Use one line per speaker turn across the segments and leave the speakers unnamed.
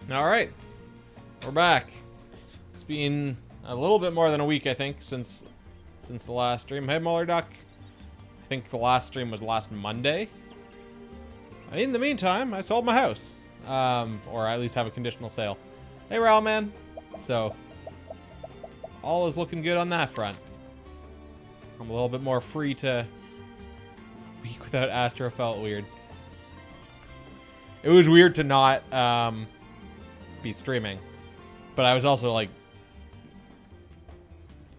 Alright, we're back. It's been a little bit more than a week, I think, since the last stream. Hey, Muller Duck. I think the last stream was last Monday. In the meantime, I sold my house. Or at least have a conditional sale. Hey, Raul, man. So, all is looking good on that front. I'm a little bit more free to... Week without Astro felt weird. It was weird to not be streaming, but I was also like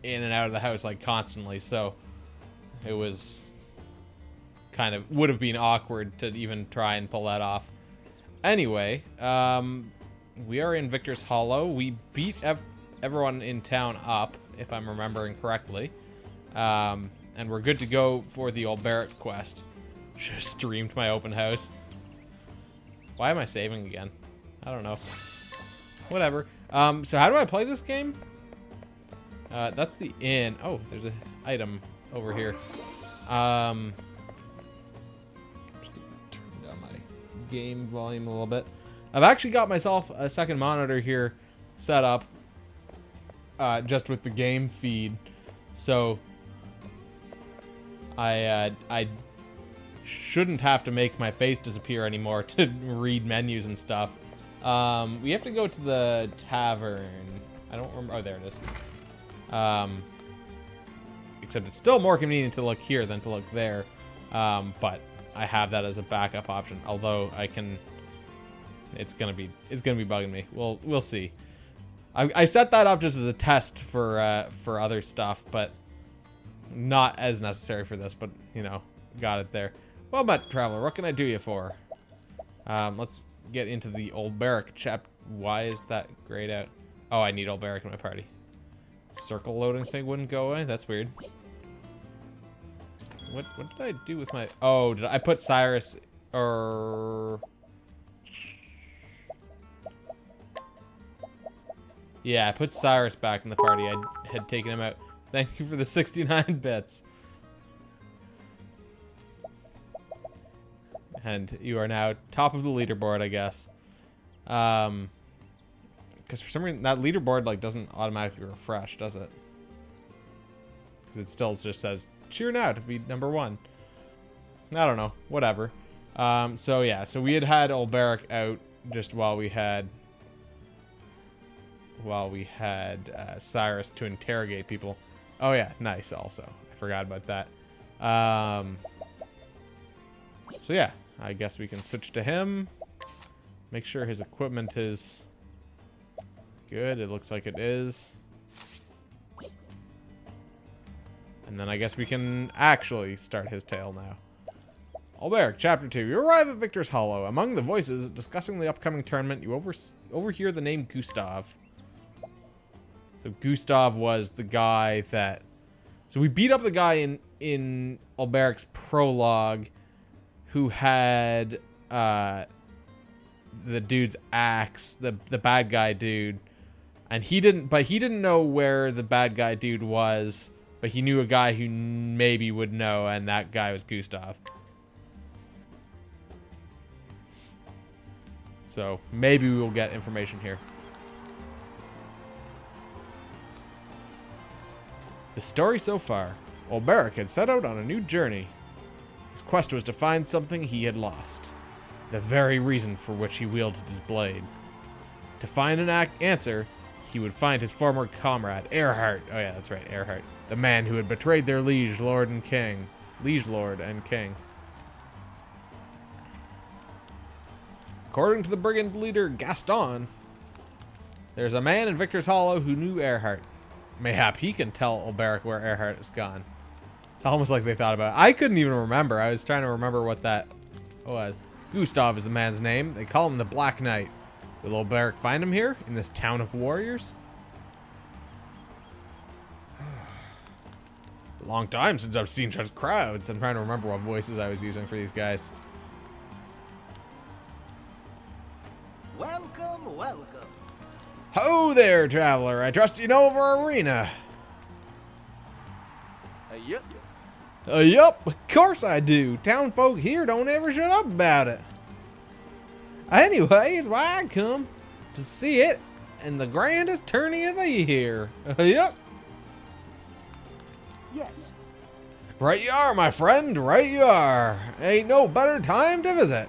in and out of the house like constantly, so it was kind of would have been awkward to even try and pull that off. Anyway, we are in Victor's Hollow. We beat everyone in town up, if I'm remembering correctly, and we're good to go for the old Barrett quest. Should have streamed my open house. Why am I saving again? I don't know. Whatever. So how do I play this game? That's the inn. Oh, there's an item over here. Just gonna turn down my game volume a little bit. I've actually got myself a second monitor here set up, just with the game feed. So I shouldn't have to make my face disappear anymore to read menus and stuff. We have to go to the tavern. I don't remember. Oh, there it is. Except it's still more convenient to look here than to look there. But I have that as a backup option. Although I can, it's gonna be bugging me. We'll see. I set that up just as a test for other stuff, but not as necessary for this. But you know, got it there. Well met, traveler. What can I do you for? Let's get into the Old Barrack chapter. Why is that grayed out? Oh, I need Old Barrack in my party. Circle loading thing wouldn't go away? That's weird. What did I do with my... Oh, did I put Cyrus... or... Yeah, I put Cyrus back in the party. I had taken him out. Thank you for the 69 bits. And you are now top of the leaderboard, I guess. Because for some reason that leaderboard like doesn't automatically refresh, does it? Because it still just says cheer now to be #1. I don't know. Whatever. So yeah, so we had Old Barrack out just while we had Cyrus to interrogate people. Oh yeah, nice. Also, I forgot about that. So yeah. I guess we can switch to him. Make sure his equipment is good. It looks like it is. And then I guess we can actually start his tale now. Old Barrack, Chapter 2. You arrive at Victor's Hollow. Among the voices discussing the upcoming tournament, you overhear the name Gustav. So Gustav was the guy that... So we beat up the guy in Old Barrack's prologue who had the dude's axe, the bad guy dude, and he didn't know where the bad guy dude was, but he knew a guy who maybe would know, and that guy was Gustav. So maybe we will get information here. The story so far. Old Barrack had set out on a new journey. His quest was to find something he had lost. The very reason for which he wielded his blade. To find an answer, he would find his former comrade, Earhart. Oh yeah, that's right, Earhart. The man who had betrayed their liege lord and king. Liege lord and king. According to the brigand leader Gaston, there's a man in Victor's Hollow who knew Earhart. Mayhap he can tell Old Barrack where Earhart is gone. It's almost like they thought about it. I couldn't even remember. I was trying to remember what that was. Gustav is the man's name. They call him the Black Knight. Will Old Barrack find him here, in this town of warriors? A long time since I've seen such crowds. I'm trying to remember what voices I was using for these guys.
Welcome, welcome.
Ho there, traveler. I trust you know of our arena.
Yep.
Yup, of course I do. Town folk here don't ever shut up about it. Anyways, why I come? to see it in the grandest tourney of the year. Yep.
Yes.
Right you are, my friend. Right you are. Ain't no better time to visit.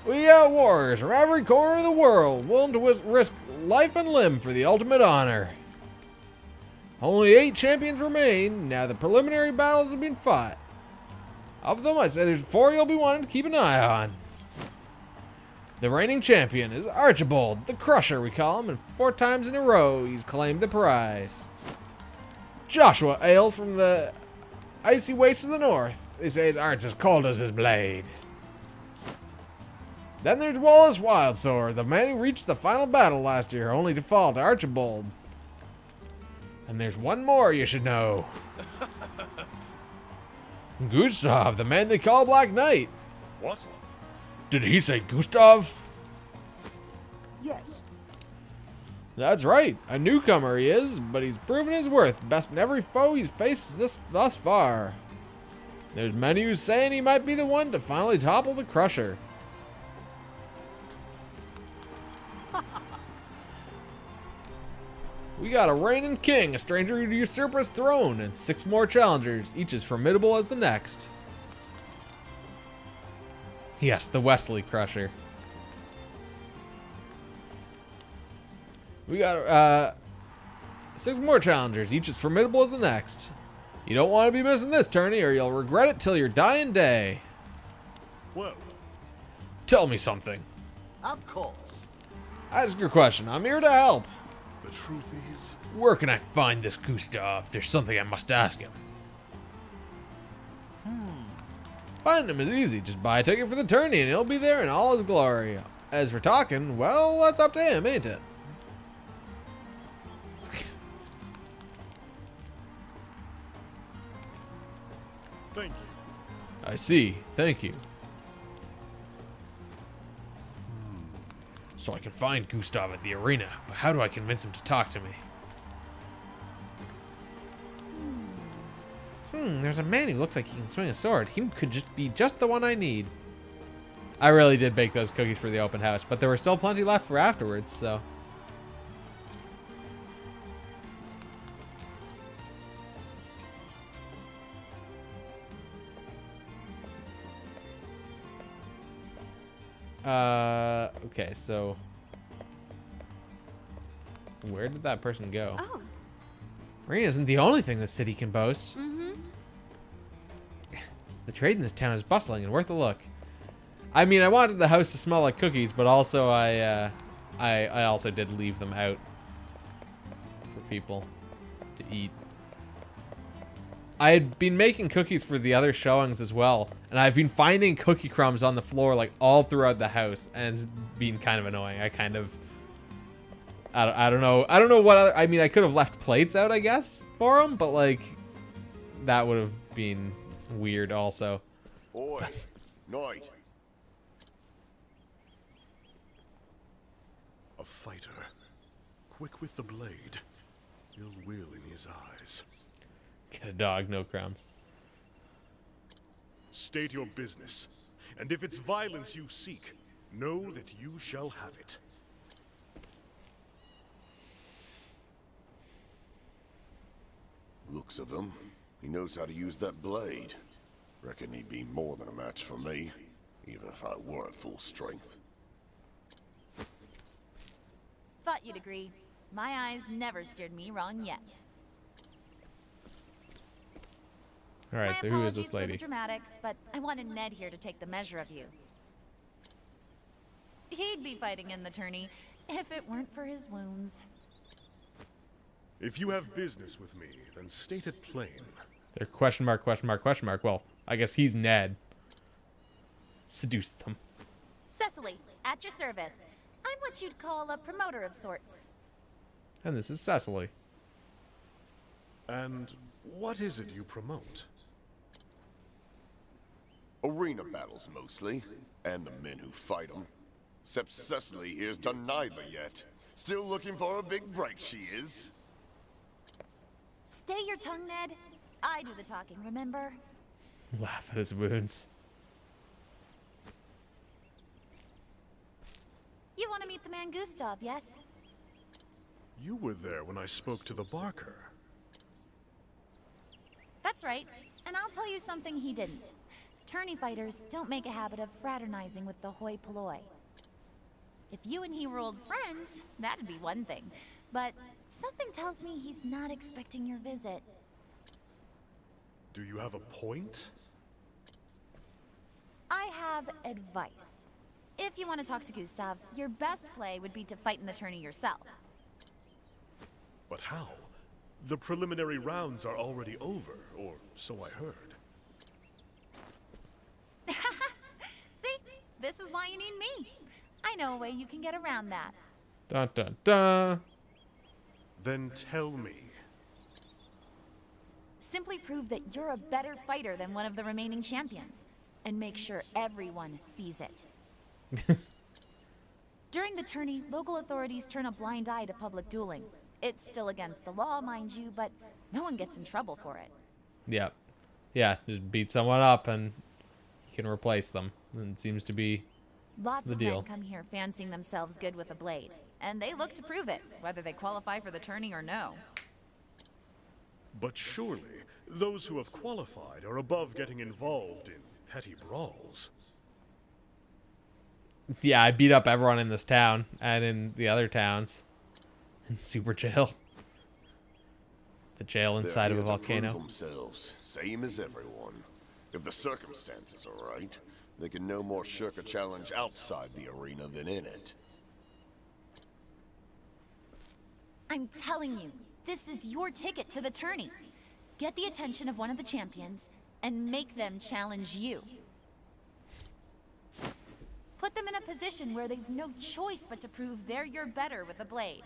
We got warriors from every corner of the world willing to risk life and limb for the ultimate honor. Only 8 champions remain. Now the preliminary battles have been fought. Of them, I'd say there's 4 you'll be wanting to keep an eye on. The reigning champion is Archibald, the Crusher we call him, and 4 times in a row he's claimed the prize. Joshua hails from the icy wastes of the north. They say his art's as cold as his blade. Then there's Wallace Wildsword, the man who reached the final battle last year, only to fall to Archibald. And there's one more you should know. Gustav, the man they call Black Knight.
What?
Did he say Gustav?
Yes.
That's right, a newcomer he is, but he's proven his worth, best in every foe he's faced thus far. There's many who's saying he might be the one to finally topple the Crusher. We got a reigning king, a stranger who usurp his throne, and 6 more challengers, each as formidable as the next. Yes, the Wesley Crusher. We got 6 more challengers, each as formidable as the next. You don't want to be missing this tourney, or you'll regret it till your dying day.
Well,
Tell me something.
Of course.
Ask your question. I'm here to help.
the truth is,
Where can I find this Gustav? There's something I must ask him. Finding him is easy. Just buy a ticket for the tourney and he'll be there in all his glory. As for talking, well, that's up to him, ain't it?
thank you.
I see. Thank you. So I can find Gustav at the arena, but how do I convince him to talk to me? There's a man who looks like he can swing a sword. He could just be just the one I need. I really did bake those cookies for the open house, but there were still plenty left for afterwards, so. Okay, so where did that person go?
Oh.
Arena isn't the only thing the city can boast.
Mm-hmm.
The trade in this town is bustling and worth a look. I mean, I wanted the house to smell like cookies, but also I also did leave them out for people to eat. I had been making cookies for the other showings as well, and I've been finding cookie crumbs on the floor like all throughout the house, and it's been kind of annoying. I don't know what other, I mean, I could have left plates out, I guess, for them, but like that would have been weird also.
Oi, Knight.
A fighter, quick with the blade, ill will in his eyes.
Get a dog, no crumbs.
State your business, and if it's violence you seek, know that you shall have it.
Looks of him. He knows how to use that blade. Reckon he'd be more than a match for me, even if I were at full strength.
Thought you'd agree. My eyes never steered me wrong yet.
All right,
My
so who is
apologies
this
for the
lady?
dramatics, but I wanted Ned here to take the measure of you. He'd be fighting in the tourney if it weren't for his wounds.
If you have business with me, then state it plain.
They're question mark, question mark, question mark. Well, I guess he's Ned. Seduce them.
Cecily, at your service. I'm what you'd call a promoter of sorts.
And this is Cecily.
And what is it you promote?
Arena battles mostly, and the men who fight them. Except Cecily here's done neither yet. Still looking for a big break, she is.
Stay your tongue, Ned. I do the talking, remember?
Laugh at his wounds.
You want to meet the man Gustav, yes?
You were there when I spoke to the Barker.
That's right. And I'll tell you something he didn't. Tourney fighters don't make a habit of fraternizing with the hoi polloi. If you and he were old friends, that'd be one thing. But something tells me he's not expecting your visit.
Do you have a point?
I have advice. If you want to talk to Gustav, your best play would be to fight in the tourney yourself.
But how? The preliminary rounds are already over, or so I heard.
See? This is why you need me. I know a way you can get around that.
Dun dun dun.
Then tell me.
Simply prove that you're a better fighter than one of the remaining champions, and make sure everyone sees it. During the tourney, local authorities turn a blind eye to public dueling. It's still against the law, mind you, but no one gets in trouble for it.
Yeah. Yeah, just beat someone up and you can replace them. And it seems to be
Lots
the
of
deal.
men come here fancying themselves good with a blade, and they look to prove it, whether they qualify for the tourney or no.
But surely, those who have qualified are above getting involved in petty brawls.
Yeah, I beat up everyone in this town and in the other towns. In Super Jail. The jail inside of a
They're here to
volcano.
prove themselves, same as everyone. If the circumstances are right, they can no more shirk a challenge outside the arena than in it.
I'm telling you, this is your ticket to the tourney. Get the attention of one of the champions and make them challenge you. Put them in a position where they've no choice but to prove you're better with a blade.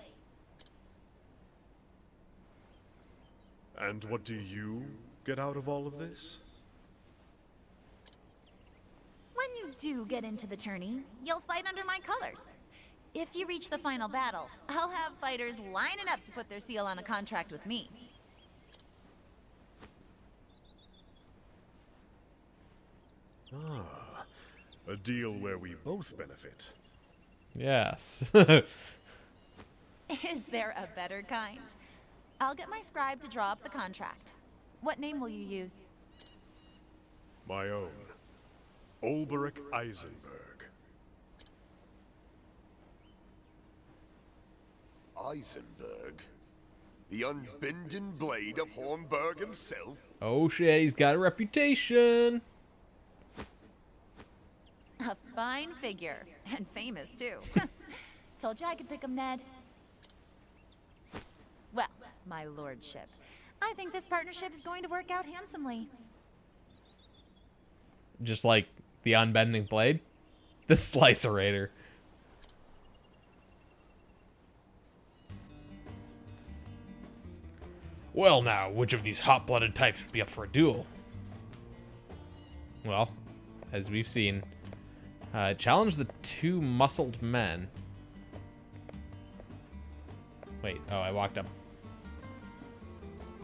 And what do you get out of all of this?
When you do get into the tourney, you'll fight under my colors. If you reach the final battle, I'll have fighters lining up to put their seal on a contract with me.
Ah, a deal where we both benefit.
Yes.
Is there a better kind? I'll get my scribe to draw up the contract. What name will you use?
My own. Ulberich Eisenberg.
Eisenberg? The unbending blade of Hornburg himself?
Oh shit, he's got a reputation.
A fine figure, and famous too. Told you I could pick him, Ned. Well, my lordship, I think this partnership is going to work out handsomely.
Just like the unbending blade. The Slicerator. Well now, which of these hot-blooded types would be up for a duel? Well, as we've seen, challenge the two muscled men. Wait, oh, I walked up.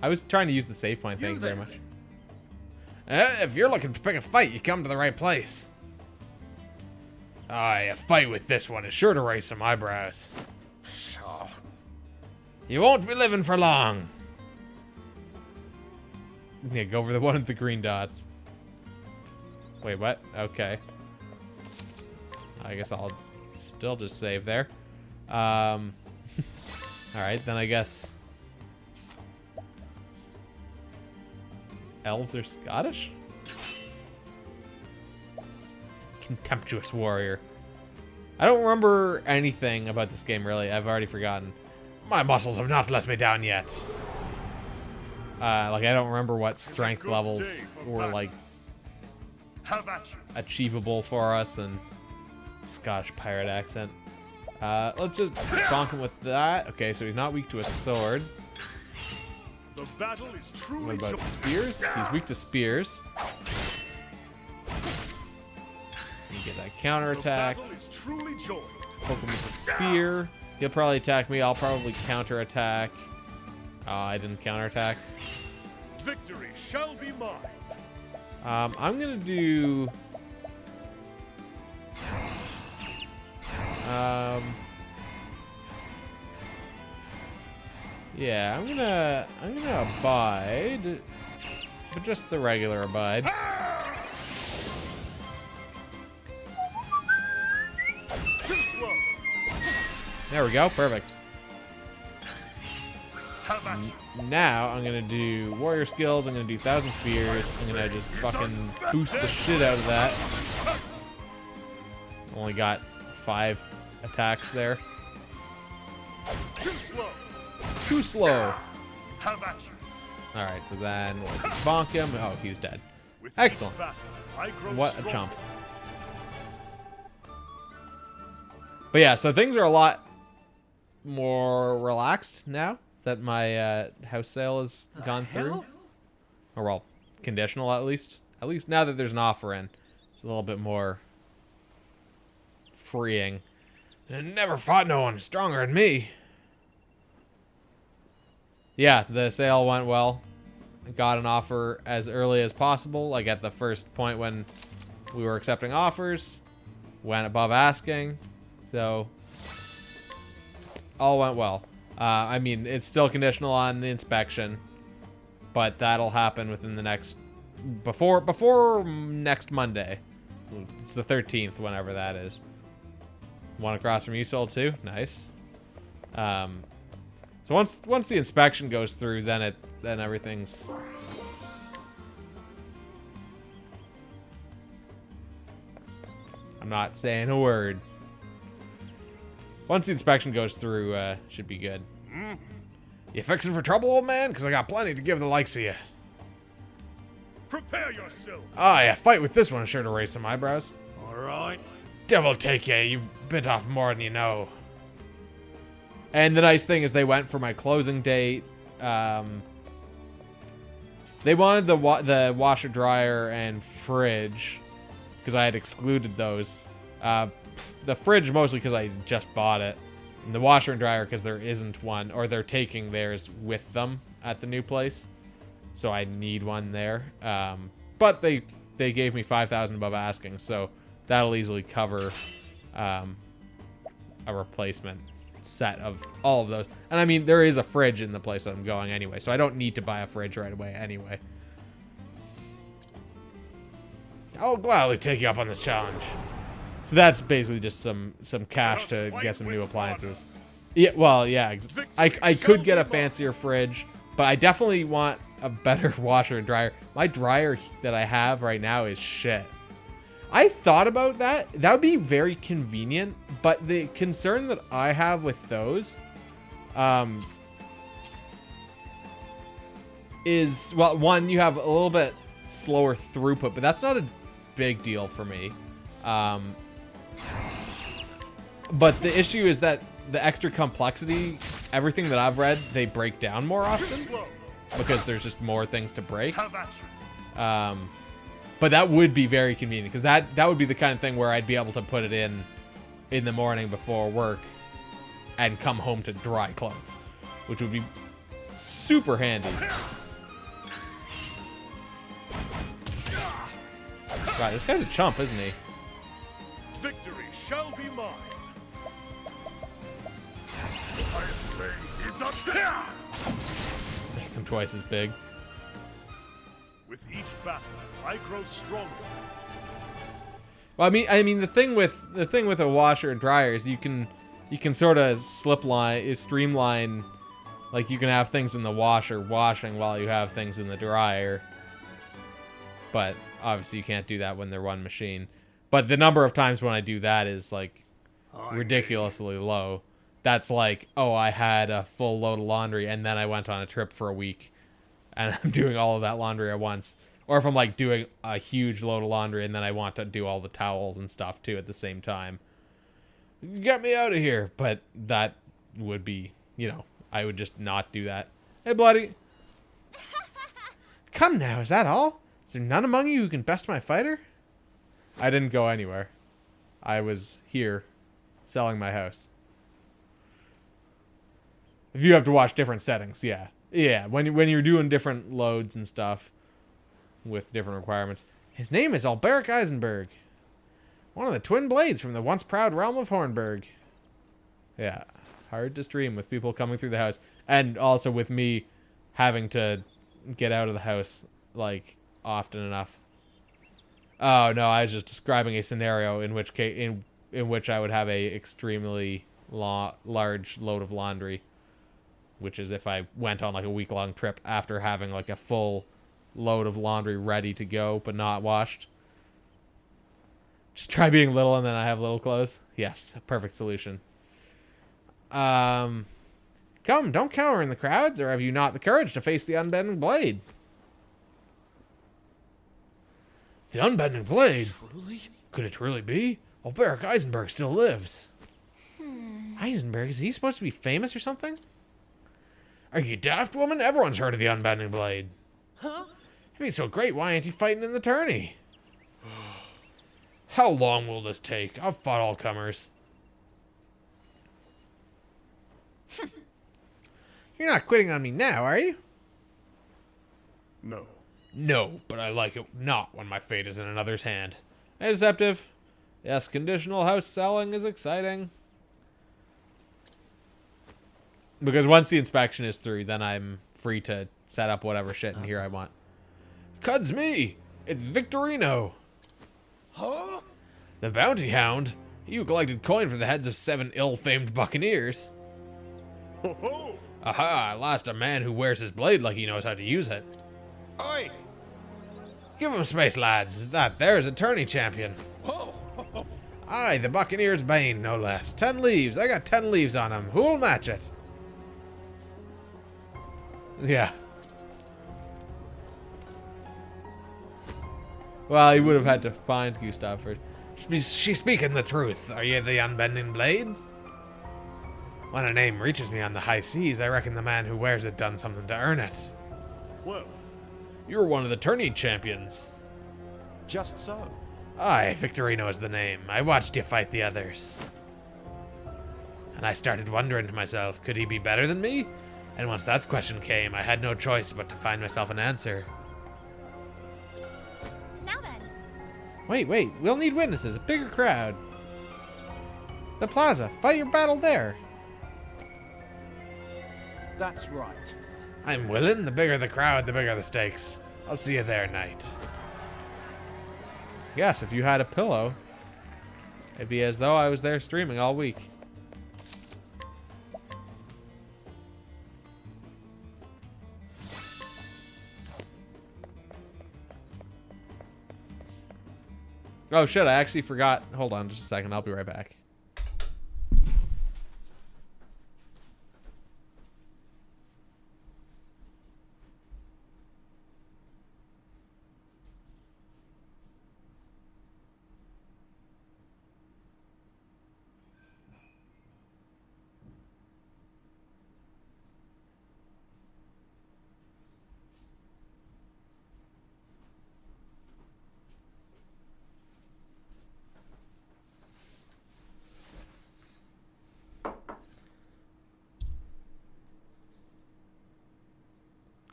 I was trying to use the save point, thank you very much. If you're looking to pick a fight, you come to the right place. Aye, a fight with this one is sure to raise some eyebrows. Pshaw. You won't be living for long. Yeah, go for the one with the green dots. Wait, what? Okay. I guess I'll still just save there. Alright, then I guess... Elves are Scottish? Contemptuous warrior. I don't remember anything about this game, really. I've already forgotten. My muscles have not let me down yet. Like, I don't remember what strength levels were, like,
Have at you.
achievable for us, and Scottish pirate accent. Let's just bonk him with that. Okay, so he's not weak to a sword.
The battle is truly
What about
joined.
spears? He's weak to spears. You get that
The
counterattack.
battle is truly joined.
Poke him with the spear. He'll probably attack me. I'll probably counterattack. Oh, I didn't counterattack.
Victory shall be mine.
I'm gonna do. Yeah, I'm gonna abide, but just the regular abide.
Too slow.
There we go, perfect.
How about you?
Now I'm gonna do warrior skills. I'm gonna do 1,000 spears. I'm gonna just fucking boost the shit out of that. Only got 5 attacks there.
Too slow.
Too slow.
How about you?
All right, so then we'll bonk him. Oh, he's dead.
With each
Excellent.
battle, I grow
What a
stronger.
chump. But yeah, so things are a lot more relaxed now that my house sale has gone through. Or well, conditional at least. At least now that there's an offer in, it's a little bit more freeing. I never fought no one stronger than me. Yeah, the sale went well. I got an offer as early as possible, like at the first point when we were accepting offers. Went above asking. So, all went well. I mean, it's still conditional on the inspection, but that'll happen within the next... Before next Monday. It's the 13th, whenever that is. One across from you sold too? Nice. So once the inspection goes through, then everything's... I'm not saying a word. Once the inspection goes through, should be good. You fixing for trouble, old man? Because I got plenty to give the likes of you.
Prepare yourself.
Oh, yeah, fight with this one sure to raise some eyebrows.
All right.
Devil take you, you've bit off more than you know. And the nice thing is they went for my closing date. They wanted the washer, dryer, and fridge because I had excluded those. The fridge mostly because I just bought it. And the washer and dryer because there isn't one, or they're taking theirs with them at the new place. So I need one there. But they gave me 5,000 above asking, so that'll easily cover a replacement set of all of those. And I mean, there is a fridge in the place that I'm going anyway, so I don't need to buy a fridge right away anyway. I'll gladly take you up on this challenge. So that's basically just some cash to get some new appliances. Yeah, well, yeah, I could get a fancier fridge, but I definitely want a better washer and dryer. My dryer that I have right now is shit. I thought about that. That would be very convenient, but the concern that I have with those is, well, one, you have a little bit slower throughput, but that's not a big deal for me. But the issue is that the extra complexity, everything that I've read, they break down more often because there's just more things to break.
How about you?
But that would be very convenient because that would be the kind of thing where I'd be able to put it in the morning before work and come home to dry clothes, which would be super handy. Right, this guy's a chump, isn't he?
Victory shall be mine. Iron Blade is up there.
Make them twice as big.
With each battle, I grow stronger.
Well, I mean, the thing with a washer and dryer is you can sort of streamline, like you can have things in the washer washing while you have things in the dryer. But obviously you can't do that when they're one machine. But the number of times when I do that is like ridiculously low. That's like, oh, I had a full load of laundry and then I went on a trip for a week and I'm doing all of that laundry at once. Or if I'm like doing a huge load of laundry and then I want to do all the towels and stuff too at the same time. Get me out of here. But that would be, I would just not do that. Hey, bloody. Come now, is that all? Is there none among you who can best my fighter? I didn't go anywhere. I was here selling my house. If you have to watch different settings, yeah. Yeah, when you're doing different loads and stuff with different requirements. His name is Alberic Eisenberg, one of the twin blades from the once proud realm of Hornburg. Yeah. Hard to stream with people coming through the house. And also with me having to get out of the house, like, often enough. Oh, no, I was just describing a scenario in which in which I would have a extremely large load of laundry. Which is if I went on, like, a week-long trip after having, like, a full load of laundry ready to go, but not washed. Just try being little and then I have little clothes. Yes, a perfect solution. Come, don't cower in the crowds, or have you not the courage to face the unbending blade? The unbending blade?
Truly?
Could it truly be? Well, Barrack Eisenberg still lives. Eisenberg, is he supposed to be famous or something? Are you daft, woman? Everyone's heard of the unbending blade.
Huh?
If he's so great, why ain't he fighting in the tourney? How long will this take? I've fought all comers. You're not quitting on me now, are you?
No.
No, but I like it not when my fate is in another's hand. Hey, Deceptive. Yes, conditional house selling is exciting. Because once the inspection is through, then I'm free to set up whatever shit in here I want. Cud's me! It's Victorino!
Huh?
The bounty hound? You collected coin for the heads of 7 ill-famed buccaneers.
Ho ho!
Aha, I lost a man who wears his blade like he knows how to use it.
Oi!
Give him space, lads. That there is a tourney champion.
Whoa!
Aye, the Buccaneer's Bane, no less. 10 leaves. I got 10 leaves on him. Who'll match it? Yeah. Well, he would have had to find Gustav first. She's speaking the truth. Are you the unbending blade? When a name reaches me on the high seas, I reckon the man who wears it done something to earn it.
Well,
You're one of the tourney champions.
Just so.
Aye, Victorino is the name. I watched you fight the others. And I started wondering to myself, could he be better than me? And once that question came, I had no choice but to find myself an answer.
Now then,
Wait, we'll need witnesses, a bigger crowd. The plaza, fight your battle there.
That's right.
I'm willing. The bigger the crowd, the bigger the stakes. I'll see you there, knight. Yes, if you had a pillow, it'd be as though I was there streaming all week. Oh shit, I actually forgot. Hold on just a second, I'll be right back.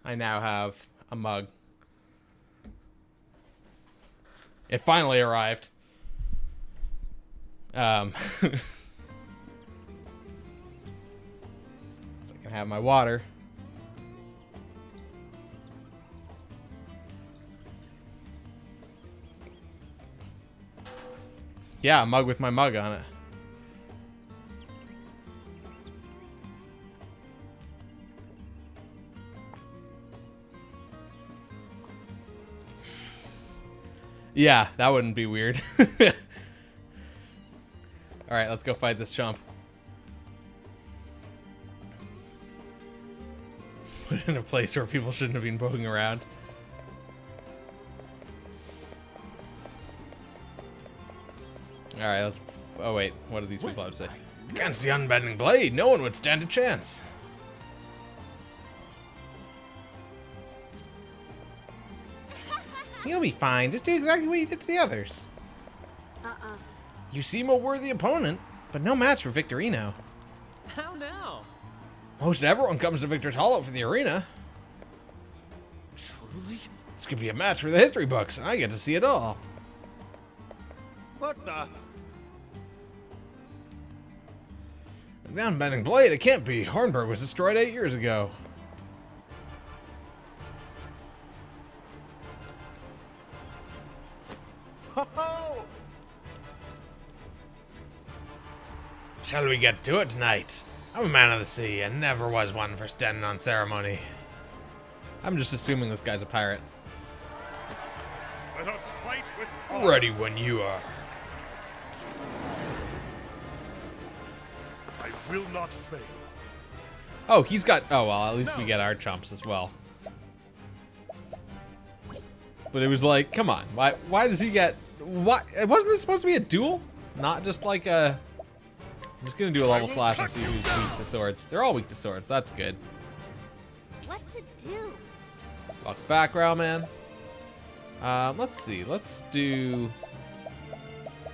I now have a mug. It finally arrived. So I can have my water. Yeah, a mug with my mug on it. Yeah, that wouldn't be weird. Alright, let's go fight this chump. Put it in a place where people shouldn't have been poking around. Alright, let's... Oh wait, what do these people have to say? Against the unbending blade, no one would stand a chance. You'll be fine. Just do exactly what you did to the others. You seem a worthy opponent, but no match for Victorino.
How now?
Most everyone comes to Victor's Hollow for the arena.
Truly?
This could be a match for the history books, and I get to see it all.
What the?
The unbending blade, it can't be. Hornburg was destroyed 8 years ago.
Ho-ho!
Shall we get to it tonight? I'm a man of the sea and never was one for standing on ceremony. I'm just assuming this guy's a pirate.
Let us fight with honor.
Ready when you are.
I will not fail.
Oh, he's got... Oh, well, at least we get our chumps as well. But it was like, come on. Why does he get... What? Wasn't this supposed to be a duel? Not just like a... I'm just going to do a level slash and see who's weak to swords. They're all weak to swords. That's good.
What to do?
Fuck background, man. Let's see. Let's do...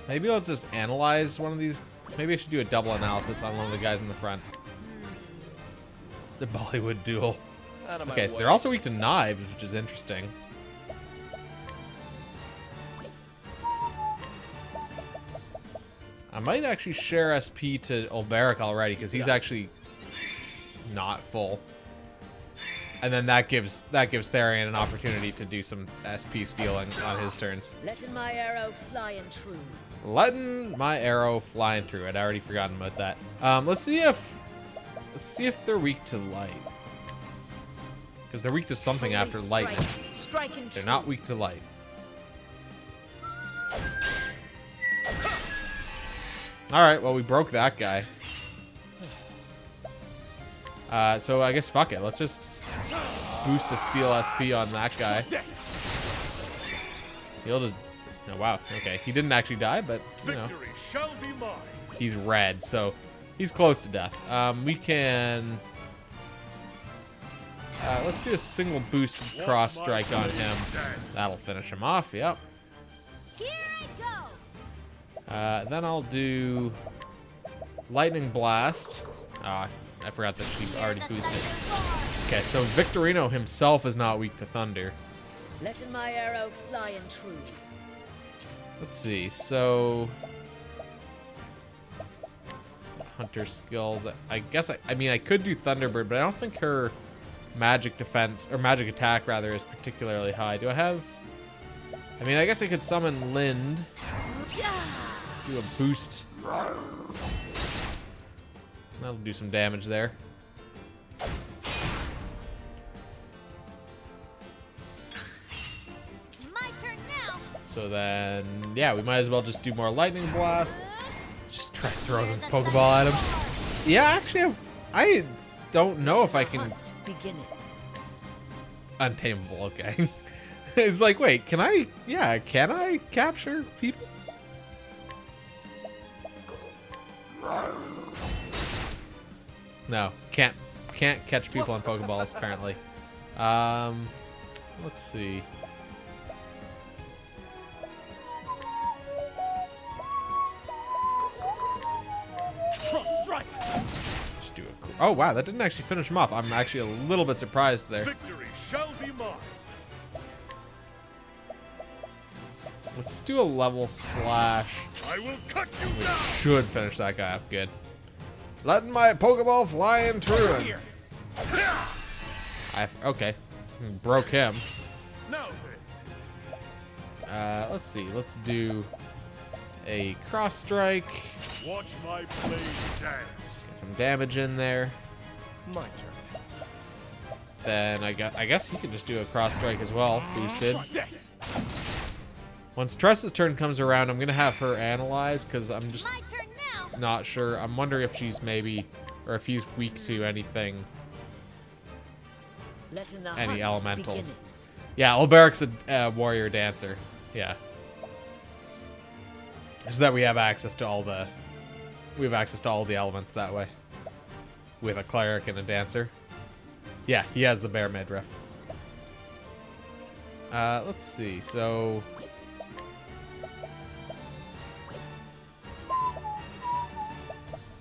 Maybe let's just analyze one of these. Maybe I should do a double analysis on one of the guys in the front. It's a Bollywood duel. Okay, so they're also weak to knives, which is interesting. I might actually share SP to Ulberic already, because he's actually not full. And then that gives Therian an opportunity to do some SP stealing on his turns.
Letting my arrow fly and true.
Letting my arrow fly and true. I'd already forgotten about that. Let's see if they're weak to light. Because they're weak to something after lightning. They're not weak to light. Alright, well, we broke that guy. So I guess fuck it. Let's just boost a steal SP on that guy. He'll just... Oh, wow. Okay. He didn't actually die, but, you know.
Victory shall be mine.
He's red, so he's close to death. We can... let's do a single boost cross strike on him. That'll finish him off, yep.
Here I go.
Then I'll do Lightning Blast. I forgot that she already boosted. Okay, so Victorino himself is not weak to Thunder.
Letting my arrow fly and true.
Let's see, so... Hunter skills. I guess, I mean, I could do Thunderbird, but I don't think her magic defense, or magic attack, rather, is particularly high. Do I have... I mean, I guess I could summon Lind. Do a boost. That'll do some damage there.
My turn now.
So then, yeah, we might as well just do more lightning blasts. Just try to throw the Pokeball at him. Yeah, actually, I don't know if I can...
Hunt beginning.
Untamable, okay. It's like, wait, can I... Yeah, can I capture people? No, can't catch people on Pokeballs, apparently. Let's see. Just do a cool... Oh, wow, that didn't actually finish him off. I'm actually a little bit surprised there.
Victory shall be mine.
Let's do a level slash.
I will cut you
Which
down.
should finish that guy off good. Letting my Pokeball fly and true. Okay. Broke him.
Now then,
Let's see. Let's do a cross strike.
watch my blade dance.
Get some damage in there.
My turn.
Then I guess he could just do a cross strike as well, boosted.
Yes.
Once Tress's turn comes around, I'm gonna have her analyze because I'm just
My turn now.
not sure. I'm wondering if she's maybe, or if he's weak to anything,
Letting the
any
hunt
elementals.
beginning.
Yeah, Ulberic's a warrior dancer. Yeah. So that we have access to all the elements that way. With a cleric and a dancer. Yeah, he has the bear midriff. Let's see. So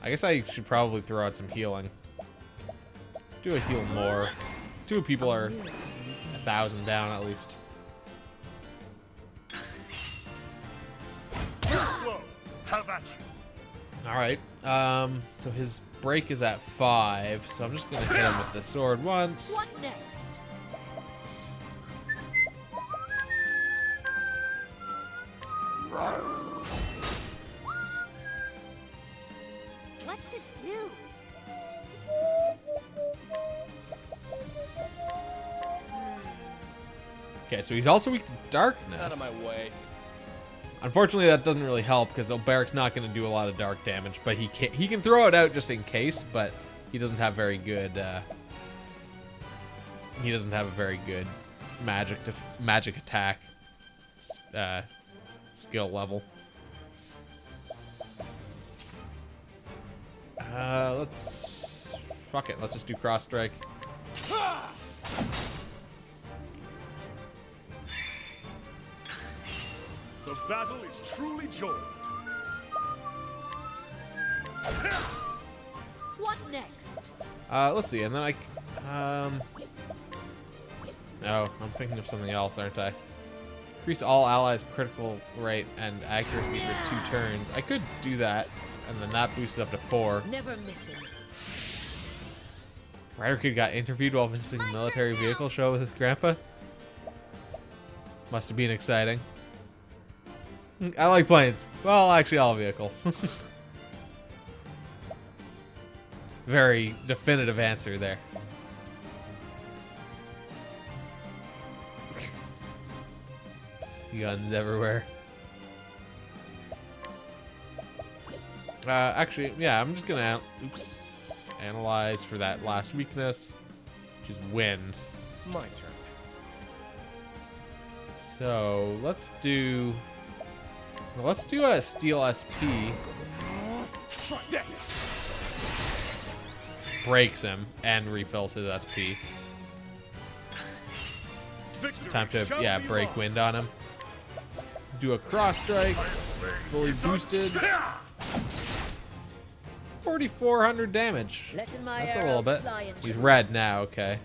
I guess I should probably throw out some healing. Let's do a heal more. Two people are 1,000 down at least.
Too slow. Have at you.
All right. So his break is at 5, so I'm just gonna hit him with the sword once.
What next?
What to do?
Okay, so he's also weak to darkness.
Out of my way.
Unfortunately, that doesn't really help because Olberic's not going to do a lot of dark damage, but he can throw it out just in case. But he doesn't have very good. He doesn't have a very good magic attack skill level. Fuck it. Let's just do cross strike.
The battle is truly joined.
What next?
Let's see, and then no, I'm thinking of something else, aren't I? Increase all allies' critical rate and accuracy for 2 turns. I could do that, and then that boosts up to 4.
Never missing.
Rider Kid got interviewed while visiting a military vehicle show with his grandpa. Must have been exciting. I like planes. Well, actually, all vehicles. Very definitive answer there. Guns everywhere. Actually, yeah, I'm just gonna analyze for that last weakness, which is wind.
My turn.
So let's do a steel SP. Breaks him and refills his SP.
Victory
Time to
shall be
break
won.
wind on him. Do a cross strike, fully boosted. 4,400 damage.
Letting my
That's a
arrow
little bit.
fly and
He's
true.
red now. Okay.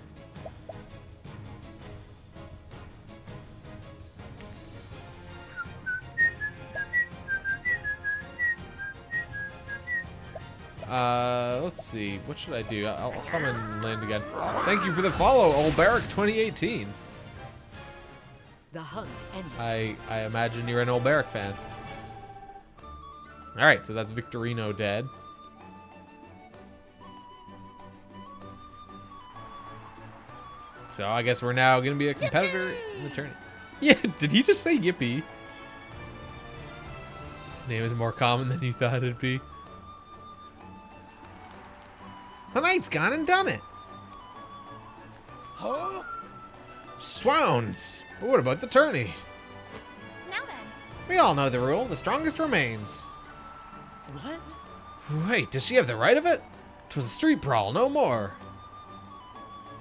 Let's see. What should I do? I'll summon Land again. Thank you for the follow, Olberic 2018.
The hunt ends.
I imagine you're an Olberic fan. All right, so that's Victorino dead. So I guess we're now gonna be a competitor in the tournament. Yeah, did he just say yippee? Name is more common than you thought it'd be. The knight's gone and done it.
Huh?
Swans. But what about the tourney?
Now then,
We all know the rule. The strongest remains.
What?
Wait, does she have the right of it? 'Twas a street brawl, no more.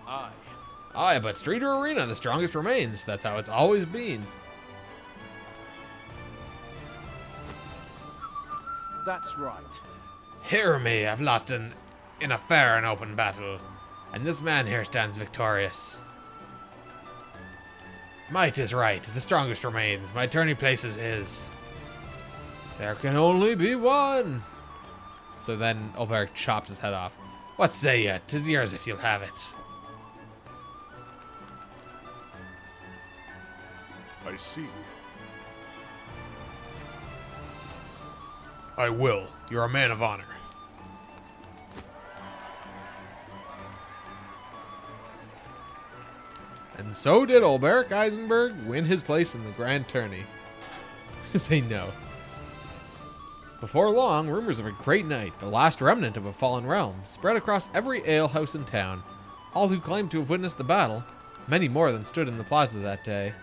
Aye.
Aye, but street or arena, the strongest remains. That's how it's always been.
That's right.
Hear me, I've lost in a fair and open battle, and this man here stands victorious. Might is right, the strongest remains. My tourney place is his. There can only be one. So then Olberic chops his head off. What say ye? 'Tis yours if you'll have it.
I see.
I will. You're a man of honor. And so did Olberic Eisenberg win his place in the Grand Tourney. Say no. Before long, rumors of a great night, the last remnant of a fallen realm, spread across every alehouse in town. All who claimed to have witnessed the battle, many more than stood in the plaza that day,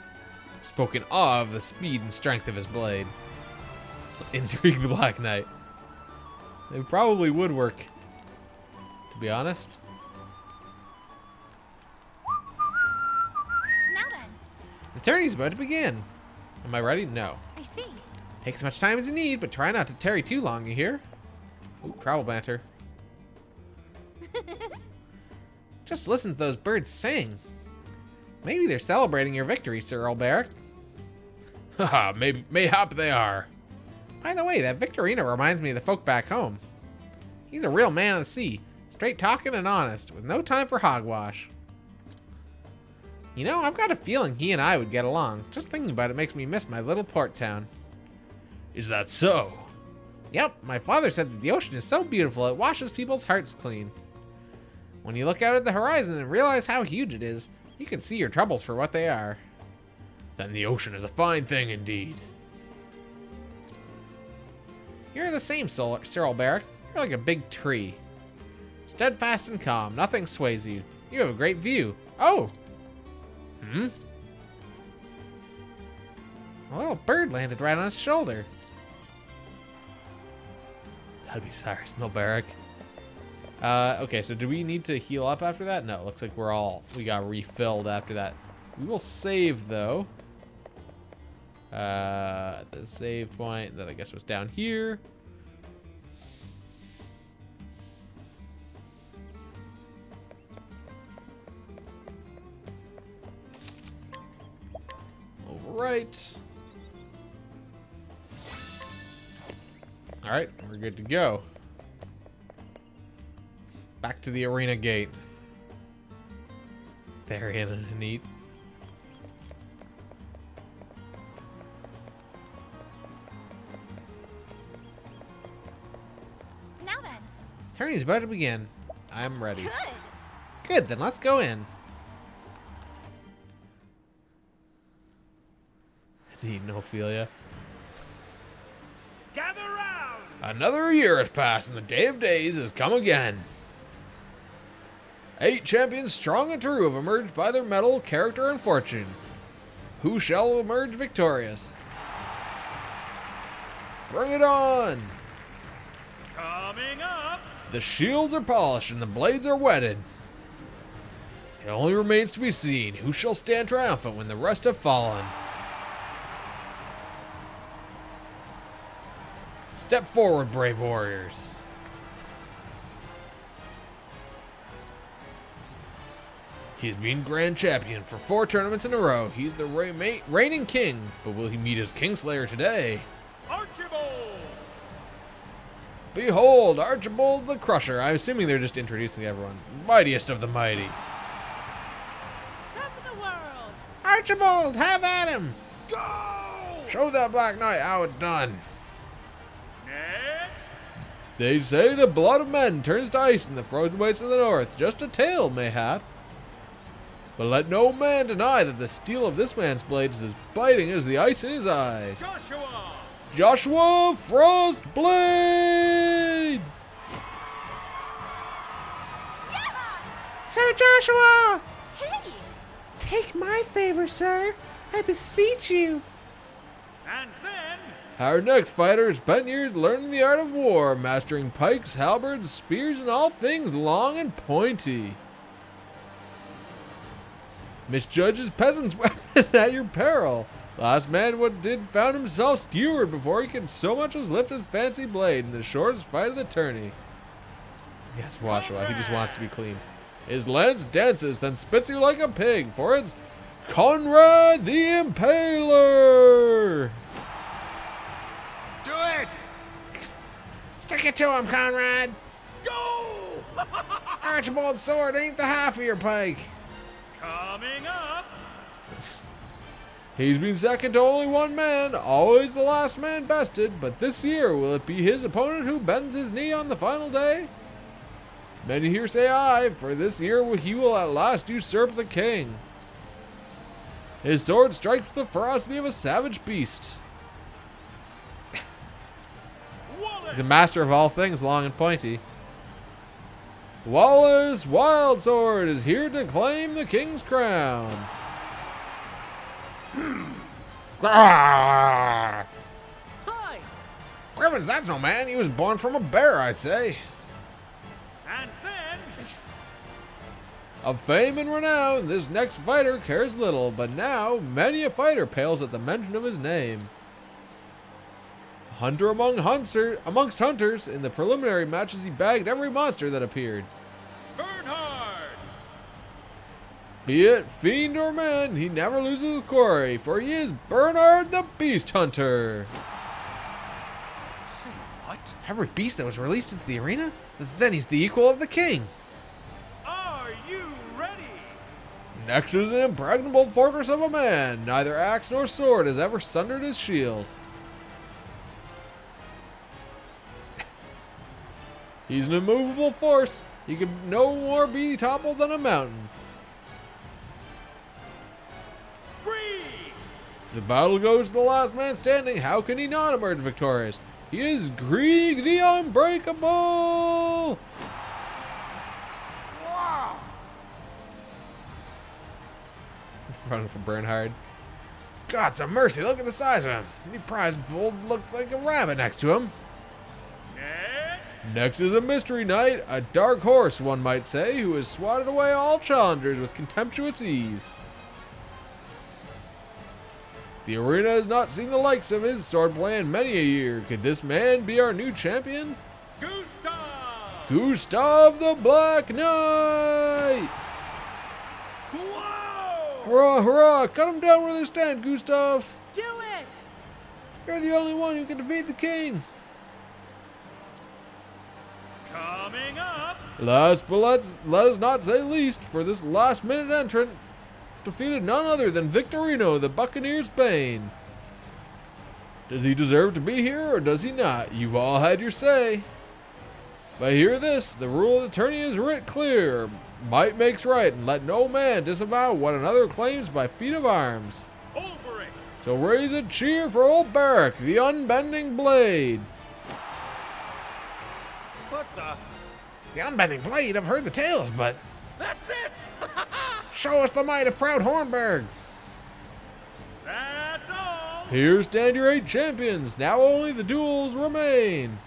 spoke in awe of the speed and strength of his blade. Intrigue the Black Knight. They probably would work, to be honest.
now then,
The tourney's about to begin. Am I ready? No.
I see.
Take as much time as you need, but try not to tarry too long, you hear? Ooh, travel banter. Just listen to those birds sing. Maybe they're celebrating your victory, Sir Olberic. Haha, mayhap they are. By the way, that Victorino reminds me of the folk back home. He's a real man of the sea. Straight talking and honest, with no time for hogwash. You know, I've got a feeling he and I would get along. Just thinking about it makes me miss my little port town.
Is that so?
Yep, my father said that the ocean is so beautiful it washes people's hearts clean. When you look out at the horizon and realize how huge it is, you can see your troubles for what they are.
Then the ocean is a fine thing indeed.
You're the same, Cyril Barrack. You're like a big tree. Steadfast and calm, nothing sways you. You have a great view. Oh! A little bird landed right on his shoulder.
That'd be Cyrus Milbarrack.
Okay, so do we need to heal up after that? No, it looks like we got refilled after that. We will save, though. At the save point that I guess was down here. Right. All right, we're good to go. Back to the arena gate. Therian and Hanit.
Now then.
Tourney's about to begin. I'm ready.
Good.
Good, then let's go in. Hanit and Ophelia.
Gather round!
Another year has passed and the day of days has come again.
8 champions strong and true have emerged by their mettle, character, and fortune. Who shall emerge victorious? Bring it on!
Coming up!
The shields are polished and the blades are whetted. It only remains to be seen who shall stand triumphant when the rest have fallen. Step forward, brave warriors. He's been grand champion for 4 tournaments in a row. He's the reigning king, but will he meet his Kingslayer today?
Archibald!
Behold, Archibald the Crusher. I'm assuming they're just introducing everyone. Mightiest of the mighty.
Top of the world!
Archibald, have at him!
Go!
Show that Black Knight how it's done.
Next!
They say the blood of men turns to ice in the frozen wastes of the north. Just a tale, mayhap. But let no man deny that the steel of this man's blade is as biting as the ice in his eyes.
Joshua!
Joshua Frostblade! Sir Joshua!
Hey!
Take my favor, sir. I beseech you.
And then...
Our next fighter has spent years learning the art of war, mastering pikes, halberds, spears, and all things long and pointy. Misjudges peasants' weapon at your peril. Last man found himself skewered before he could so much as lift his fancy blade in the shortest fight of the tourney. Yes, Joshua, he just wants to be clean. His lance dances, then spits you like a pig, for it's Conrad the Impaler!
Do it!
Stick it to him, Conrad!
Go!
Archibald's sword ain't the half of your pike.
Coming up!
He's been second to only one man, always the last man bested, but this year will it be his opponent who bends his knee on the final day? Many here say aye, for this year he will at last usurp the king. His sword strikes with the ferocity of a savage beast. He's a master of all things long and pointy. Wallace Wildsword is here to claim the king's crown.
Hi!
Griffins, that's no man. He was born from a bear, I'd say.
And then...
Of fame and renown, this next fighter cares little, but now many a fighter pales at the mention of his name. Hunter amongst hunters, in the preliminary matches he bagged every monster that appeared.
Bernhard!
Be it fiend or man, he never loses his quarry, for he is Bernhard the Beast Hunter.
Say what?
Every beast that was released into the arena? Then he's the equal of the king.
Are you ready?
Next is an impregnable fortress of a man. Neither axe nor sword has ever sundered his shield. He's an immovable force. He can no more be toppled than a mountain. If the battle goes to the last man standing, how can he not emerge victorious? He is Grieg the Unbreakable! Wow! Running for Bernhard. God's a mercy, look at the size of him. Any prize bull looked like a rabbit next to him. Next is a mystery knight, a dark horse, one might say, who has swatted away all challengers with contemptuous ease. The arena has not seen the likes of his swordplay in many a year. Could this man be our new champion?
Gustav!
Gustav the Black Knight!
Whoa!
Hurrah, hurrah! Cut him down where they stand, Gustav!
Do it!
You're the only one who can defeat the king!
Coming up!
Last but let us not say least, for this last-minute entrant defeated none other than Victorino, the Buccaneer's Bane. Does he deserve to be here, or does he not? You've all had your say. But hear this, the rule of the tourney is writ clear. Might makes right, and let no man disavow what another claims by feat of arms.
Olberic!
So raise a cheer for old Barrack, the unbending blade.
What the?
The unbending blade, I've heard the tales, but...
That's it!
Show us the might of proud Hornberg.
That's all!
Here stand your 8 champions. Now only the duels remain.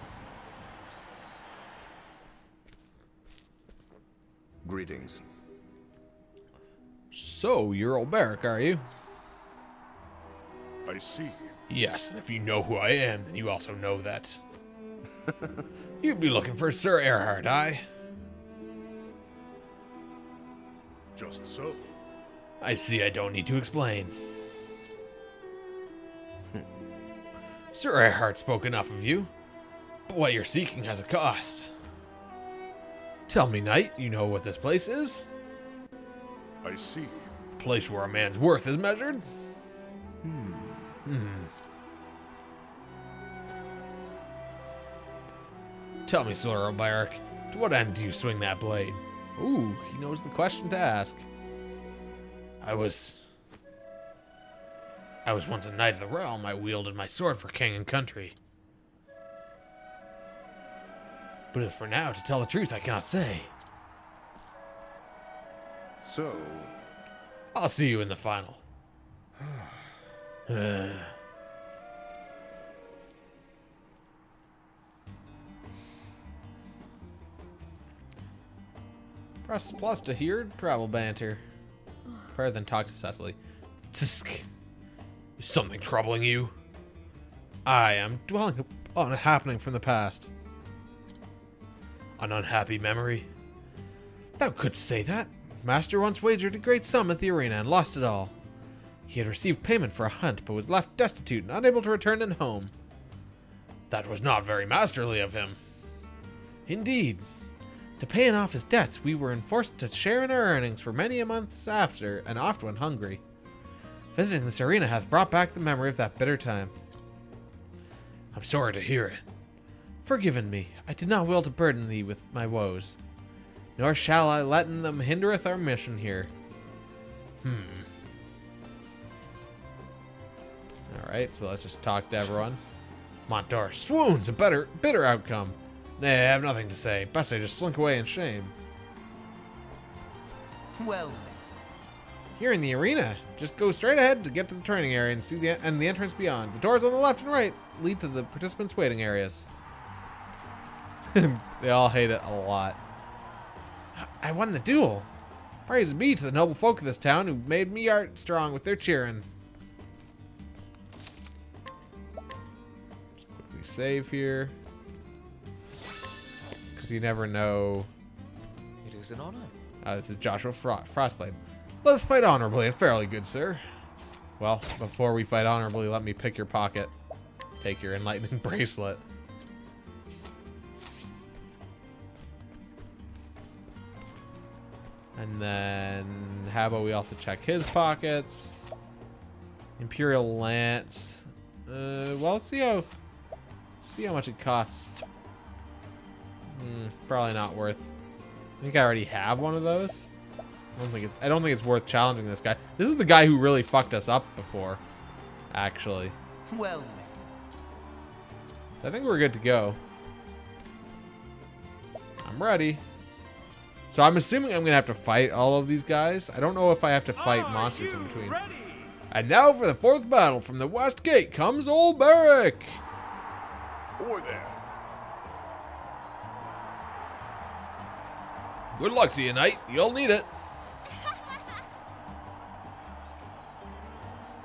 Greetings.
So, you're old Barrack, are you?
I see.
Yes, and if you know who I am, then you also know that. You'd be looking for Sir Erhard, aye?
Just so.
I see I don't need to explain. Sir Erhard spoke enough of you, but what you're seeking has a cost. Tell me, knight, you know what this place is?
I see.
The place where a man's worth is measured? Tell me, Sir O'Barrack, to what end do you swing that blade?
Ooh, he knows the question to ask.
I was once a knight of the realm. I wielded my sword for king and country. But as for now, to tell the truth, I cannot say.
So,
I'll see you in the final.
Press plus to hear travel banter. Rather than talk to Cecily.
Tsk. Is something troubling you?
I am dwelling on a happening from the past.
An unhappy memory?
Thou couldst say that. Master once wagered a great sum at the arena and lost it all. He had received payment for a hunt, but was left destitute and unable to return it home.
That was not very masterly of him.
Indeed. To pay off his debts, we were enforced to share in our earnings for many a month after, and oft when hungry. Visiting this arena hath brought back the memory of that bitter time.
I'm sorry to hear it.
Forgiven me, I did not will to burden thee with my woes, nor shall I letten them hindereth our mission here. Alright, so let's just talk to everyone. Montar swoons, a bitter outcome. Nay, I have nothing to say. Best I just slink away in shame.
Well,
Here in the arena, just go straight ahead to get to the training area and see the entrance beyond. The doors on the left and right lead to the participants' waiting areas. They all hate it a lot. I won the duel. Praise be to the noble folk of this town who made me art strong with their cheering. Just quickly save here. Because you never know.
it is an honor.
This is Joshua Frostblade. Let us fight honorably and fairly, good sir. Well, before we fight honorably, let me pick your pocket. Take your enlightening bracelet. And then how about we also check his pockets? Imperial Lance. Well, let's see how much it costs. Probably not worth. I think I already have one of those. I don't think it's worth challenging this guy. This is the guy who really fucked us up before, actually.
Well met.
So I think we're good to go. I'm ready. So I'm assuming I'm gonna have to fight all of these guys. I don't know if I have to fight monsters in between.
Ready?
And now for the 4th battle. From the west gate comes old Barrack.
Or there.
Good luck to you, Knight. You'll need it.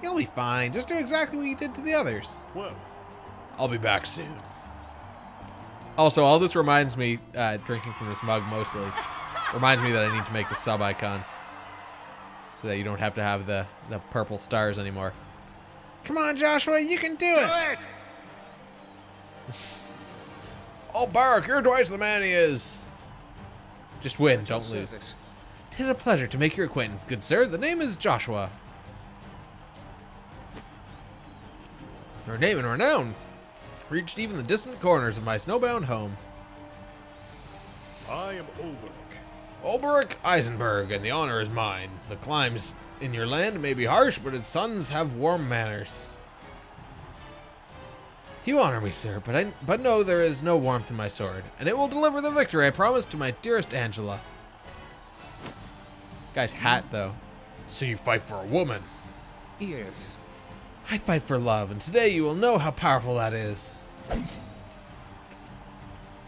You'll be fine. Just do exactly what you did to the others.
Well,
I'll be back soon.
Also, all this reminds me, drinking from this mug mostly, reminds me that I need to make the sub icons so that you don't have to have the purple stars anymore. Come on, Joshua, you can do it.
Oh, Barrack, you're twice the man he is.
Just win, don't lose.
Service.
'Tis a pleasure to make your acquaintance, good sir. The name is Joshua. Your name and renown reached even the distant corners of my snowbound home.
I am Ulrich.
Ulrich Eisenberg, and the honor is mine. The climes in your land may be harsh, but its sons have warm manners.
You honor me, sir, but no, there is no warmth in my sword, and it will deliver the victory I promised to my dearest Angela. This guy's hat, though.
So you fight for a woman.
Yes.
I fight for love, and today you will know how powerful that is.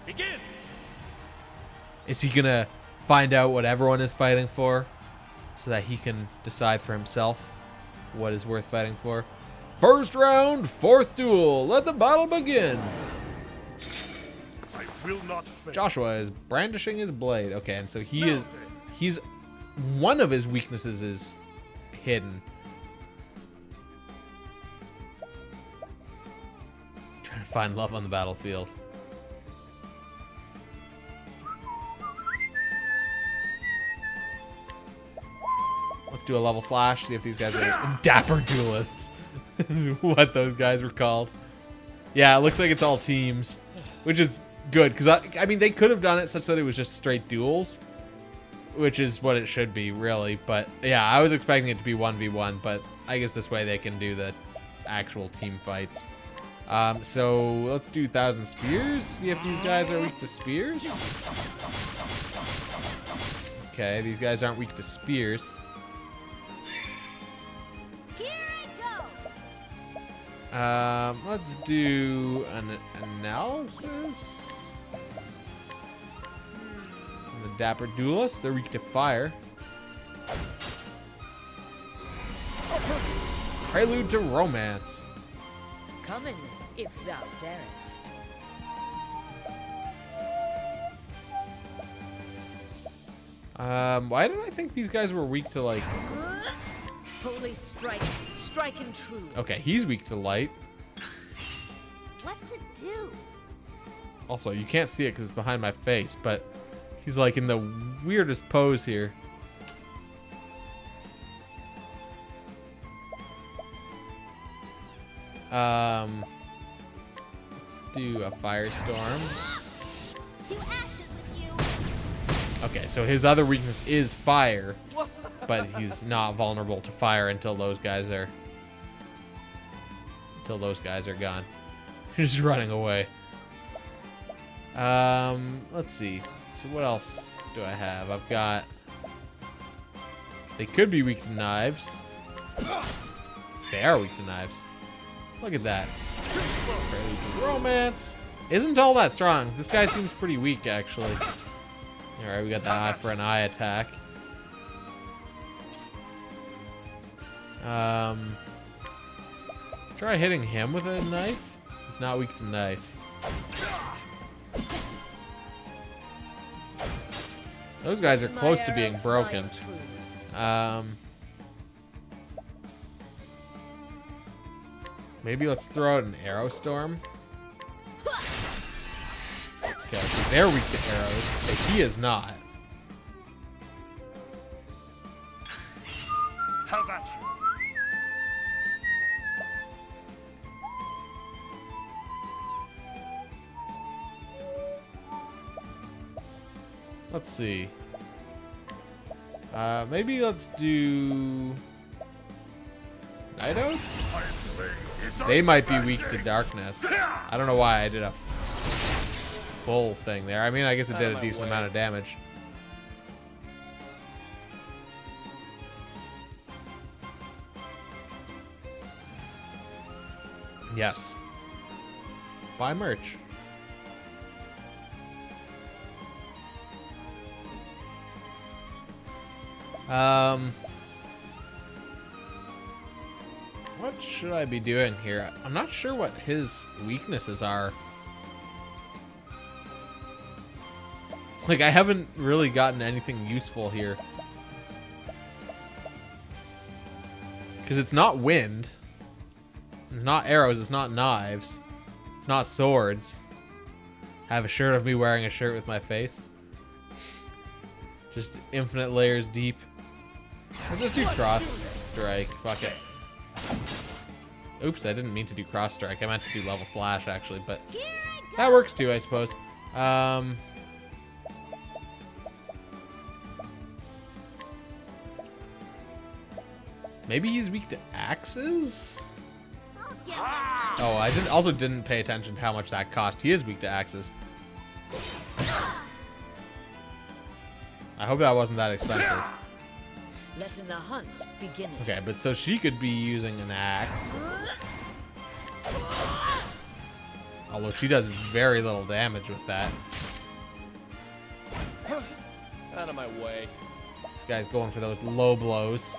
Begin.
Is he gonna find out what everyone is fighting for, so that he can decide for himself what is worth fighting for? First round, 4th duel. Let the battle begin.
I will not fail.
Joshua is brandishing his blade. Okay, and so he's one of his weaknesses is hidden. Trying to find love on the battlefield. Let's do a level slash, see if these guys are dapper duelists. Is what those guys were called. Yeah, it looks like it's all teams, which is good, because I mean, they could have done it such that it was just straight duels, which is what it should be, really. But yeah, I was expecting it to be 1v1, but I guess this way they can do the actual team fights. So let's do 1,000 spears, see if these guys are weak to spears. Okay, these guys aren't weak to spears. Let's do an analysis. And the dapper duelists, they're weak to fire. Prelude to romance.
Come in, if thou darest.
Why did I think these guys were weak to, like...
Holy strike, striking true.
Okay, he's weak to light.
What to do?
Also, you can't see it because it's behind my face, but he's like in the weirdest pose here. Let's do a firestorm.
To ashes with you.
Okay, so his other weakness is fire, but he's not vulnerable to fire until those guys are gone. He's just running away. Let's see. So what else do I have? I've got... They could be weak to knives. They are weak to knives. Look at that. Romance isn't all that strong. This guy seems pretty weak, actually. Alright, we got that eye for an eye attack. Let's try hitting him with a knife. He's not weak to knife. Those guys are close to being broken. Maybe let's throw out an arrow storm. Okay, so they're weak to arrows, but he is not.
Have at you.
Let's see. Maybe let's do Night Oath? They might be weak to darkness. I don't know why I did a full thing there. I mean, I guess it did a decent amount of damage. Yes. Buy merch. What should I be doing here? I'm not sure what his weaknesses are. Like, I haven't really gotten anything useful here. Because it's not wind. It's not arrows, it's not knives. It's not swords. I have a shirt of me wearing a shirt with my face. Just infinite layers deep. Let's just do cross strike. Fuck it. Oops, I didn't mean to do cross strike. I meant to do level slash actually, but that works too, I suppose. Maybe he's weak to axes? Oh, I also didn't pay attention to how much that cost. He is weak to axes. I hope that wasn't that expensive.
Letting the hunt begin.
Okay, but so she could be using an axe. Although she does very little damage with that.
Out of my way.
This guy's going for those low blows.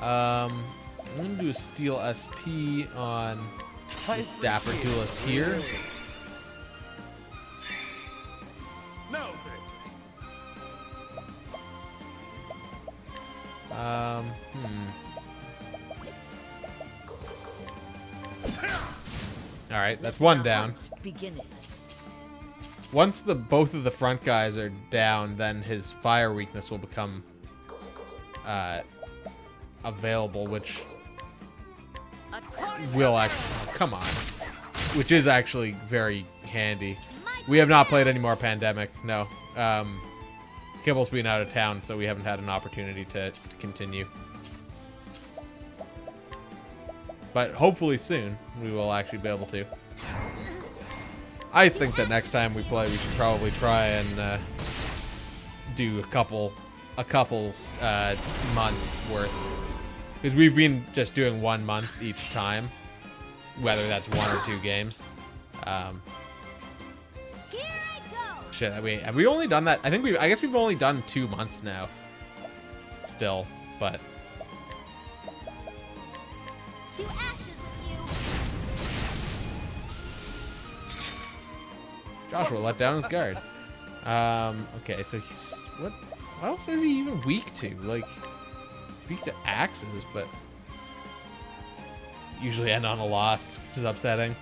I'm gonna do a steel SP on this dapper duelist here.
Now
Alright, that's one down. Once both of the front guys are down, then his fire weakness will become available, which will actually come on, which is actually very handy. We have not played any more Pandemic. No, Kibble's been out of town, so we haven't had an opportunity to continue. But hopefully soon we will actually be able to. I think that next time we play, we should probably try and do a couple months worth, because we've been just doing 1 month each time, whether that's 1 or 2 games. Shit, have we only done that? I guess we've only done 2 months now. Still, but.
To ashes with you.
Joshua let down his guard. Okay, so he's what else is he even weak to? Like, he's weak to axes, but usually end on a loss, which is upsetting.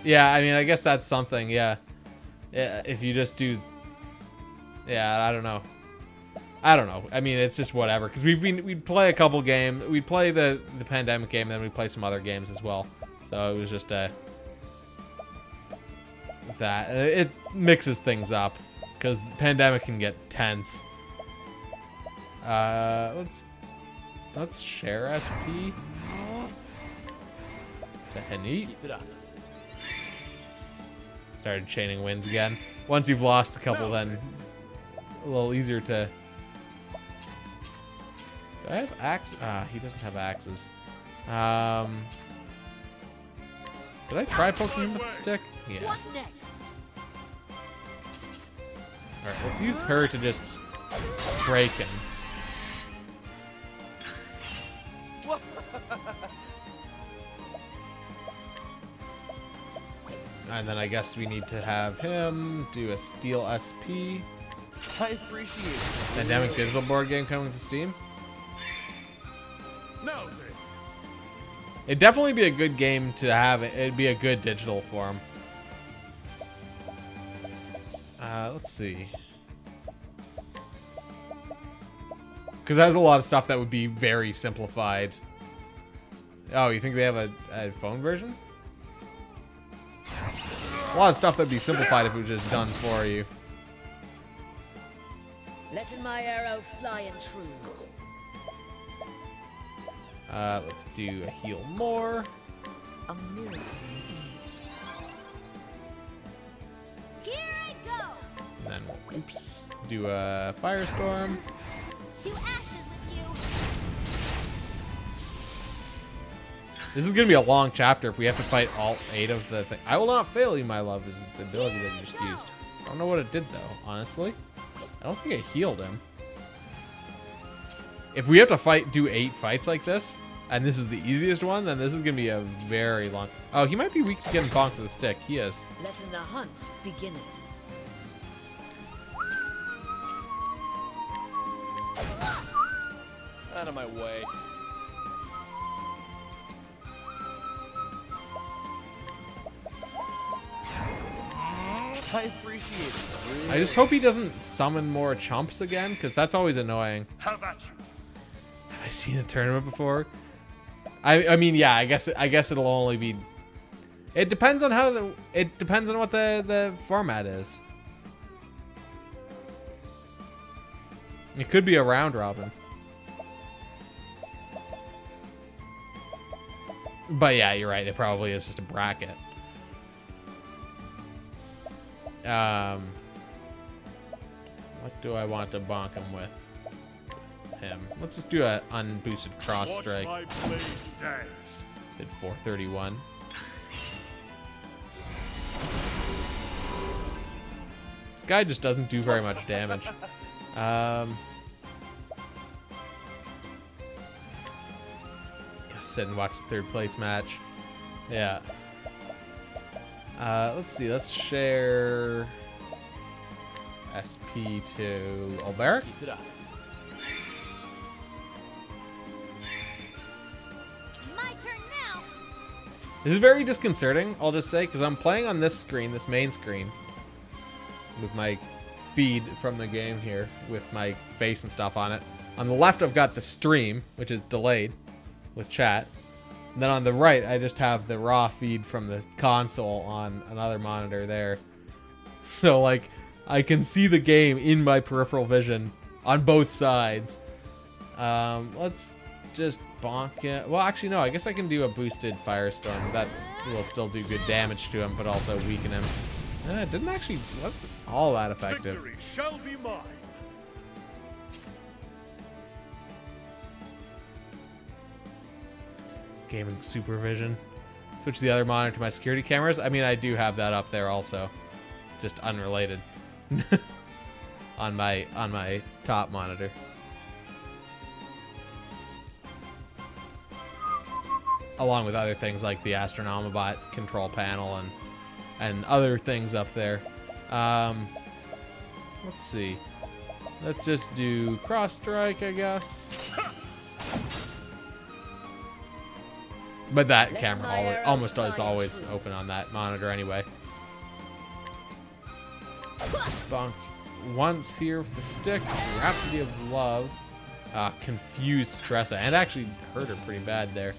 Yeah, I mean, I guess that's something. Yeah, if you just do. Yeah, I don't know. I mean, it's just whatever. Because we'd play a couple games. We'd play the Pandemic game, then we'd play some other games as well. So it was just that it mixes things up, because the Pandemic can get tense. Let's share SP to Hanit.
Keep it up.
Started chaining wins again. Once you've lost a couple, then a little easier to. Do I have axes? He doesn't have axes. Did I try poking him with the stick? Yeah.
What next?
Alright, let's use her to just break him. And then I guess we need to have him do a Steel SP.
I appreciate it.
Pandemic digital board game coming to Steam.
No,
It'd definitely be a good game to have. It'd be a good digital form. Let's see. Because there's a lot of stuff that would be very simplified. Oh, you think they have a phone version? A lot of stuff that'd be simplified if it was just done for you.
Letting my arrow fly and true.
Let's do a heal more.
A miracle indeed.
Here I go!
And then we'll, do a firestorm.
To ashes with you!
This is gonna be a long chapter if we have to fight all 8 of the things. I will not fail you, my love, is the ability that you just used. I don't know what it did though, honestly. I don't think it healed him. If we have to do 8 fights like this, and this is the easiest one, then this is gonna be a very long. Oh, he might be weak to getting bonked with a stick. He is.
Letting the hunt begin.
Out of my way. I appreciate it.
I just hope he doesn't summon more chumps again, because that's always annoying.
Have at you.
Have I seen a tournament before? I mean, yeah, I guess it'll only be. It depends on how it depends on what the format is. It could be a round robin. But yeah, you're right. It probably is just a bracket. What do I want to bonk him with? Him. Let's just do an unboosted cross strike.
Watch my blade dance.
Did 431. This guy just doesn't do very much damage. Gotta sit and watch the 3rd place match. Yeah. Let's see. Let's share SP to Alberic.
Keep it up.
My turn now!
This is very disconcerting, I'll just say, because I'm playing on this screen, this main screen, with my feed from the game here, with my face and stuff on it. On the left, I've got the stream, which is delayed with chat. And then on the right, I just have the raw feed from the console on another monitor there. So, like, I can see the game in my peripheral vision on both sides. Let's just bonk it. Well, actually, no. I guess I can do a boosted firestorm. That's will still do good damage to him, but also weaken him. It didn't actually wasn't all that effective.
Victory shall be mine.
Gaming supervision. Switch the other monitor to my security cameras. I mean, I do have that up there also, just unrelated. on my top monitor. Along with other things like the Astronomabot control panel and other things up there. Let's see. Let's just do cross strike, I guess. But that camera almost is always open on that monitor anyway. Bonk once here with the stick. Rhapsody of Love. Confused Tressa. And actually hurt her pretty bad there.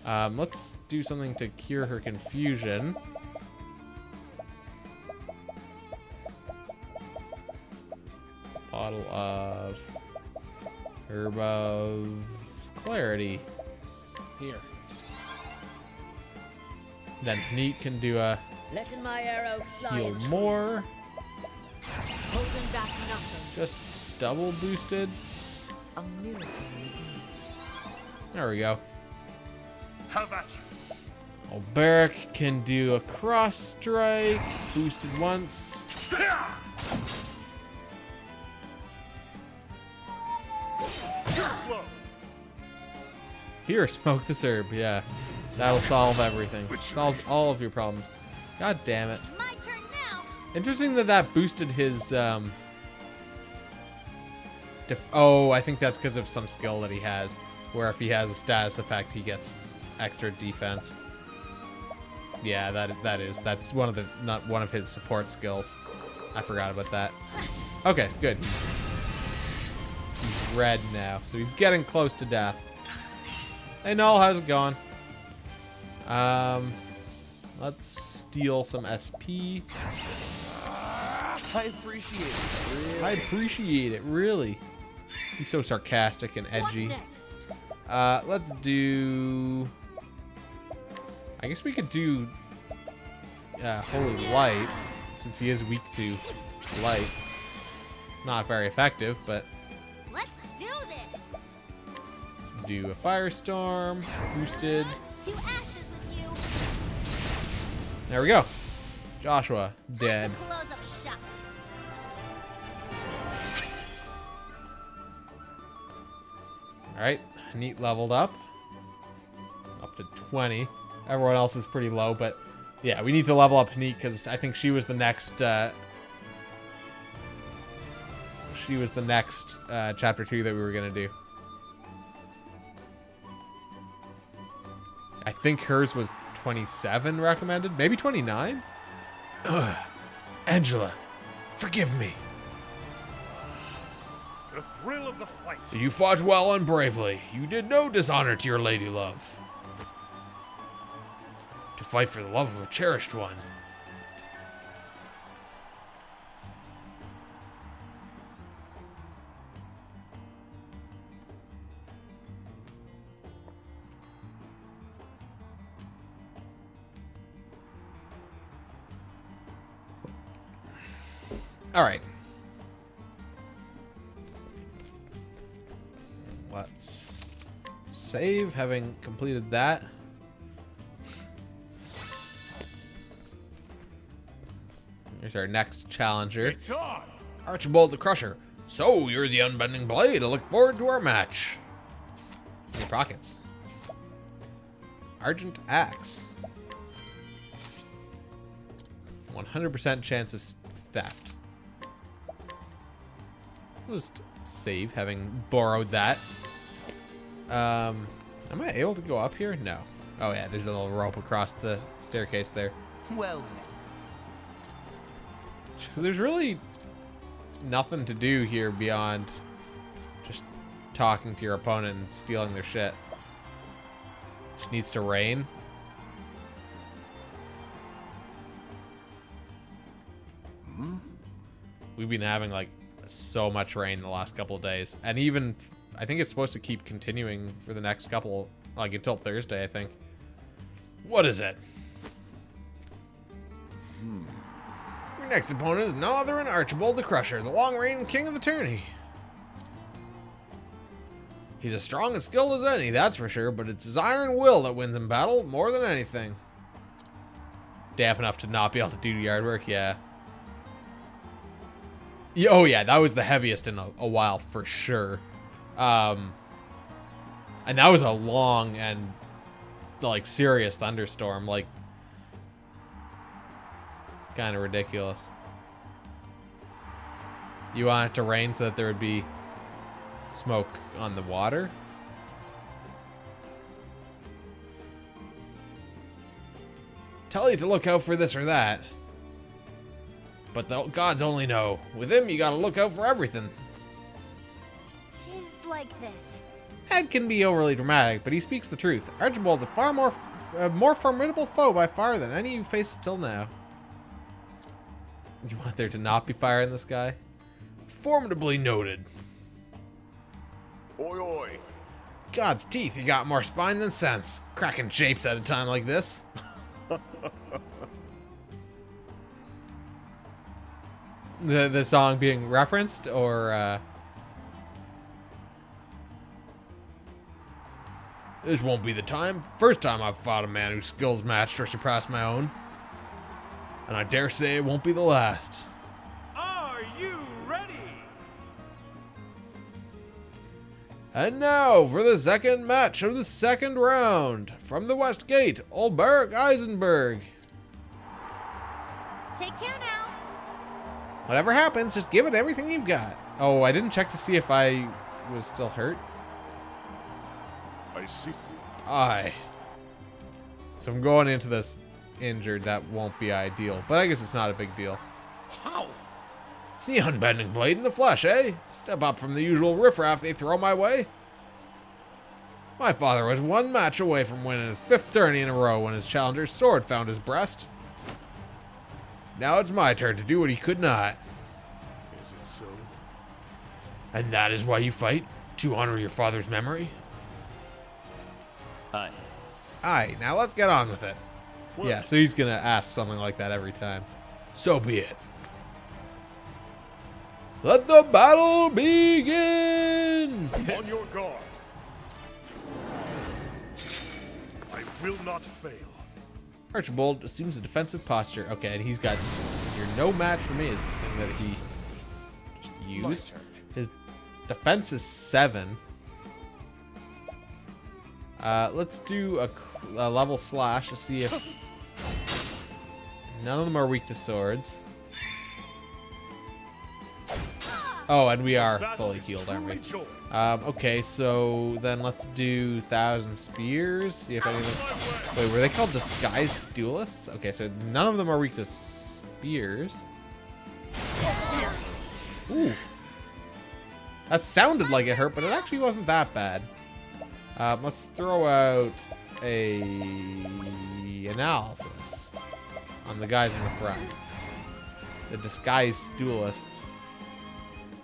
Let's do something to cure her confusion. Bottle of Herb of Clarity.
Here.
Then Neat can do a
Letting my arrow fly
heal
and true.
more.
Holding back nothing.
Just double boosted.
A miracle indeed.
There we go.
Have at you.
Alberic can do a cross strike. Boosted once.
Too slow.
Here, smoke this herb. Yeah. That'll solve everything. Solves all of your problems. God damn it.
My turn now!
Interesting that boosted his, oh, I think that's because of some skill that he has. Where if he has a status effect, he gets extra defense. Yeah, that's one of the, not one of his support skills. I forgot about that. Okay, good. He's red now. So he's getting close to death. Hey, Null, how's it going? Let's steal some SP.
I appreciate it. Really.
I appreciate it, really. He's so sarcastic and edgy.
What next?
Let's do... I guess we could do Holy Light, since he is weak to light. It's not very effective, but
Let's do this.
let's do a Firestorm, boosted.
To ashes with you.
There we go. Joshua, dead.
To close up shop.
Alright, Neat leveled up to 20. Everyone else is pretty low, but yeah, we need to level up Neat because I think she was the next chapter 2 that we were gonna do. I think hers was 27 recommended, maybe 29.
Ugh. Angela, forgive me.
The thrill of the fight.
You fought well and bravely. You did no dishonor to your lady love. To fight for the love of a cherished one.
All right. Let's save, having completed that. Here's our next challenger.
It's on.
Archibald the Crusher. So, you're the unbending blade. I look forward to our match.
It's in your pockets. Argent Axe. 100% chance of theft. Just save, having borrowed that. Am I able to go up here? No. Oh yeah, there's a little rope across the staircase there.
Well,
So there's really nothing to do here beyond just talking to your opponent and stealing their shit. Just needs to rain. We've been having like so much rain the last couple of days, and even I think it's supposed to keep continuing for the next couple, like until Thursday, I think.
What is it?
Your next opponent is no other than Archibald the Crusher, the long-reigning king of the tourney. He's as strong and skilled as any, that's for sure, but it's his iron will that wins in battle more than anything. Damp enough to not be able to do yard work, yeah. Oh yeah, that was the heaviest in a while for sure. And that was a long and like serious thunderstorm, like kind of ridiculous. You want it to rain so that there would be smoke on the water? Tell you to look out for this or that. But the gods only know. With him, you gotta look out for everything.
Tis like this.
Ed can be overly dramatic, but he speaks the truth. Archibald's a far more formidable foe by far than any you've faced till now. You want there to not be fire in the sky?
Formidably noted.
Oi, oi.
God's teeth, you got more spine than sense. Cracking shapes at a time like this. The song being referenced, or
This won't be the first time I've fought a man whose skills matched or surpassed my own. And I dare say it won't be the last.
are you ready?
And now for the second match of the second round. From the West Gate, Ulberich Eisenberg.
Take care now.
Whatever happens, just give it everything you've got. Oh, I didn't check to see if I was still hurt.
I see.
Aye. So I'm going into this injured. That won't be ideal, but I guess it's not a big deal.
How?
The unbending blade in the flesh, eh? Step up from the usual riffraff they throw my way. My father was one match away from winning his 5th tourney in a row when his challenger's sword found his breast. Now it's my turn to do what he could not.
Is it so?
And that is why you fight? To honor your father's memory?
Hi.
Aye, now let's get on with it.
What?
Yeah, so he's gonna ask something like that every time.
So be it. Let the battle begin!
On your guard. I will not fail.
Archibald assumes a defensive posture. Okay, and he's got you're no match for me is the thing that he just used. His defense is 7. Let's do a level slash to see if none of them are weak to swords. Oh, and we are fully healed, aren't we? Okay, so then let's do 1,000 spears. See if anything. Wait, were they called disguised duelists? Okay, so none of them are weak to spears. Ooh. That sounded like it hurt, but it actually wasn't that bad. Let's throw out a analysis on the guys in the front. The disguised duelists.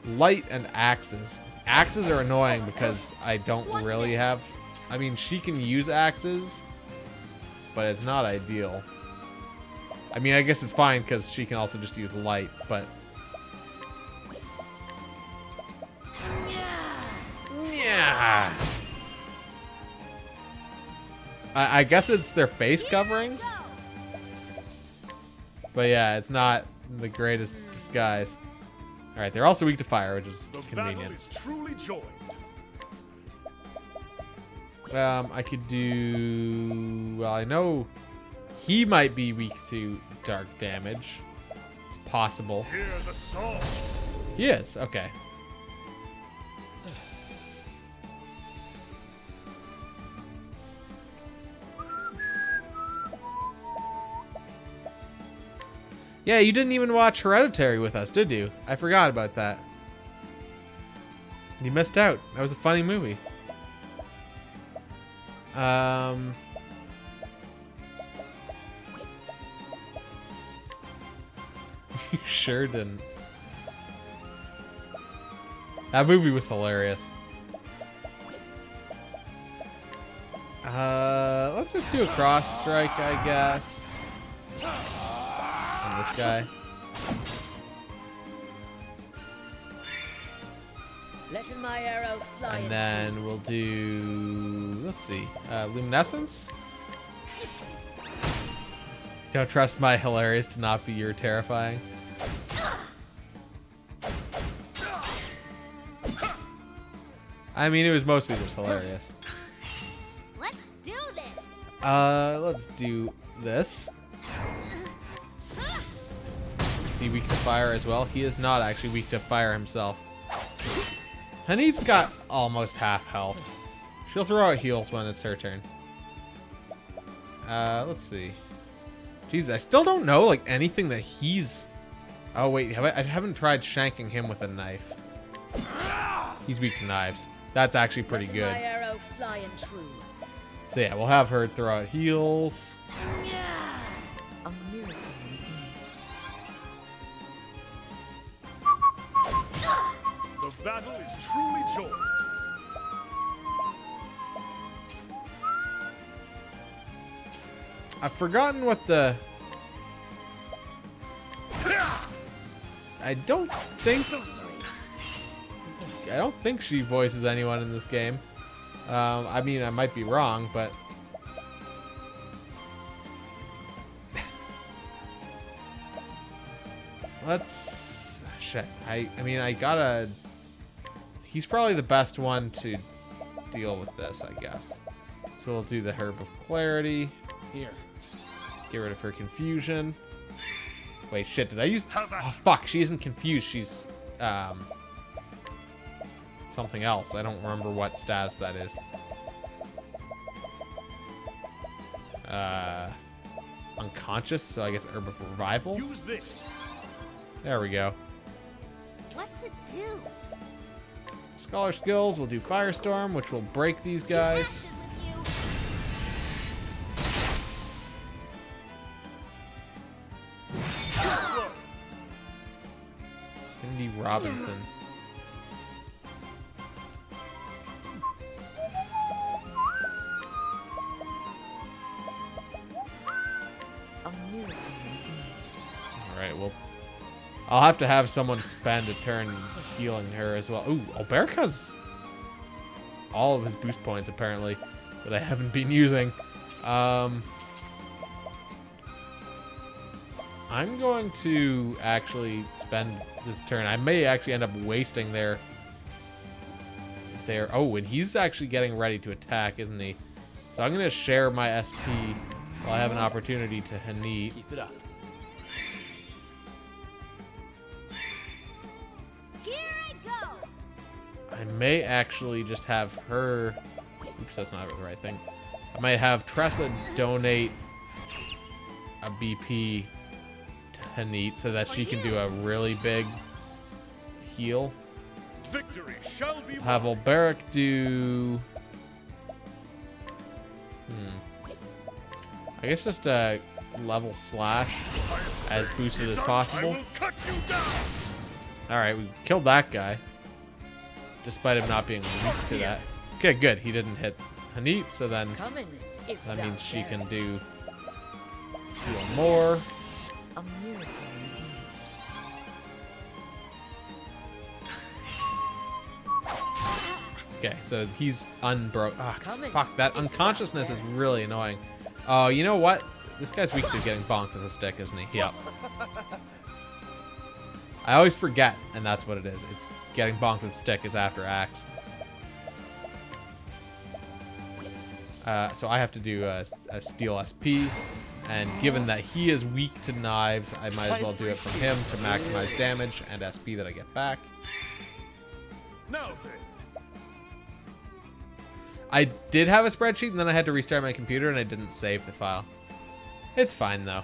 Light and axes. Axes are annoying because I don't really have... I mean, she can use axes, but it's not ideal. I mean, I guess it's fine because she can also just use light, but... Yeah. I guess it's their face coverings. But yeah, it's not the greatest disguise. All right, they're also weak to fire, which is convenient.
Is truly joined.
I could do... Well, I know he might be weak to dark damage. It's possible.
Hear the song.
He is. Okay. Yeah, you didn't even watch Hereditary with us, did you? I forgot about that. You missed out. That was a funny movie. You sure didn't. That movie was hilarious. Let's just do a cross strike, I guess. On this guy.
Letting my arrow fly.
And then we'll do, let's see, luminescence. Don't trust my hilarious to not be your terrifying. I mean, it was mostly just hilarious.
Let's do this.
Let's do this. Is he weak to fire as well? He is not actually weak to fire himself. And he's got almost half health. She'll throw out heals when it's her turn. Let's see. Jeez, I still don't know like anything that he's... Oh wait, I haven't tried shanking him with a knife. He's weak to knives. That's actually pretty good.
My arrow flying true.
So yeah, we'll have her throw out heals.
A miracle indeed.
The battle is truly joined.
I've forgotten what the... I don't think... I don't think she voices anyone in this game. I mean, I might be wrong, but... Let's... Shit. I mean, I gotta... He's probably the best one to deal with this, I guess. So we'll do the Herb of Clarity.
Here.
Get rid of her confusion. Wait, shit, did I use... Oh, fuck, she isn't confused. She's, something else. I don't remember what status that is. Unconscious, so I guess Herb of Revival?
Use this.
There we go.
to do?
Scholar skills, we'll do Firestorm, which will break these guys.
Ashes with you.
Cindy Robinson.
A miracle indeed.
Alright, well, I'll have to have someone spend a turn healing her as well. Ooh, Alberic has all of his boost points, apparently, that I haven't been using. I'm going to actually spend this turn. I may actually end up wasting their... Oh, and he's actually getting ready to attack, isn't he? So I'm going to share my SP while I have an opportunity to Hanit.
Keep it up.
Here I go.
I may actually just have her... Oops, that's not the right thing. I might have Tressa donate a BP to Hanit so that she can do a really big heal.
Victory shall be
Have Alberic do... I guess just a level slash as boosted as possible.
cut you down.
Alright, we killed that guy. Despite him not being weak to that. Okay, good. He didn't hit Hanit, so then
Come in, if
that
thou
means she can
darest.
do heal more.
A miracle indeed.
Okay, so he's unbroke. Ah,
Coming.
fuck, that unconsciousness is really annoying. Oh, you know what? This guy's weak to getting bonked with a stick, isn't he? Yep. I always forget, and that's what it is. It's getting bonked with a stick is after axe. So I have to do a steel SP, and given that he is weak to knives, I might as well do it from him to maximize damage and SP that I get back.
Now then.
I did have a spreadsheet, and then I had to restart my computer, and I didn't save the file. It's fine, though.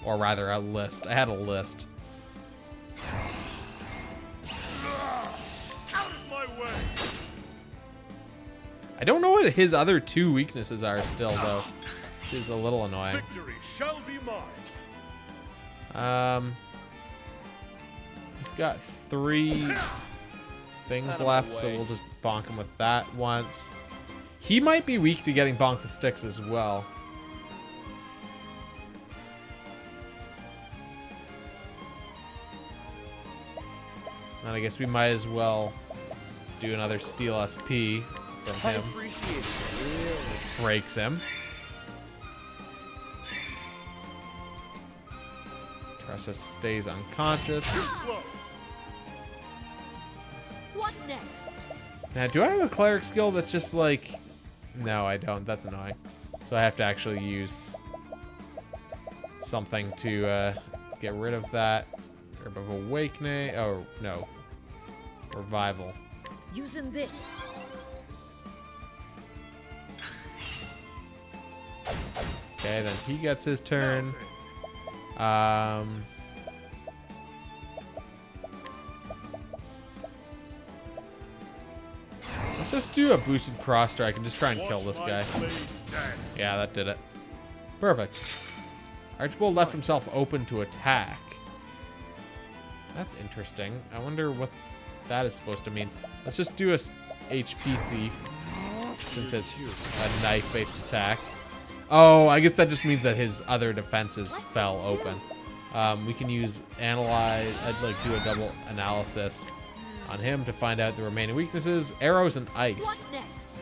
Or rather, a list. I had a list.
Out of my way.
I don't know what his other two weaknesses are still, though. Which is a little annoying.
Victory shall be mine.
He's got 3 things
Out of
left,
the
so
way.
we'll just bonk him with that once. He might be weak to getting bonked with sticks as well. And I guess we might as well do another steel SP from
I
him.
appreciate it. Really.
Breaks him. Tressa stays unconscious.
Slow.
What next?
Now, do I have a cleric skill that's just like... No, I don't. That's annoying. So I have to actually use something to get rid of that. Herb of Awakening. Oh, no. Revival.
Using this.
Okay, then he gets his turn. Let's just do a boosted cross strike and just try and kill this
Watch
guy.
my blade dance.
Yeah, that did it. Perfect. Archibald left himself open to attack. That's interesting. I wonder what that is supposed to mean. Let's just do a HP thief, since it's a knife-based attack. Oh, I guess that just means that his other defenses fell open. We can use analyze. I'd like do a double analysis on him to find out the remaining weaknesses. Arrows and ice.
What next?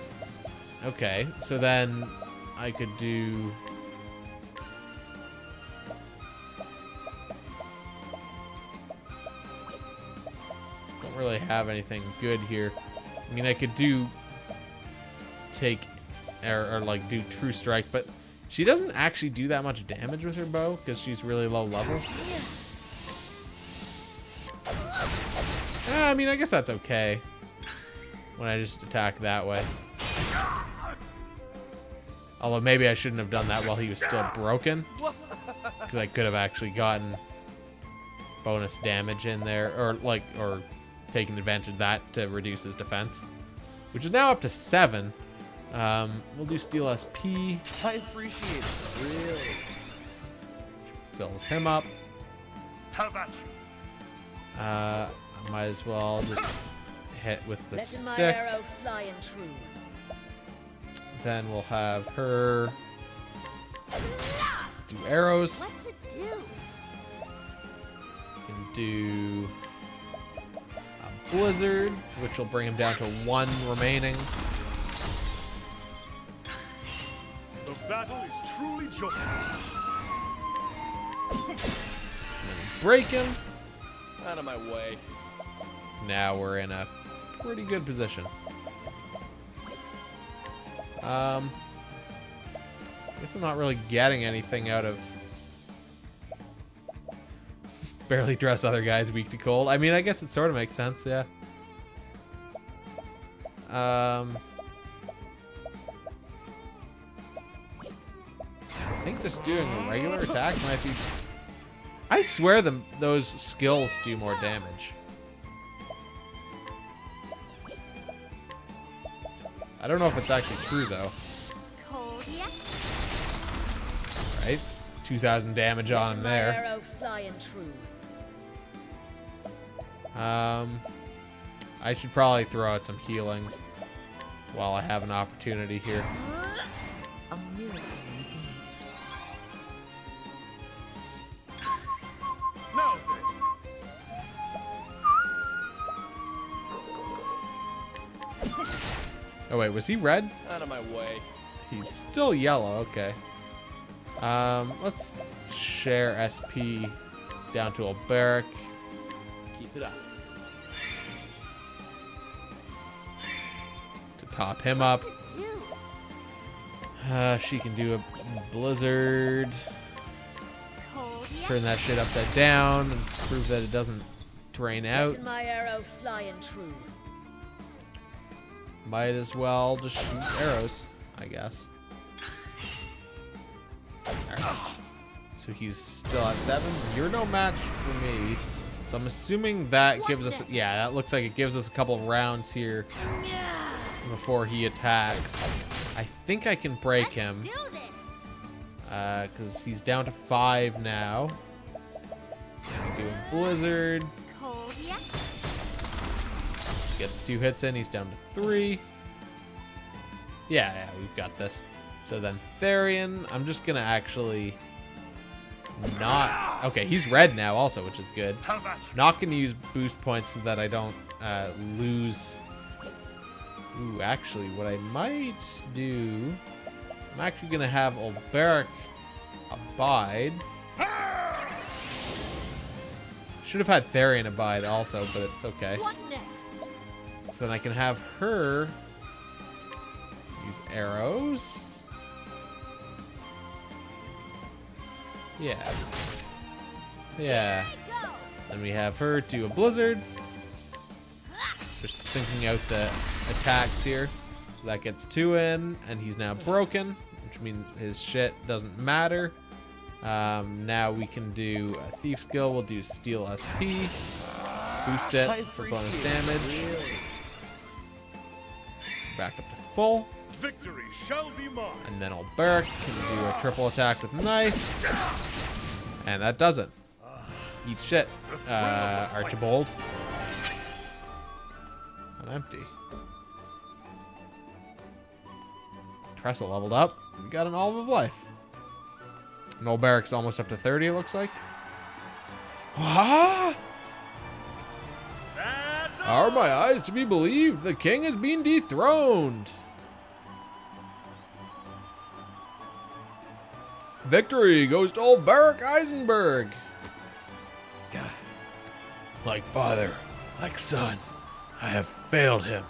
Okay, so then I could do... Don't really have anything good here. I mean, I could do... Take... Or like, do True Strike, but she doesn't actually do that much damage with her bow, because she's really low level. I mean, I guess that's okay. When I just attack that way. Although maybe I shouldn't have done that while he was still broken. Because I could have actually gotten bonus damage in there, or taken advantage of that to reduce his defense, which is now up to 7. We'll do Steel SP.
I appreciate it. Really.
Fills him up.
How about you?
I might as well just hit with the
Let my
stick.
arrow fly and true.
Then we'll have her do arrows.
What to do?
Can do a blizzard, which will bring him down to 1 remaining.
The battle is truly joyous.
Break him.
Out of my way.
Now we're in a pretty good position. Guess I'm not really getting anything out of barely dress other guys weak to cold. I mean, I guess it sort of makes sense, yeah. I think just doing a regular attack might be... I swear those skills do more damage. I don't know if it's actually true, though.
Cold yet?
Right? 2,000 damage on him
My
there.
arrow fly and true.
I should probably throw out some healing while I have an opportunity here.
A miracle indeed.
Now then.
Oh wait, was he red?
Out of my way.
He's still yellow, okay. Let's share SP down to Alberic.
Keep it up.
To top him up.
What to do?
She can do a blizzard.
Cold yet?
Turn that shit upside down and prove that it doesn't drain out.
Let my arrow fly and true.
Might as well just shoot arrows, I guess. Alright. So he's still at 7. You're no match for me. So I'm assuming that gives us... Yeah, that looks like it gives us a couple of rounds here before he attacks. I think I can break him.
Do this.
Because he's down to 5 now. Doing Blizzard.
Cold yet?
Gets 2 hits in. He's down to 3. Yeah, we've got this. So then Therian, I'm just going to actually not... Okay, he's red now also, which is good.
How about you?
Not going to use boost points so that I don't lose... Ooh, actually, what I might do... I'm actually going to have Alberic abide. Should have had Therian abide also, but it's okay.
What next?
So then I can have her use arrows. Yeah. Yeah.
Go.
Then we have her do a blizzard. Just thinking out the attacks here. So that gets 2 in, and he's now broken, which means his shit doesn't matter. Now we can do a thief skill. We'll do Steel SP. Boost
I
it for bonus
appreciate it.
damage.
Really.
Back up to full.
Victory shall be mine.
And then Alberic can do a triple attack with knife. And that does it. Eat shit, Archibald. An empty. Tressa leveled up. We got an Olive of Life. And Alberic's almost up to 30, it looks like. Ah!
That's
Are my eyes to be believed? The king has been dethroned. Victory goes to Alberic Eisenberg. Like father, like son, I have failed him.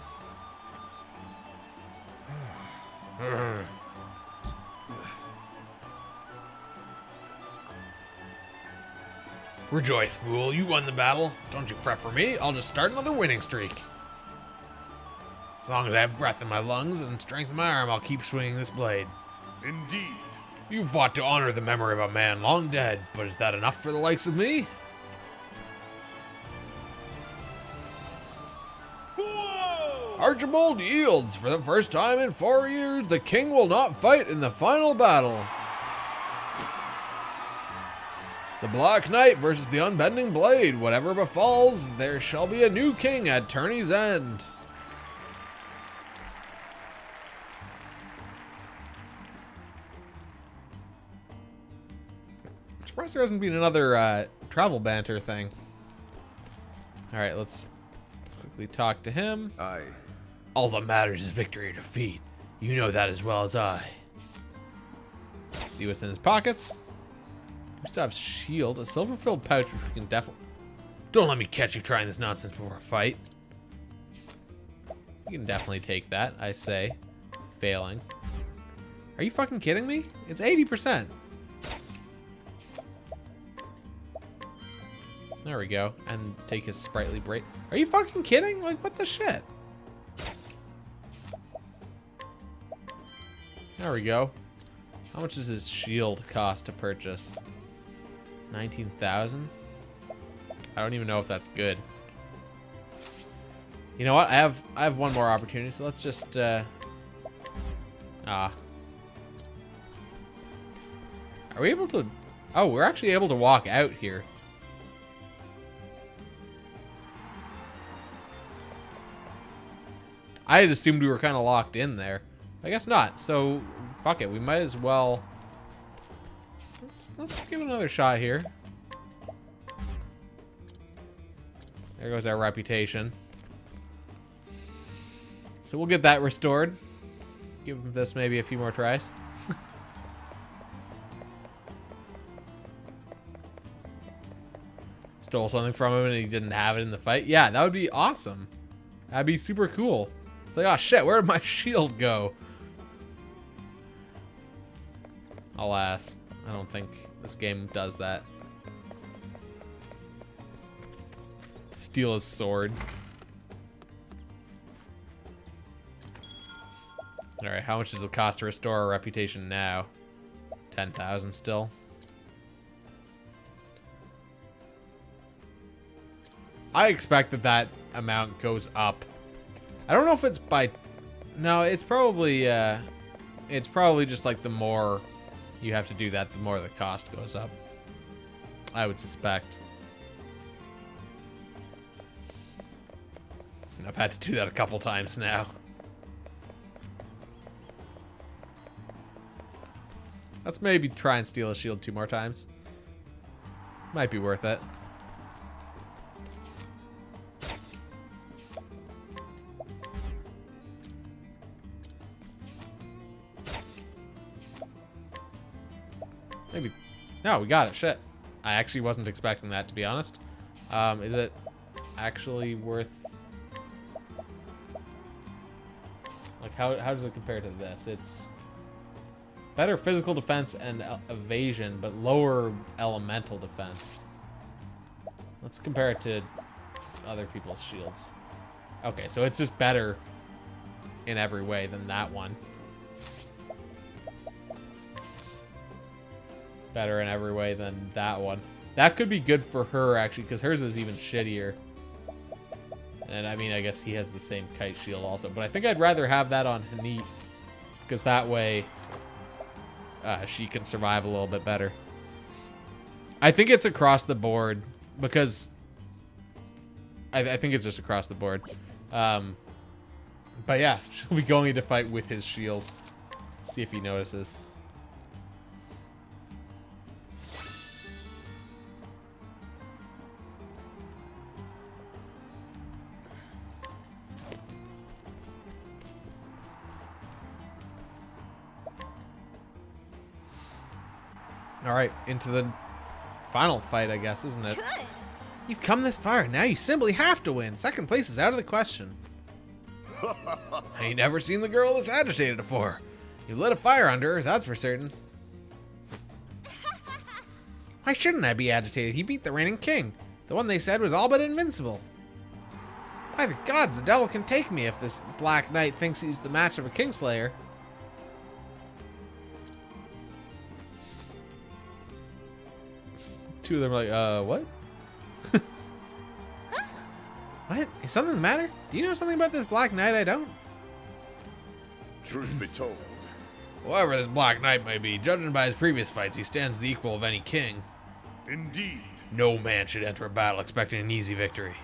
Rejoice, fool. You won the battle. Don't you fret for me. I'll just start another winning streak. As long as I have breath in my lungs and strength in my arm, I'll keep swinging this blade.
indeed.
You fought to honor the memory of a man long dead, but is that enough for the likes of me?
Whoa!
Archibald yields. For the first time in 4 years, the king will not fight in the final battle. The Black Knight versus the Unbending Blade. Whatever befalls, there shall be a new king at Tourney's End.
I'm surprised there hasn't been another travel banter thing. Alright, let's quickly talk to him.
Aye.
All that matters is victory or defeat. You know that as well as I.
See what's in his pockets. Gustav's shield, a silver-filled pouch which we can definitely...
Don't let me catch you trying this nonsense before a fight.
You can definitely take that, I say. Failing. Are you fucking kidding me? It's 80%. There we go. And take his sprightly braid. Are you fucking kidding? Like, what the shit? There we go. How much does his shield cost to purchase? 19,000? I don't even know if that's good. You know what? I have one more opportunity, so let's just Are we able to... Oh, we're actually able to walk out here. I had assumed we were kind of locked in there. I guess not. So, fuck it. We might as well... Let's just give it another shot here. There goes our reputation. So we'll get that restored. Give this maybe a few more tries. Stole something from him and he didn't have it in the fight. Yeah, that would be awesome. That'd be super cool. It's like, oh shit, where did my shield go? Alas, I don't think this game does that. Steal his sword. Alright, how much does it cost to restore our reputation now? 10,000 still. I expect that that amount goes up. I don't know if it's by... No, it's probably just like the more you have to do that, the more the cost goes up. I would suspect. And I've had to do that a couple times now. Let's maybe try and steal a shield 2 more times. Might be worth it. Maybe. No, we got it. Shit. I actually wasn't expecting that, to be honest. Is it actually worth... Like, how does it compare to this? It's better physical defense and evasion, but lower elemental defense. Let's compare it to other people's shields. Okay, so it's just better in every way than that one. Better in every way than that one. That could be good for her, actually, because hers is even shittier. And, I mean, I guess he has the same kite shield also. But I think I'd rather have that on Hanit, because that way she can survive a little bit better. I think it's across the board, because... I think it's just across the board. But yeah, she'll be going into fight with his shield. See if he notices. All right, into the final fight, I guess, isn't it?
Good.
You've come this far. Now you simply have to win. Second place is out of the question. I ain't never seen the girl this agitated before. You lit a fire under her, that's for certain. Why shouldn't I be agitated? He beat the reigning king. The one they said was all but invincible. By the gods, the devil can take me if this Black Knight thinks he's the match of a Kingslayer. two of them are like, what? What? Is something the matter? Do you know something about this Black Knight I don't?
Truth be told,
Whoever this Black Knight may be, judging by his previous fights, he stands the equal of any king.
Indeed.
No man should enter a battle expecting an easy victory.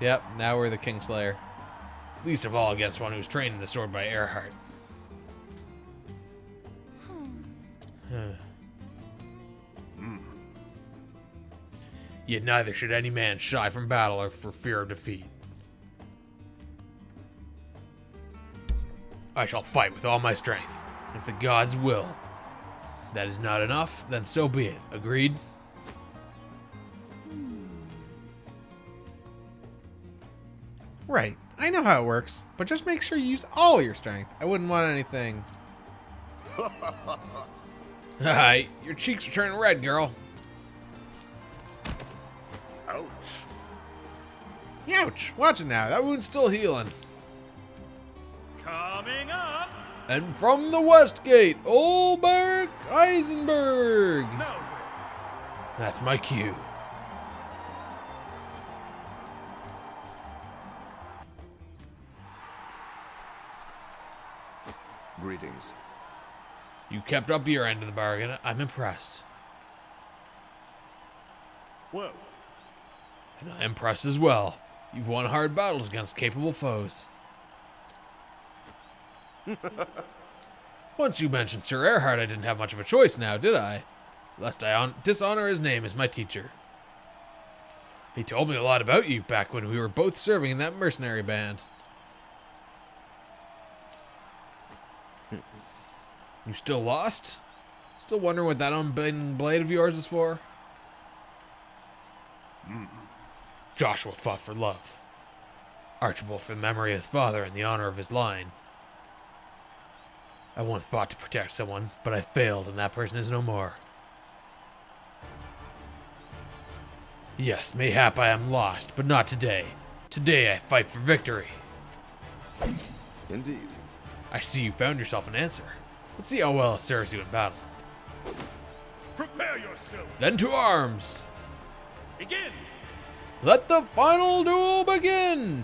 Yep, now we're the Kingslayer.
Least of all against one who's trained in the sword by Earhart. Yet neither should any man shy from battle or for fear of defeat. I shall fight with all my strength. If the gods will. That is not enough, then so be it. Agreed?
Right. I know how it works, but just make sure you use all your strength. I wouldn't want anything.
Alright, your cheeks are turning red, girl.
ouch.
Ouch! Watch it now. That wound's still healing.
Coming up.
And from the West Gate, Ulberg Eisenberg.
Now then.
That's my cue.
Greetings.
You kept up your end of the bargain. I'm impressed.
Well,
And I'm impressed as well. You've won hard battles against capable foes. Once you mentioned Sir Earhart, I didn't have much of a choice now, did I? Lest I dishonor his name as my teacher. He told me a lot about you back when we were both serving in that mercenary band. You still lost? Still wondering what that unbending blade of yours is for? Joshua fought for love. Archibald for the memory of his father and the honor of his line. I once fought to protect someone, but I failed and that person is no more. Yes, mayhap I am lost, but not today. Today I fight for victory.
Indeed.
I see you found yourself an answer. Let's see how well it serves you in battle.
prepare yourself.
Then to arms!
Begin.
Let the final duel begin!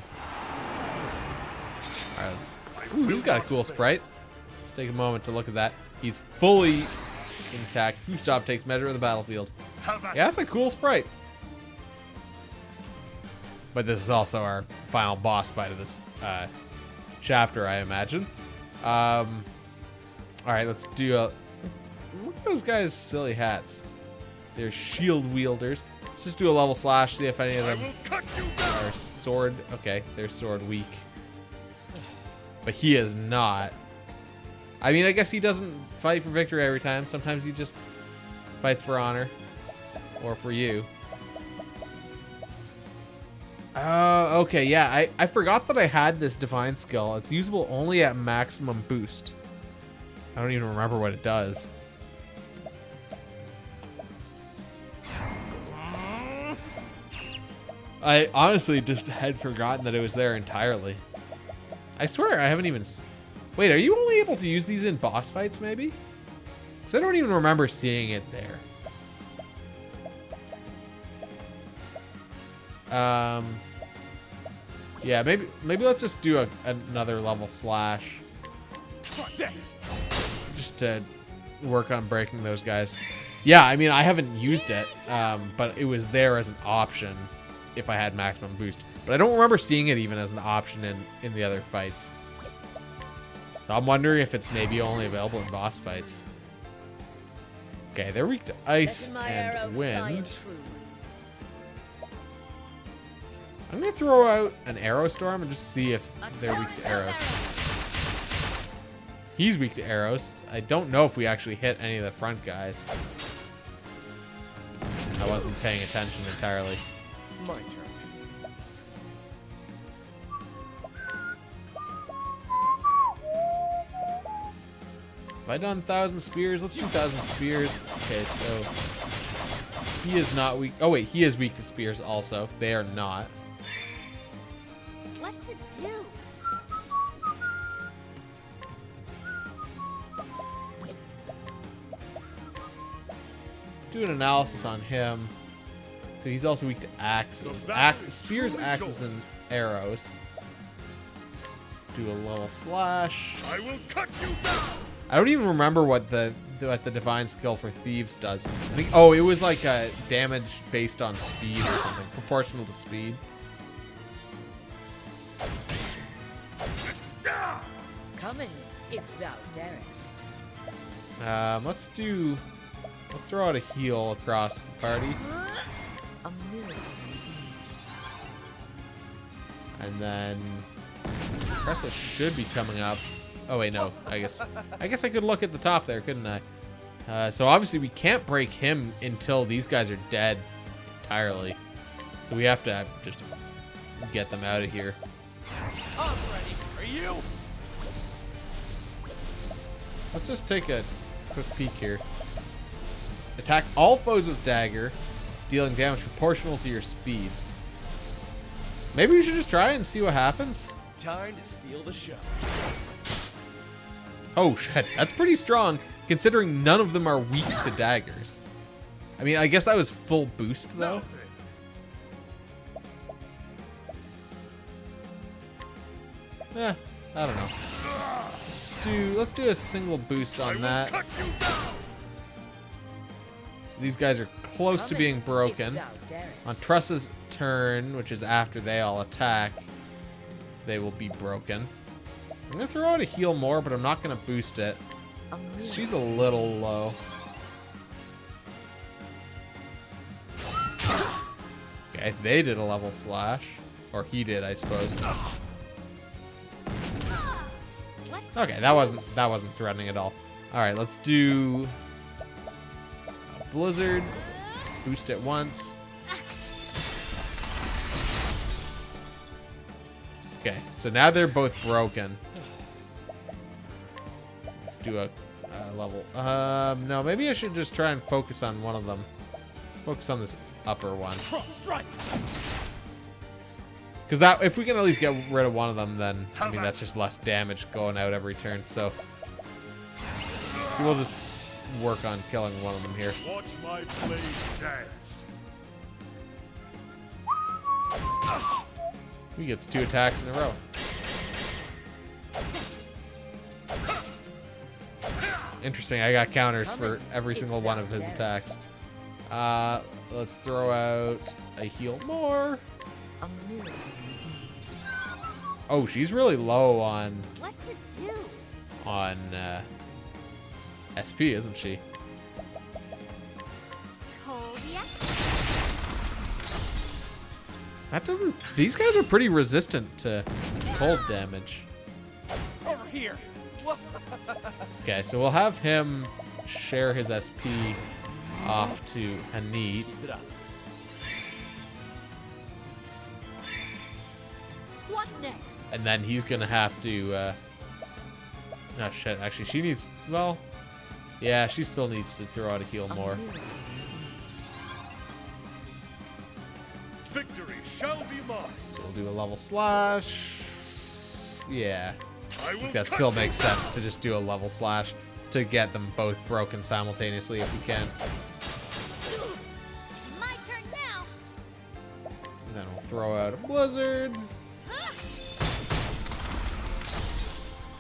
Alright, ooh, he's got a cool sprite. Let's take a moment to look at that. He's fully intact. Gustav takes measure of the battlefield. Yeah, that's a cool sprite. But this is also our final boss fight of this chapter, I imagine. Alright, let's do a... Look at those guys' silly hats. They're shield wielders. Let's just do a level slash, see if any of them are sword... Okay, they're sword weak. But he is not. I mean, I guess he doesn't fight for victory every time. Sometimes he just fights for honor. Or for you. Okay, yeah. I forgot that I had this divine skill. It's usable only at maximum boost. I don't even remember what it does. I honestly just had forgotten that it was there entirely. I swear I haven't even... Wait, are you only able to use these in boss fights, maybe? Because I don't even remember seeing it there. Yeah, maybe let's just do another level slash. Just to work on breaking those guys. Yeah, I mean, I haven't used it, but it was there as an option if I had maximum boost. But I don't remember seeing it even as an option in the other fights. So I'm wondering if it's maybe only available in boss fights. Okay, they're weak to ice and wind. I'm going to throw out an arrow storm and just see if they're weak to arrows. He's weak to arrows. I don't know if we actually hit any of the front guys. I wasn't paying attention entirely.
My turn.
Have I done 1,000 spears? Let's do 1,000 spears. Okay, so he is not weak. Oh wait, he is weak to spears also. They are not.
What to do?
do an analysis on him. So he's also weak to axes. Spears, axes, and arrows. Let's do a level slash.
I will cut you down.
I don't even remember what the divine skill for thieves does. I think, oh, it was like a damage based on speed or something, proportional to speed.
Coming, if thou darest.
Let's throw out a heal across the party.
A miracle indeed.
And then Cressa should be coming up. Oh wait, no. I guess I could look at the top there, couldn't I? So obviously we can't break him until these guys are dead entirely. So we have to just get them out of here.
I'm ready. Are you?
Let's just take a quick peek here. Attack all foes with dagger, dealing damage proportional to your speed. Maybe we should just try and see what happens.
Time to steal the show.
Oh shit, that's pretty strong, considering none of them are weak to daggers. I mean, I guess that was full boost though. I don't know. Let's do a single boost on that. So these guys are close to being broken. On Tressa's turn, which is after they all attack, they will be broken. I'm gonna throw out a heal more, but I'm not gonna boost it. She's a little low. Okay, they did a level slash. Or he did, I suppose. Okay, that wasn't threatening at all. Alright, let's do a blizzard. Boost it once. Okay, so now they're both broken. Let's do a level. No, maybe I should just try and focus on one of them. Let's focus on this upper one. Because that, if we can at least get rid of one of them, then I mean that's just less damage going out every turn. So we'll just work on killing one of them here.
Watch my blade dance.
He gets 2 attacks in a row. Interesting, I got counters for every single one of his attacks. Let's throw out a heal more. Oh, she's really low on
What to do?
on SP, isn't she?
Cold yet?
That doesn't. These guys are pretty resistant to cold damage.
Over here.
Okay, so we'll have him share his SP off to Hanit.
Keep it up.
What next?
And then he's gonna have to. Oh shit! Actually, she needs. Well, yeah, she still needs to throw out a heal more.
Victory shall be mine.
So we'll do a level slash. Yeah,
I
I
will
think that
cut
still
you
makes
down.
sense to just do a level slash to get them both broken simultaneously if we can.
My turn now.
And then we'll throw out a blizzard. I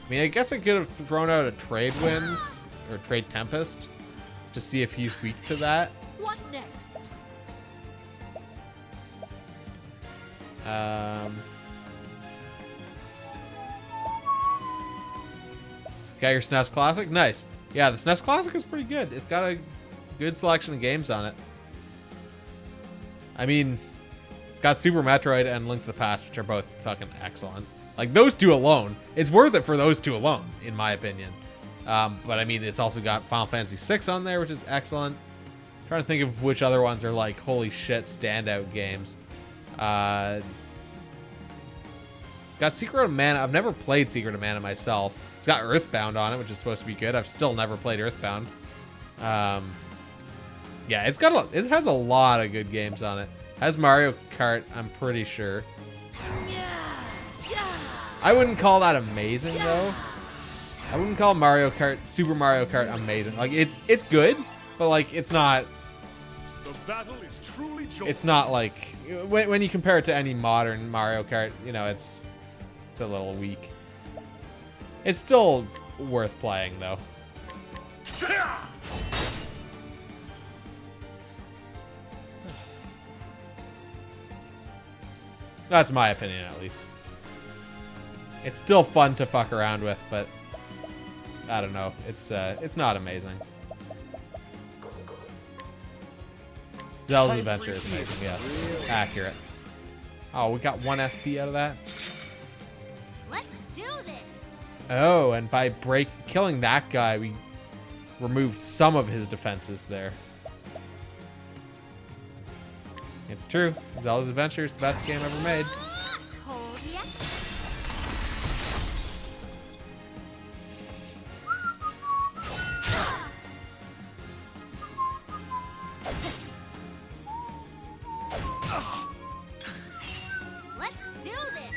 mean, I guess I could have thrown out a trade winds or trade tempest to see if he's weak to that.
What next?
Got your SNES Classic? Nice. Yeah, the SNES Classic is pretty good. It's got a good selection of games on it. I mean, it's got Super Metroid and Link to the Past, which are both fucking excellent. Like, those two alone, it's worth it for those two alone, in my opinion. But I mean, it's also got Final Fantasy VI on there, which is excellent. I'm trying to think of which other ones are like, holy shit, standout games. Got Secret of Mana. I've never played Secret of Mana myself. It's got Earthbound on it, which is supposed to be good. I've still never played Earthbound. Yeah, it has a lot of good games on it. It has Mario Kart, I'm pretty sure. I wouldn't call that amazing though. I wouldn't call Super Mario Kart amazing. Like it's good, but like it's not
The battle is truly joyous.
It's not like when you compare it to any modern Mario Kart, you know, it's a little weak. It's still worth playing though. That's my opinion, at least. It's still fun to fuck around with, but I don't know. It's not amazing. Zelda's Adventure is amazing, yes. Accurate. Oh, we got 1 SP out of that?
Let's do this.
Oh, and by killing that guy, we removed some of his defenses there. It's true. Zelda's Adventure is the best game ever made.
Cold yet? Let's do this.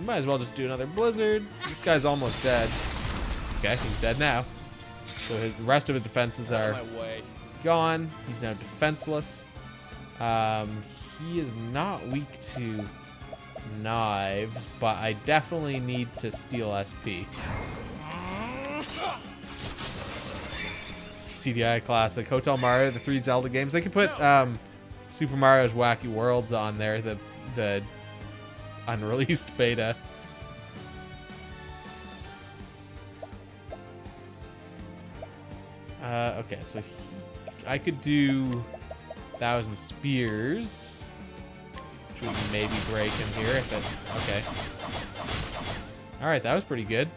Might as well just do another blizzard. This guy's almost dead. Okay, he's dead now. So the rest of his defenses are
My way.
gone. He's now defenseless. He is not weak to knives, but I definitely need to steal SP. CDI Classic. Hotel Mario, the 3 Zelda games. They could put Super Mario's Wacky Worlds on there, the unreleased beta. Okay, so I could do 1,000 spears, which would maybe break him here if it. Okay. All right, that was pretty good.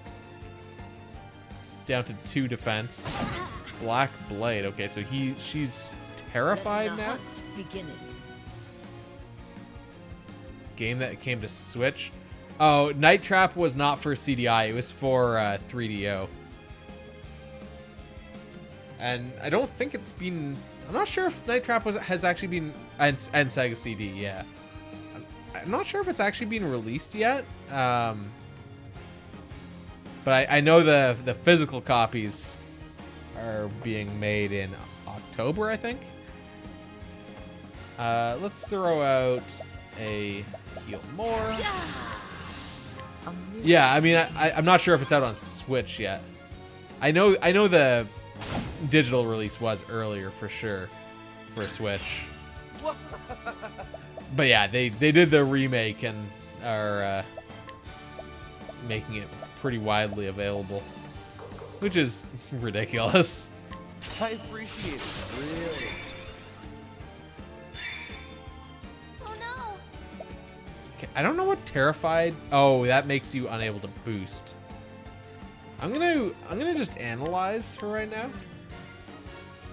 It's down to 2 defense. Black Blade. Okay, so she's terrified
Let the
now.
hunt beginning.
Game that came to Switch. Oh, Night Trap was not for CDI. It was for 3DO. And I don't think it's been. I'm not sure if Night Trap has actually been and Sega CD. Yeah, I'm not sure if it's actually been released yet. But I know the physical copies are being made in October, I think. Let's throw out a heal more. Yeah, I mean, I'm not sure if it's out on Switch yet. I know the digital release was earlier for sure for Switch. But yeah, they did the remake and are making it pretty widely available, which is ridiculous.
I appreciate it, really.
Oh no.
Okay, I don't know what Terrified. Oh, that makes you unable to boost. I'm gonna just analyze for right now.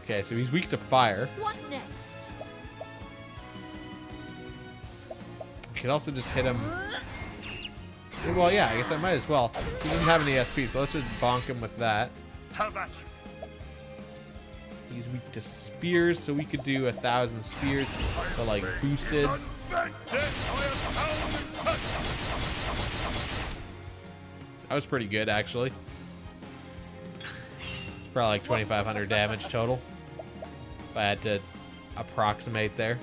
Okay, so he's weak to fire.
What next?
I could also just hit him. Well, yeah, I guess I might as well. He doesn't have any SP, so let's just bonk him with that.
How about you?
He's weak to spears, so we could do 1,000 spears, but like boosted. That was pretty good, actually. It's probably like 2,500 damage total. If I had to approximate there.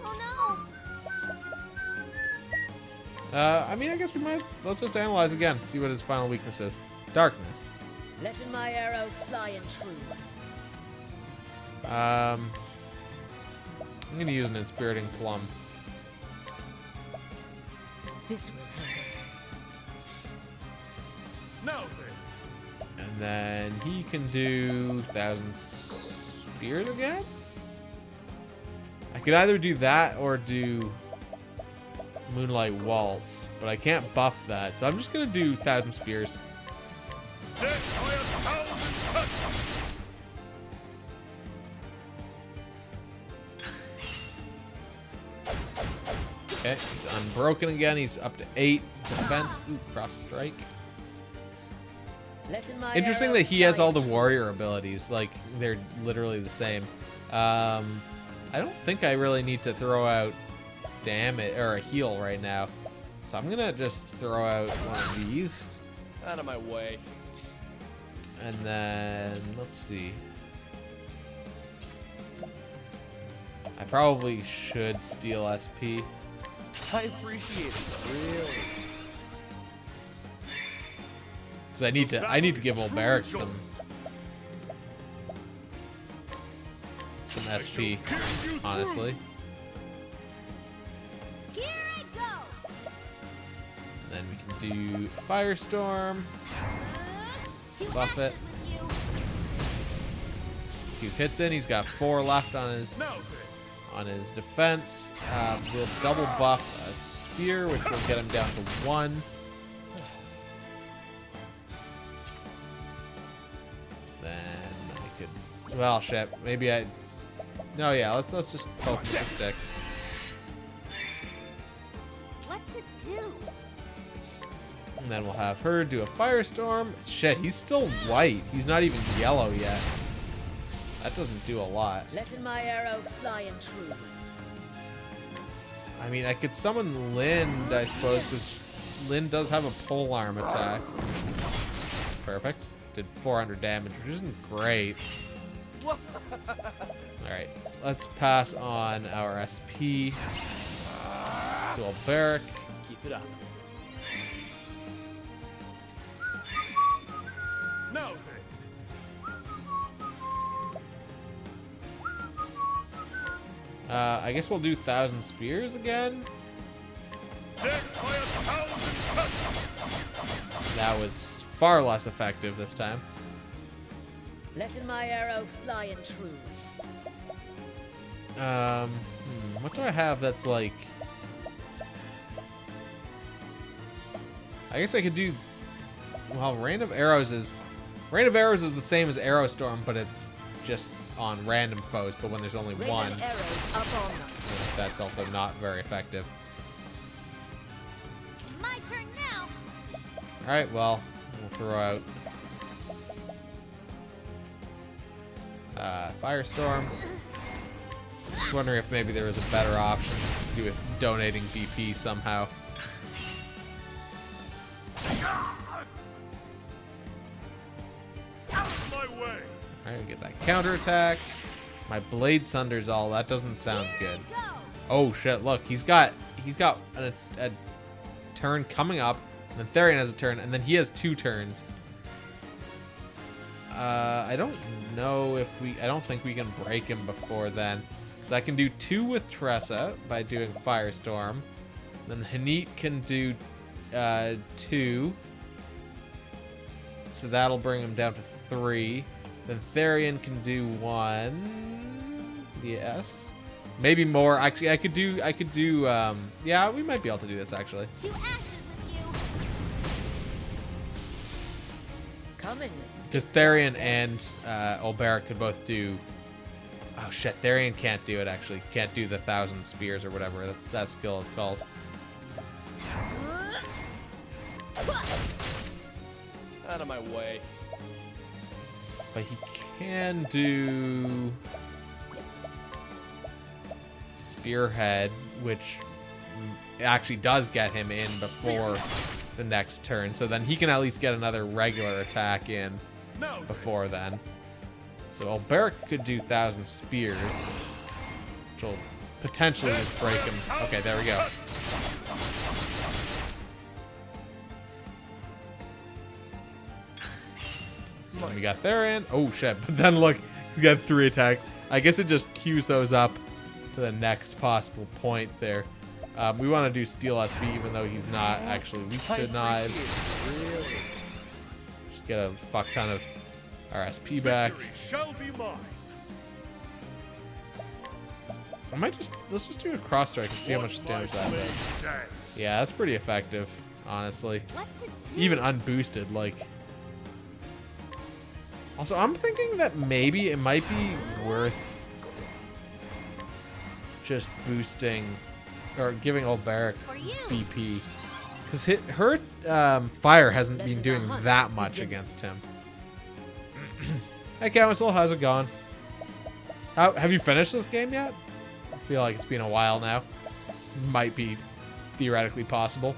Oh no.
I mean, I guess we might. Let's just analyze again, see what his final weakness is. Darkness.
Letting my arrow fly and true.
I'm gonna use an Inspiriting Plum.
This will hurt us.
Now then.
And then he can do 1,000 spears again? I could either do that or do Moonlight Waltz, but I can't buff that, so I'm just gonna do 1,000 spears. Okay, he's unbroken again. He's up to 8 defense. Ooh, cross strike.
Letting my
Interesting
arrow
that he has
fly
all the
and true.
warrior abilities. Like, they're literally the same. I don't think I really need to throw out damage or a heal right now. So I'm gonna just throw out one of these.
Out of my way.
And then let's see. I probably should steal SP.
I appreciate it. Really.
Because I need to give old Barrack some SP, honestly.
Here I go.
Then we can do Firestorm.
Two
Buff it.
ashes with you.
Few hits in. He's got 4 left on his defense. We'll double buff a spear, which will get him down to 1. Then I could. Well, shit. Maybe I. No, yeah. Let's just poke with the stick.
What to do?
And then we'll have her do a Firestorm. Shit, he's still white. He's not even yellow yet. That doesn't do a lot.
Letting my arrow fly and true.
I mean, I could summon Lind, I suppose, because Lind does have a polearm attack. Perfect. Did 400 damage, which isn't great. Alright, let's pass on our SP to old Barrack.
Keep it up.
Now
I guess we'll do 1,000 Spears again.
death by 1,000 cuts.
That was far less effective this time.
Letting my arrow fly and true.
What do I have that's like... I guess I could do... Well, Rain of Arrows is the same as Arrow Storm, but it's just on random foes, but when there's only
Rain
one,
of arrows up on them.
that's also not very effective.
My turn now.
Alright, well, we'll throw out Firestorm. Just wondering if maybe there was a better option to do with donating BP somehow.
Out of my way.
Alright, get that counterattack. My Blade Sunder's all. That doesn't sound good.
Go.
Oh shit, look, he's got a turn coming up, and then Therian has a turn, and then he has 2 turns. I don't know if I don't think we can break him before then. So I can do 2 with Tressa by doing Firestorm. Then Hanit can do 2. So that'll bring him down to 3. Then Therian can do 1. Yes. Maybe more. Actually, I could do yeah, we might be able to do this actually.
2 ashes with you.
Coming.
Because Therian and Olberic could both do... Oh shit, Therian can't do it actually. Can't do the 1,000 Spears or whatever that skill is called.
Out of my way.
But he can do... Spearhead, which actually does get him in before the next turn. So then he can at least get another regular attack in before then. So Olberic could do 1,000 Spears, which will potentially break him. Okay, there we go. And we got Therian. Oh shit, but then look, he's got 3 attacks. I guess it just queues those up to the next possible point there. We want to do Steel SP even though he's not actually weak to knives. Just get a fuck ton of our SP back.
Victory shall be mine.
Let's just do a cross strike and see how much damage that does.
Dance.
Yeah, that's pretty effective, honestly.
What to do?
Even unboosted, like. Also, I'm thinking that maybe it might be worth just boosting or giving Olberic
For you.
BP. Because her fire hasn't been doing that much against him. Hey, Camisel, how's it going? Have you finished this game yet? I feel like it's been a while now. might be theoretically possible.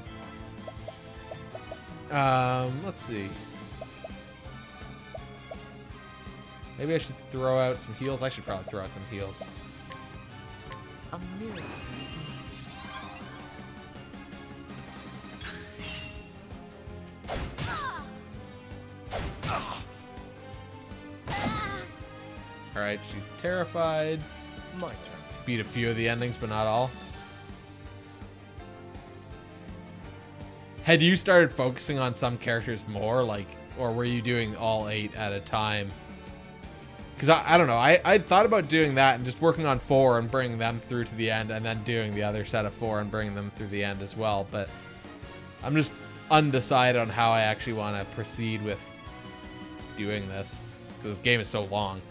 Let's see. Maybe I should throw out some heals. I should probably throw out some heals.
A miracle.
Alright, she's terrified.
My turn.
Beat a few of the endings, but not all. Had you started focusing on some characters more, like, or were you doing all 8 at a time? Because I don't know, I'd thought about doing that and just working on 4 and bringing them through to the end, and then doing the other set of 4 and bringing them through the end as well, but I'm just undecided on how I actually want to proceed with doing this, because this game is so long.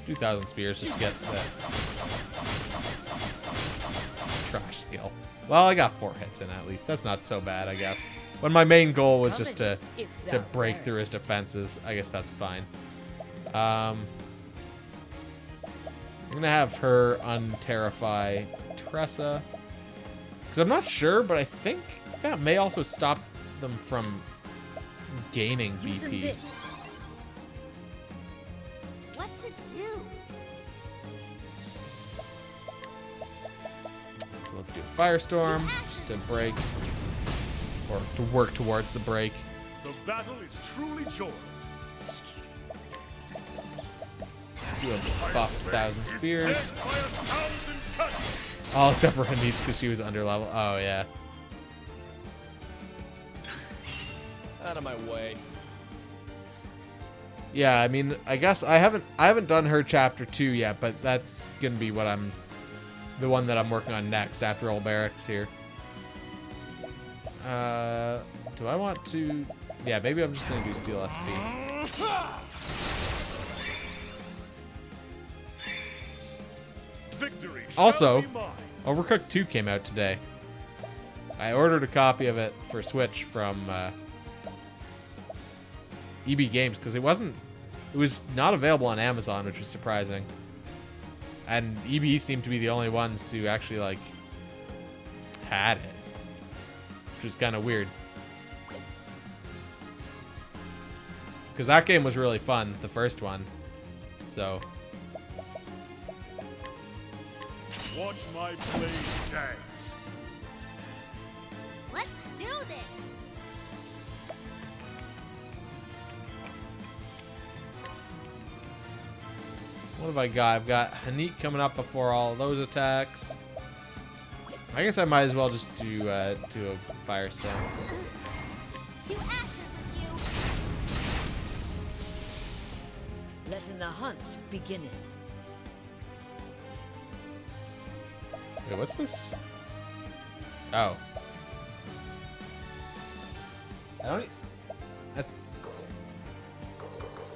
2,000 spears just to get the trash skill. Well, I got 4 hits in at least. That's not so bad, I guess. When my main goal was just to break through his defenses, I guess that's fine. I'm gonna have her unterrify Tressa, because I'm not sure, but I think that may also stop them from gaining BP.
What to do?
So let's do a Firestorm just to break, or to work towards the break.
The battle is truly joined.
Do a buffed 1,000 spears.
Dead by 1,000 cuts.
All except for Hanitz because she was under level. Oh yeah.
Out of my way.
Yeah, I mean, I guess I haven't done her chapter 2 yet, but that's gonna be what the one that I'm working on next after Old Barracks here. Do I want to? Yeah, maybe I'm just gonna do Steel SP.
Victory
Also,
shall be mine.
Overcooked 2 came out today. I ordered a copy of it for Switch from EB Games because it was not available on Amazon, which was surprising. And EB seemed to be the only ones who actually like had it, which was kind of weird. Because that game was really fun, the first one. So
Watch my blade dance.
Let's do this.
what have I got? I've got Hanit coming up before all of those attacks. I guess I might as well just do a Firestorm.
To ashes with you.
Letting the hunt begin.
Wait, what's this? Oh. I don't...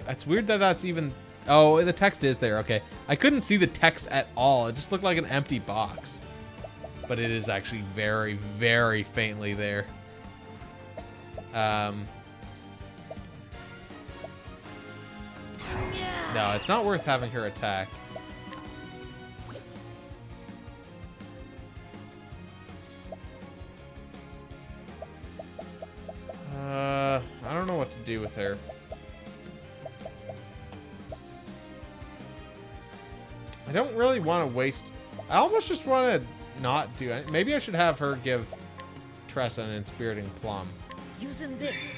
That's weird that that's even... Oh, the text is there. Okay. I couldn't see the text at all. It just looked like an empty box. But it is actually very, very faintly there. No, it's not worth having her attack. I don't know what to do with her. I don't really want to waste... I almost just want to not do it. Maybe I should have her give Tressa an Inspiriting Plum.
Using this.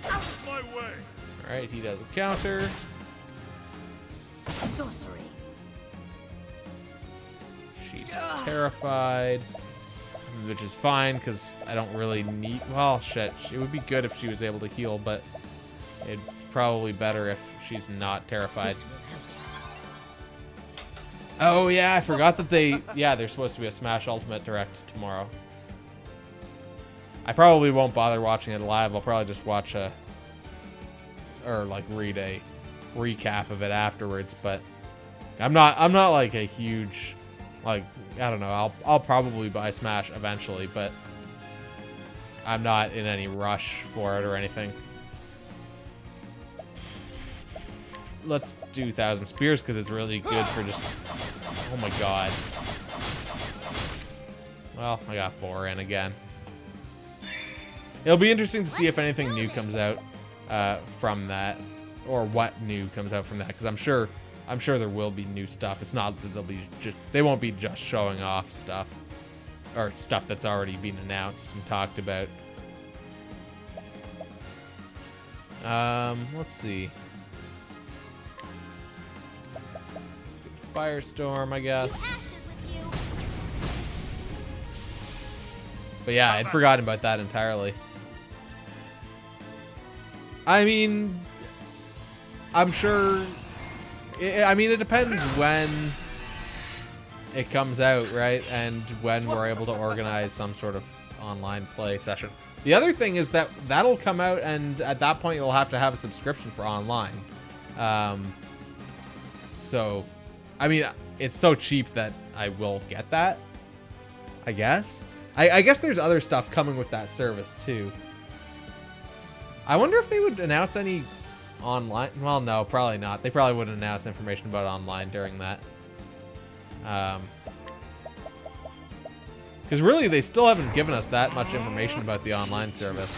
Out of my way.
Alright, he does a counter.
Sorcery.
She's terrified. Which is fine, because I don't really need... Well, shit. It would be good if she was able to heal, but it'd probably better if she's not terrified.
This will help us.
Oh, yeah, I forgot that they... Yeah, there's supposed to be a Smash Ultimate Direct tomorrow. I probably won't bother watching it live. I'll probably just watch a... Or, like, read a recap of it afterwards, but... I'm not like, a huge... Like, I don't know. I'll probably buy Smash eventually, but I'm not in any rush for it or anything. Let's do 1,000 Spears because it's really good for just... Oh my god. Well, I got 4 in again. It'll be interesting to see if anything new comes out from that, or what new comes out from that, because I'm sure there will be new stuff. It's not that they won't be just showing off stuff, or stuff that's already been announced and talked about. Let's see. Firestorm, I guess. But yeah, I'd forgotten about that entirely. I mean, I'm sure... I mean, it depends when it comes out, right? And when we're able to organize some sort of online play session. The other thing is that that'll come out, and at that point you'll have to have a subscription for online. So, I mean, it's so cheap that I will get that, I guess. I guess there's other stuff coming with that service, too. I wonder if they would announce any online... Well, no, probably not. They probably wouldn't announce information about online during that. Because really, they still haven't given us that much information about the online service.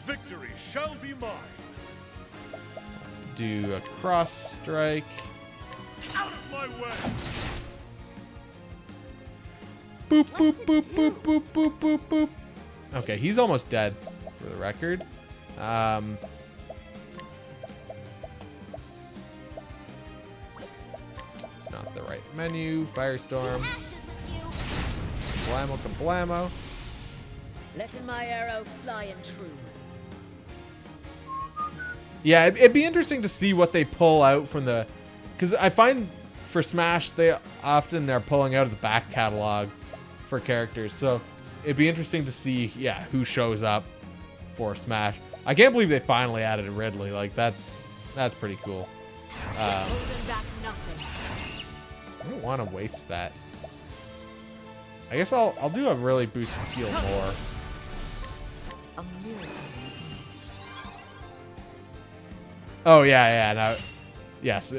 Victory shall be mine.
Let's do a cross strike.
Out of my way.
Boop, boop, boop, boop, boop, boop, boop, boop. Okay, he's almost dead, for the record. It's not the right menu. Firestorm. Blamo kablamo.
Letting my arrow fly and true.
Yeah, it'd be interesting to see what they pull out from the... Because I find for Smash, they often are pulling out of the back catalog for characters. So it'd be interesting to see, yeah, who shows up for Smash. I can't believe they finally added Ridley. Like, that's pretty cool.
Holding back nothing.
I don't want to waste that. I guess I'll do a really boosted heal more.
A miracle.
Oh, yeah, no. Yes.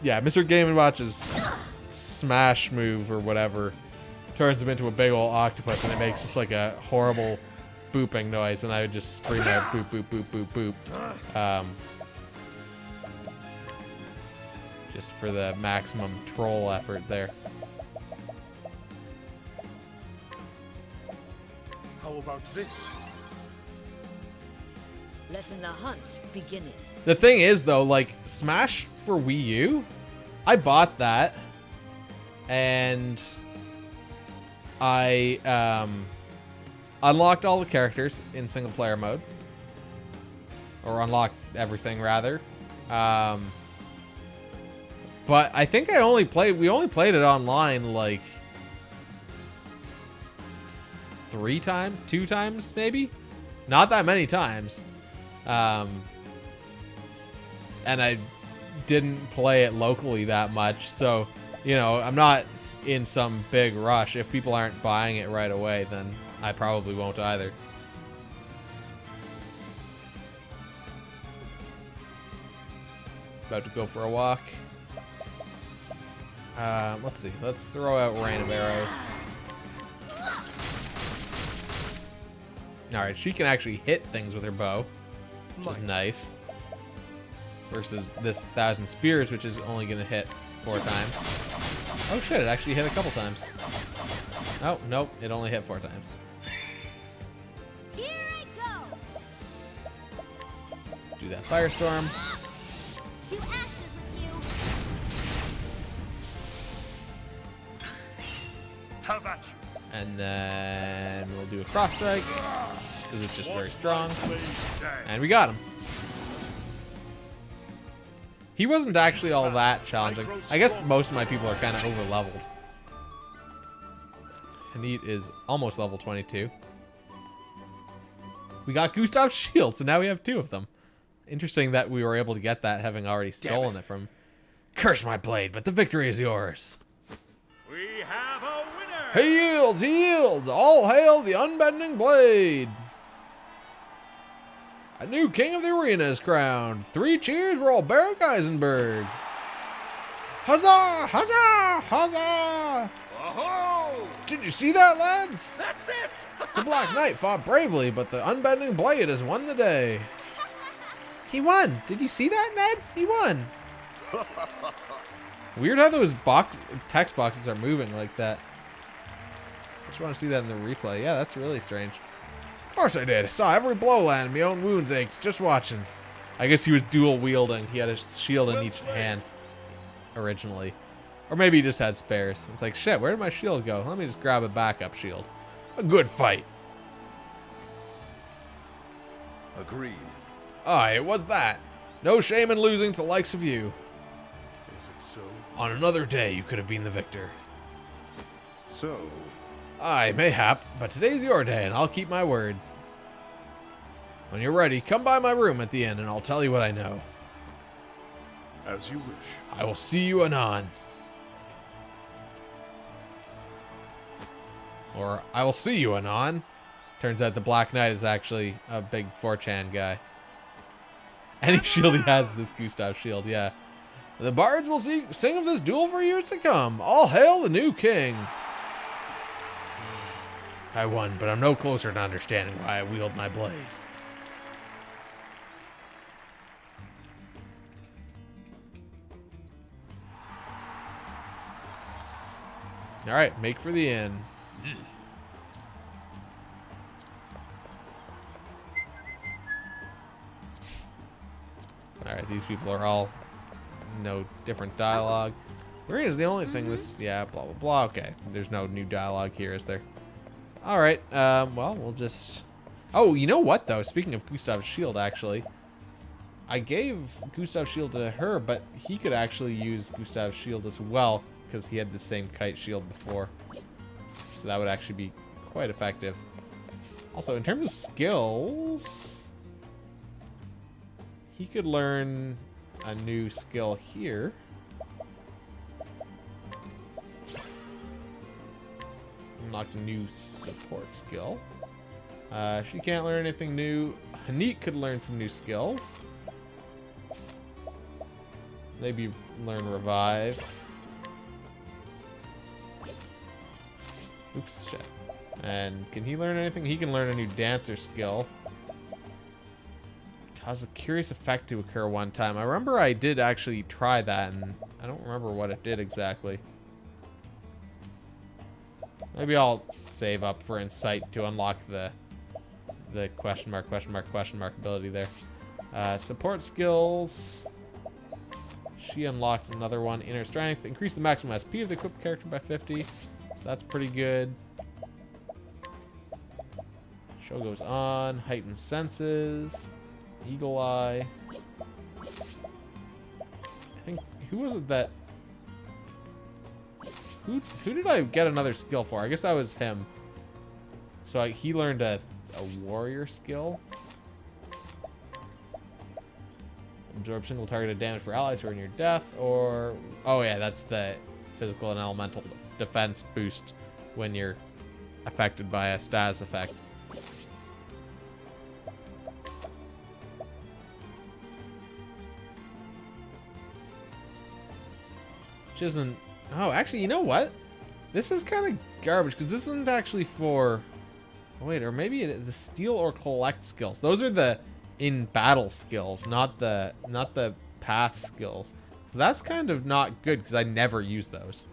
Yeah, Mr. Game & Watch's smash move or whatever turns him into a big old octopus, and it makes just like a horrible booping noise, and I would just scream out boop, boop, boop, boop, boop. Just for the maximum troll effort there.
How about this?
Letting the hunt begin.
The thing is, though, like, Smash for Wii U, I bought that, and I unlocked all the characters in single-player mode. Or unlocked everything, rather. But I think we only played it online, like, 3 times? 2 times, maybe? Not that many times. And I didn't play it locally that much, so, you know, I'm not in some big rush. If people aren't buying it right away, then I probably won't either. About to go for a walk. Let's see. Let's throw out Rain of Arrows. Alright, she can actually hit things with her bow, which is nice. Versus this 1,000 Spears, which is only going to hit 4 times. Oh shit, it actually hit a couple times. Oh, nope, it only hit 4 times.
Here I go.
Let's do that Firestorm.
To ashes with you.
How about you?
And then we'll do a cross strike, because it's just very strong. And we got him. He wasn't actually all that challenging. I guess most of my people are kind of over-leveled. Hanit is almost level 22. We got Gustav's shield, so now we have 2 of them. Interesting that we were able to get that having already stolen it from... Curse my blade, but the victory is yours.
We have a winner!
He yields! He yields! All hail the unbending blade! A new king of the arena is crowned. 3 cheers for old Barak Eisenberg. Huzzah! Huzzah! Huzzah!
Aho!
Did you see that, lads?
That's it!
The Black Knight fought bravely, but the unbending blade has won the day. He won! Did you see that, Ned? He won! Weird how those text boxes are moving like that. I just want to see that in the replay. Yeah, that's really strange. Of course I did. I saw every blow land. My own wounds ached just watching. I guess he was dual wielding. He had a shield in each hand originally. Or maybe he just had spares. It's like, shit, where did my shield go? Let me just grab a backup shield. A good fight.
Agreed.
Aye, it was that. No shame in losing to the likes of you.
Is it so?
On another day, you could have been the victor.
So,
Aye, mayhap, but today's your day, and I'll keep my word. When you're ready, come by my room at the inn, and I'll tell you what I know.
As you wish.
I will see you anon. Or, I will see you anon. Turns out the Black Knight is actually a big 4chan guy. Any shield he has is this Gustav shield, yeah. The bards will sing of this duel for years to come. All hail the new king. I won, but I'm no closer to understanding why I wield my blade. All right, make for the inn. All right, these people are all no different dialogue. Marina is the only thing this, yeah, blah, blah, blah. Okay, there's no new dialogue here, is there? All right, well, we'll just... Oh, you know what, though? Speaking of Gustav's shield, actually, I gave Gustav's shield to her, but he could actually use Gustav's shield as well, because he had the same kite shield before. So that would actually be quite effective. Also, in terms of skills, he could learn a new skill here. Unlocked a new support skill. She can't learn anything new. Hanit could learn some new skills. Maybe learn revive. Oops, shit. And can he learn anything? He can learn a new dancer skill. Cause a curious effect to occur one time. I remember I did actually try that, and I don't remember what it did exactly. Maybe I'll save up for insight to unlock the question mark ability there. Support skills. She unlocked another one. Inner strength. Increase the maximum SP of the equipped character by 50. So that's pretty good. Show goes on. Heightened senses. Eagle eye. I think, who was it that... Who did I get another skill for? I guess that was him. So he learned a warrior skill. Absorb single targeted damage for allies who are near death, or... Oh yeah, that's the physical and elemental defense boost when you're affected by a status effect. Which isn't... Oh, actually, you know what? This is kind of garbage, because this isn't actually for... Oh, wait, or maybe it is the steal or collect skills. Those are the in-battle skills, not the path skills. So that's kind of not good, because I never use those.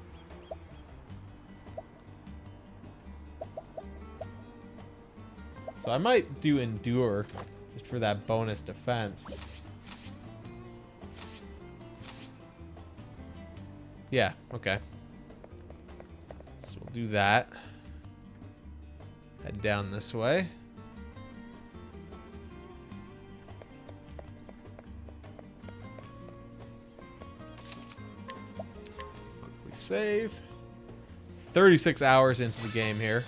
So I might do endure, just for that bonus defense. Yeah, okay. So we'll do that. Head down this way. Quickly save. 36 hours into the game here.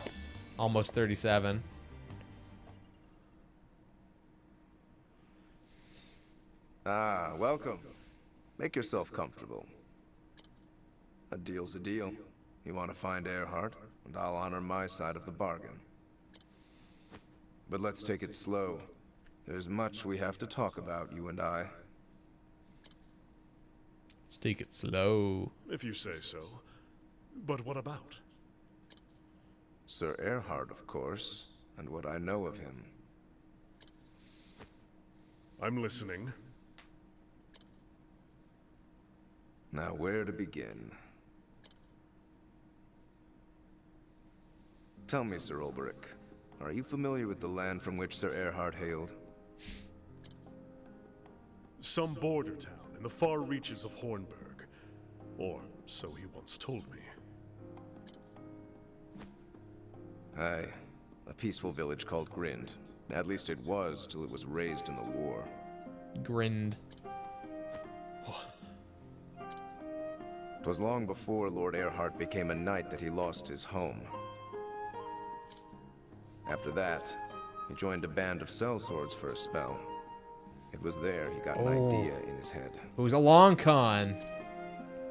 Almost 37.
Ah, welcome. Make yourself comfortable. A deal's a deal. You want to find Earhart, and I'll honor my side of the bargain. But let's take it slow. There's much we have to talk about, you and I.
Let's take it slow.
If you say so. But what about?
Sir Earhart, of course, and what I know of him.
I'm listening.
Now, where to begin? Tell me, Sir Ulberich, are you familiar with the land from which Sir Earhart hailed?
Some border town in the far reaches of Hornburg. Or so he once told me.
Aye, a peaceful village called Grind. At least it was, till it was razed in the war.
Grinned.
'Twas long before Lord Earhart became a knight that he lost his home. After that, he joined a band of sellswords for a spell. It was there he got an idea in his head.
It was a long con.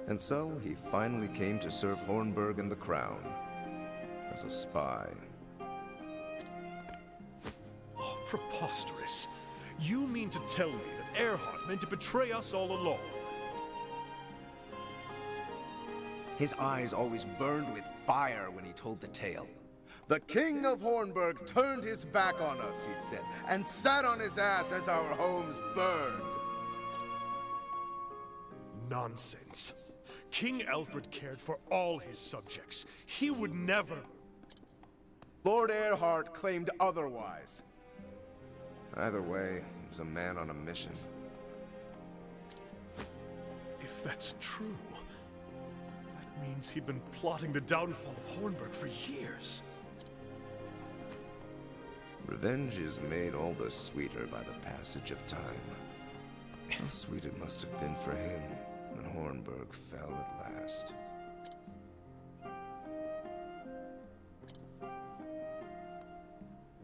And so, he finally came to serve Hornburg and the Crown. As a spy.
Oh, preposterous. You mean to tell me that Earhart meant to betray us all along?
His eyes always burned with fire when he told the tale. The King of Hornburg turned his back on us, he'd said, and sat on his ass as our homes burned.
Nonsense. King Alfred cared for all his subjects. He would never...
Lord Earhart claimed otherwise. Either way, he was a man on a mission.
If that's true, that means he'd been plotting the downfall of Hornburg for years.
Revenge is made all the sweeter by the passage of time. How sweet it must have been for him when Hornburg fell at last.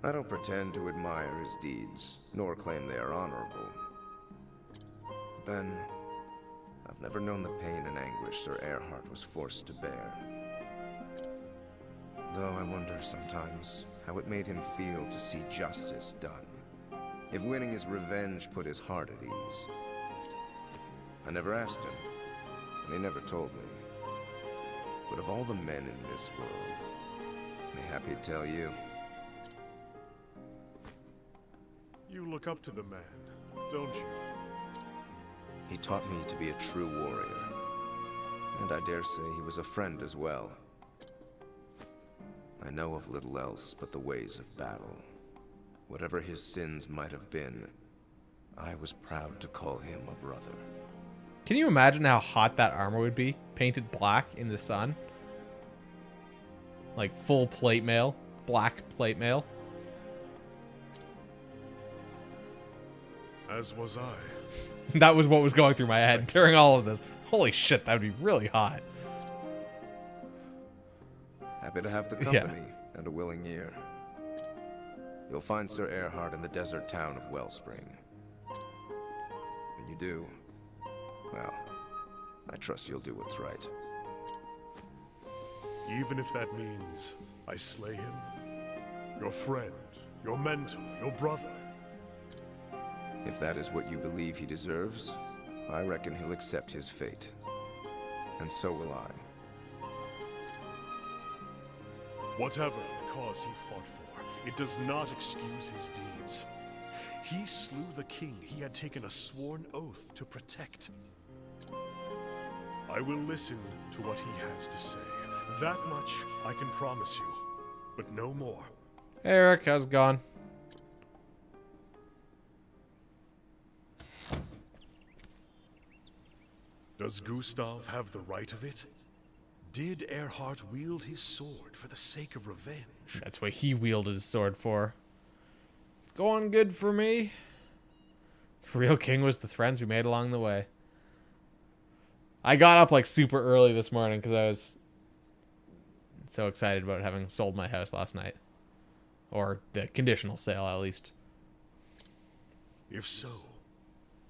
I don't pretend to admire his deeds, nor claim they are honorable. But then, I've never known the pain and anguish Sir Earhart was forced to bear. Though I wonder sometimes how it made him feel to see justice done. If winning his revenge put his heart at ease. I never asked him, and he never told me. But of all the men in this world, I'm happy to tell you.
You look up to the man, don't you?
He taught me to be a true warrior. And I dare say he was a friend as well. I know of little else but the ways of battle. Whatever his sins might have been, I was proud to call him a brother.
Can you imagine how hot that armor would be? Painted black in the sun? Like full plate mail. Black plate mail.
As was I.
That was what was going through my head during all of this. Holy shit, that would be really hot.
Happy to have the company and a willing ear. You'll find Sir Earhart in the desert town of Wellspring. When you do, well, I trust you'll do what's right.
Even if that means I slay him? Your friend, your mentor, your brother.
If that is what you believe he deserves, I reckon he'll accept his fate. And so will I.
Whatever the cause he fought for, it does not excuse his deeds. He slew the king he had taken a sworn oath to protect. I will listen to what he has to say. That much I can promise you, but no more.
Eric, how's it going?
Does Gustav have the right of it? Did Earhart wield his sword for the sake of revenge?
That's what he wielded his sword for. It's going good for me. The real king was the friends we made along the way. I got up like super early this morning because I was so excited about having sold my house last night. Or the conditional sale, at least.
If so,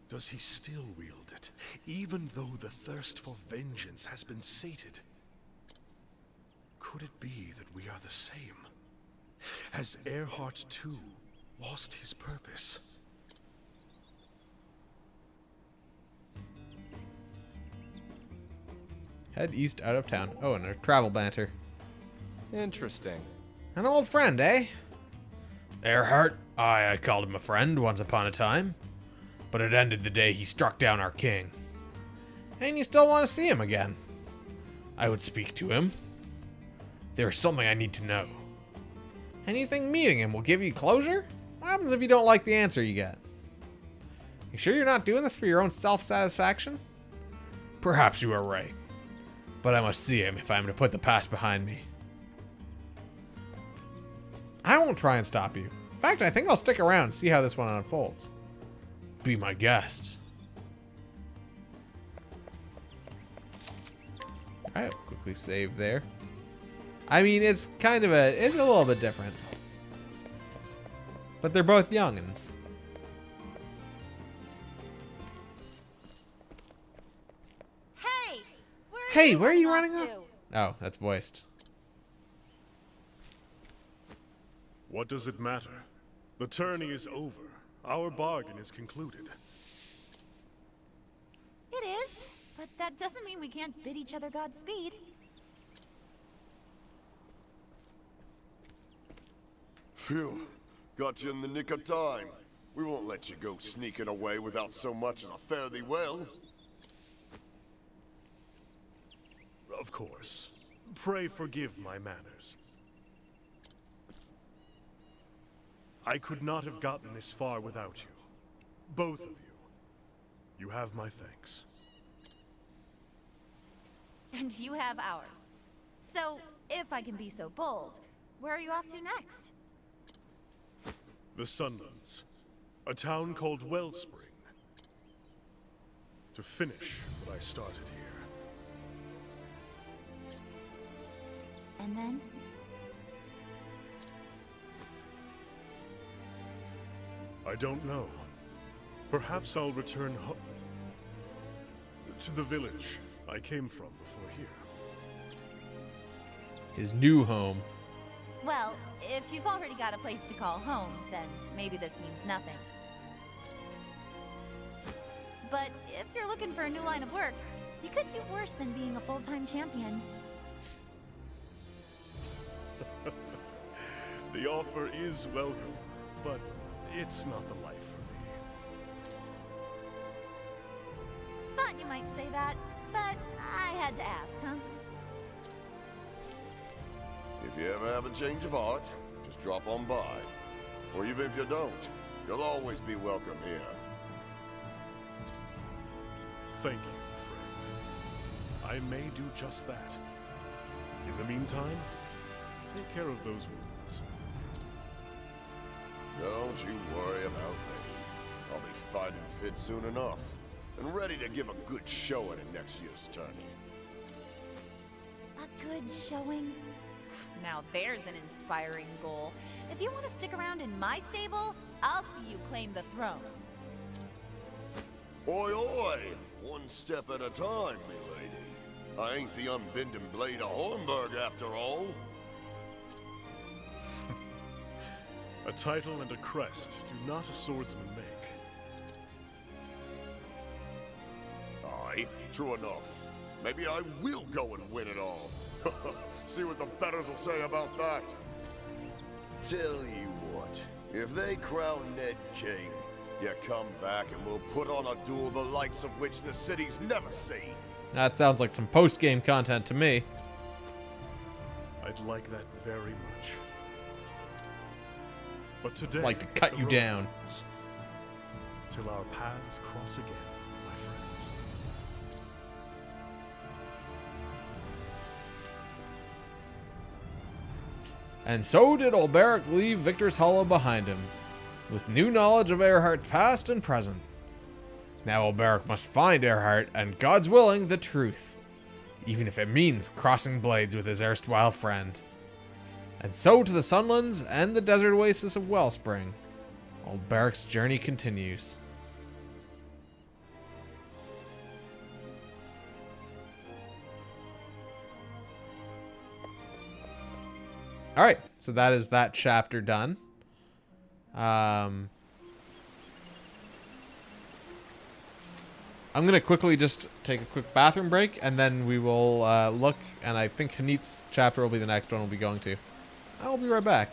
Does he still wield it, even though the thirst for vengeance has been sated? Could it be that we are the same? Has Earhart too lost his purpose?
Head east out of town. Oh, and a travel banter.
Interesting.
An old friend, eh? Earhart? I called him a friend once upon a time. But it ended the day he struck down our king. And you still want to see him again? I would speak to him. There's something I need to know. And you think meeting him will give you closure? What happens if you don't like the answer you get? You sure you're not doing this for your own self-satisfaction? Perhaps you are right. But I must see him if I'm to put the past behind me. I won't try and stop you. In fact, I think I'll stick around and see how this one unfolds. Be my guest. Alright, quickly save there. I mean, it's kind of it's a little bit different. But they're both youngins. Hey, where are you running off? Oh, that's voiced.
What does it matter? The tourney is over. Our bargain is concluded.
It is, but that doesn't mean we can't bid each other Godspeed.
Phew. Got you in the nick of time. We won't let you go sneaking away without so much as a fare thee well.
Of course. Pray forgive my manners. I could not have gotten this far without you. Both of you. You have my thanks.
And you have ours. So, if I can be so bold, where are you off to next?
The Sunlands. A town called Wellspring. To finish what I started here.
And then?
I don't know. Perhaps I'll return to the village I came from before here.
His new home.
Well, if you've already got a place to call home, then maybe this means nothing. But if you're looking for a new line of work, you could do worse than being a full-time champion.
The offer is welcome, but it's not the life for me.
Thought you might say that, but I had to ask, huh?
If you ever have a change of heart, just drop on by. Or even if you don't, you'll always be welcome here.
Thank you, friend. I may do just that. In the meantime, take care of those wounds.
Don't you worry about me. I'll be fighting fit soon enough, and ready to give a good showing in next year's tourney.
A good showing? Now there's an inspiring goal. If you want to stick around in my stable, I'll see you claim the throne.
Oi, oi! One step at a time, milady. I ain't the unbending blade of Hornburg after all.
A title and a crest do not a swordsman make.
Aye, true enough. Maybe I will go and win it all. See what the betters will say about that. Tell you what, if they crown Ned king, you come back and we'll put on a duel the likes of which the city's never seen.
That sounds like some post-game content to me.
I'd like that very much. But today,
I'd like to cut
the
you
road
down.
goes, till our paths cross again, my friends.
And so did Ulberic leave Victor's Hollow behind him, with new knowledge of Earhart's past and present. Now Ulberic must find Earhart and, God's willing, the truth, even if it means crossing blades with his erstwhile friend. And so to the Sunlands and the desert oasis of Wellspring, Ulberic's journey continues. All right, so that is that chapter done. I'm going to quickly just take a quick bathroom break, and then we will look, and I think Hanit's chapter will be the next one we'll be going to. I'll be right back.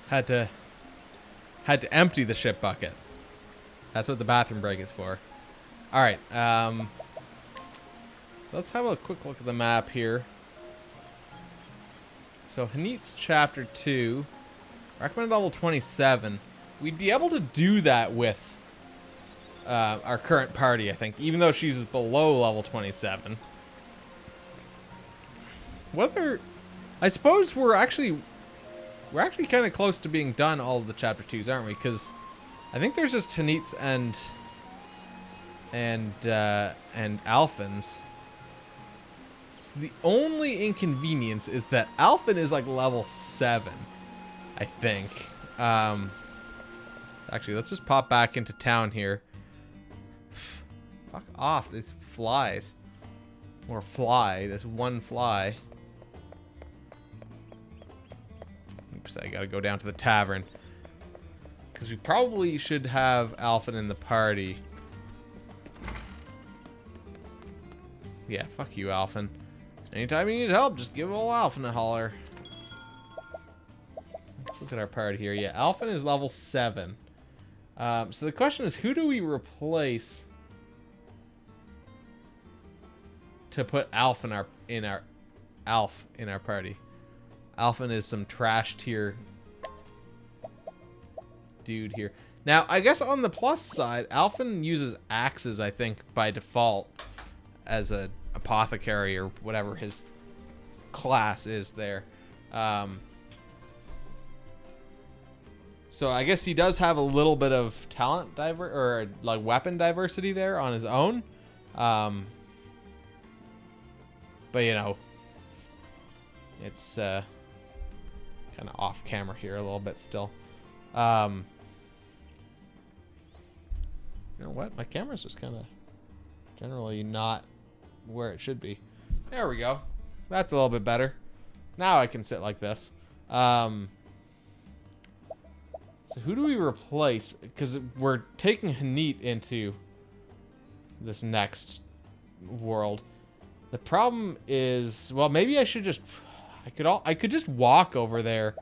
Had to empty the shit bucket. That's what the bathroom break is for. All right. So let's have a quick look at the map here. So Hanit's chapter 2, recommended level 27. We'd be able to do that with our current party, I think, even though she's below level 27. Whether, I suppose we're actually kind of close to being done all of the chapter 2s, aren't we? Because I think there's just Hanit's and Alphen's. So the only inconvenience is that Alphen is like level 7, I think. Actually, let's just pop back into town here. Fuck off, these flies. Or fly, this one fly. Oops, I gotta go down to the tavern. Because we probably should have Alphen in the party. Yeah, fuck you, Alphen. Anytime you need help, just give old Alphen a holler. Let's look at our party here. Yeah, Alphen is level 7. So the question is, who do we replace to put Alf in our party? Alphen is some trash tier dude here. Now, I guess on the plus side, Alphen uses axes, I think, by default as a apothecary or whatever his class is there. So I guess he does have a little bit of talent or like weapon diversity there on his own. But you know, it's kind of off camera here a little bit still. You know what? My camera's just kind of generally not where it should be. There we go. That's a little bit better. Now I can sit like this. So who do we replace? Because we're taking Hanit into this next world. The problem is, well, maybe I should just, I could just walk over there,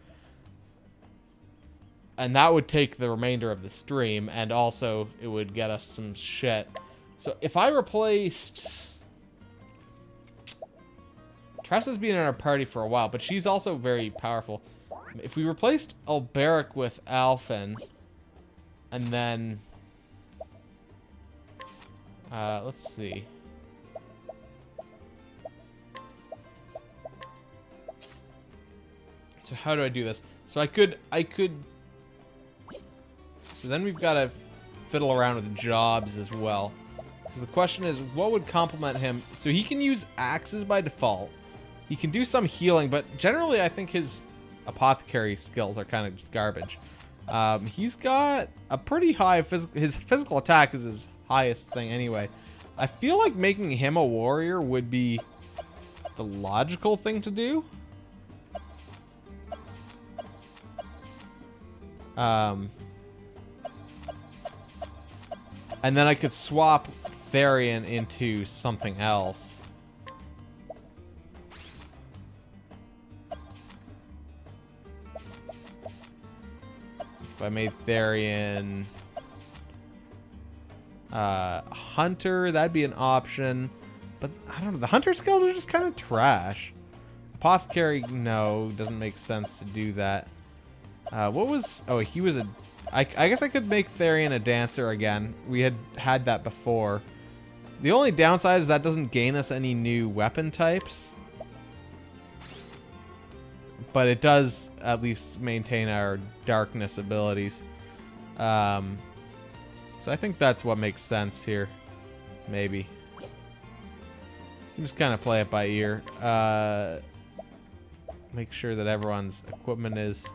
and that would take the remainder of the stream, and also it would get us some shit. So if I replaced, Tressa's been in our party for a while, but she's also very powerful. If we replaced Alberic with Alphen, and then Let's see. So how do I do this? So I could. So then we've got to fiddle around with jobs as well. Because the question is, what would complement him? So he can use axes by default. He can do some healing, but generally I think his apothecary skills are kind of just garbage. He's got a pretty high his physical attack is his highest thing anyway. I feel like making him a warrior would be the logical thing to do. And then I could swap Therian into something else. If I made Therian Hunter, that'd be an option. But I don't know, the Hunter skills are just kind of trash. Apothecary, no, doesn't make sense to do that. What was... Oh, he was a... I guess I could make Therian a dancer again. We had that before. The only downside is that doesn't gain us any new weapon types. But it does at least maintain our darkness abilities. So I think that's what makes sense here. Maybe. You can just kind of play it by ear. Make sure that everyone's equipment is...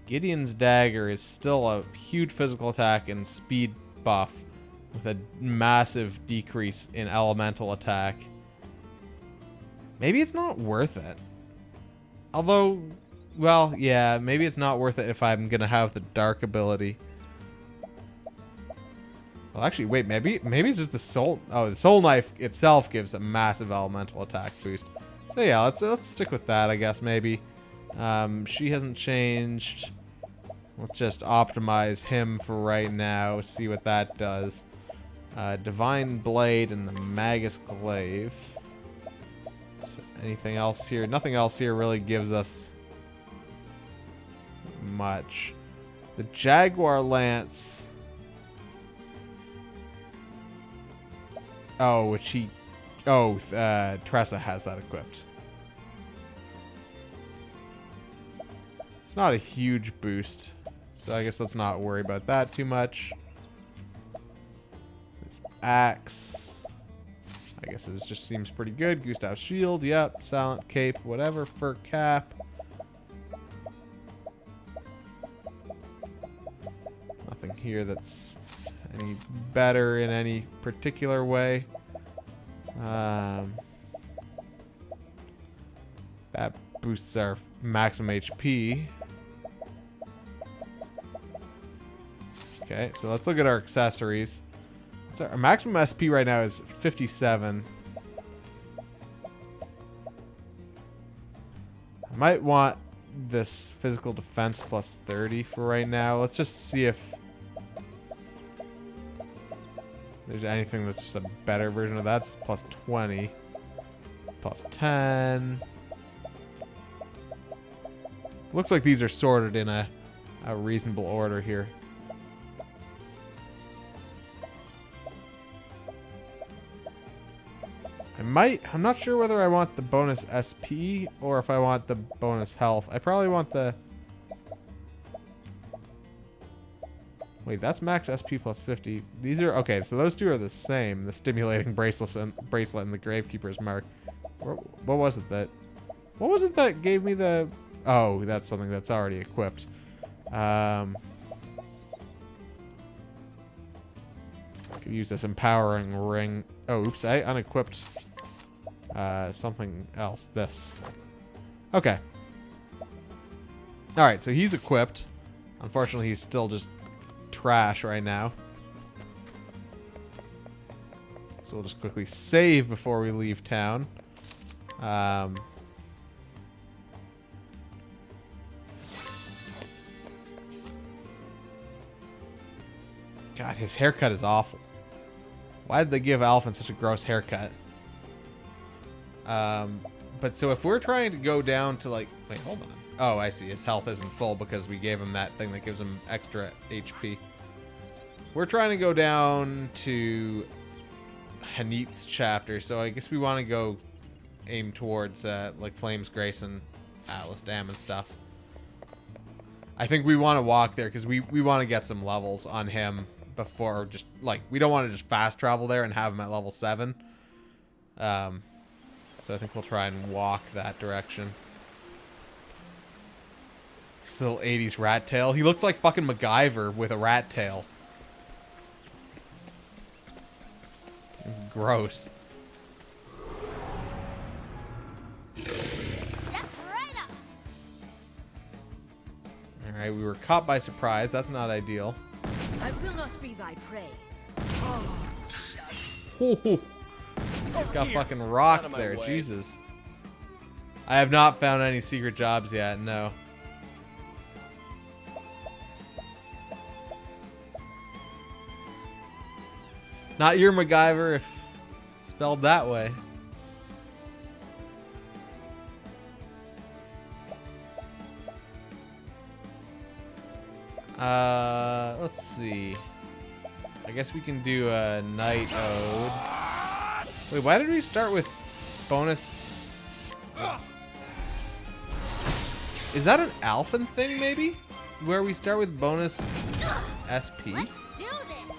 Gideon's dagger is still a huge physical attack and speed buff with a massive decrease in elemental attack. Maybe it's not worth it. Although, well, yeah, maybe it's not worth it if I'm gonna have the dark ability. Well, actually, wait, maybe it's just the soul. Oh, the soul knife itself gives a massive elemental attack boost. So yeah, let's stick with that, I guess. Maybe. She hasn't changed. Let's just optimize him for right now. See what that does. Divine Blade and the Magus Glaive. So anything else here? Nothing else here really gives us much. The Jaguar Lance. Oh, which he... Oh, Tressa has that equipped. It's not a huge boost, so I guess let's not worry about that too much. This axe, I guess it just seems pretty good. Gustav's shield, yep. Silent cape, whatever. Fur cap. Nothing here that's any better in any particular way. That boosts our maximum HP. Okay, so let's look at our accessories. So our maximum SP right now is 57. I might want this physical defense plus 30 for right now. Let's just see if there's anything that's just a better version of that. It's plus 20. Plus 10. Looks like these are sorted in a reasonable order here. I'm not sure whether I want the bonus SP or if I want the bonus health. I probably want the... Wait, that's max SP plus 50. These are... Okay, so those two are the same. The stimulating bracelet and the Gravekeeper's Mark. What was it that... What was it that gave me the... Oh, that's something that's already equipped. Could use this empowering ring. Oh, oops, I unequipped something else. This. Okay. Alright, so he's equipped. Unfortunately, he's still just trash right now. So we'll just quickly save before we leave town. God, his haircut is awful. Why did they give Alphen such a gross haircut? But so if we're trying to go down to like, wait, hold on. Oh, I see. His health isn't full because we gave him that thing that gives him extra HP. We're trying to go down to Hanit's chapter, so I guess we want to go aim towards like Flames, Grace, and Atlas Dam and stuff. I think we want to walk there because we want to get some levels on him before just like we don't want to just fast travel there and have him at level 7. So I think we'll try and walk that direction. Still 80s rat tail. He looks like fucking MacGyver with a rat tail. Gross.
Step right up.
Alright, we were caught by surprise. That's not ideal.
I will not be thy prey. Oh, shucks.
Got fucking rocked
Out of my
there.
way.
Jesus. I have not found any secret jobs yet. No. Not your MacGyver if spelled that way. Let's see. I guess we can do a night ode. Wait, why did we start with bonus? Is that an Alphan thing, maybe? Where we start with bonus SP?
Let's do this.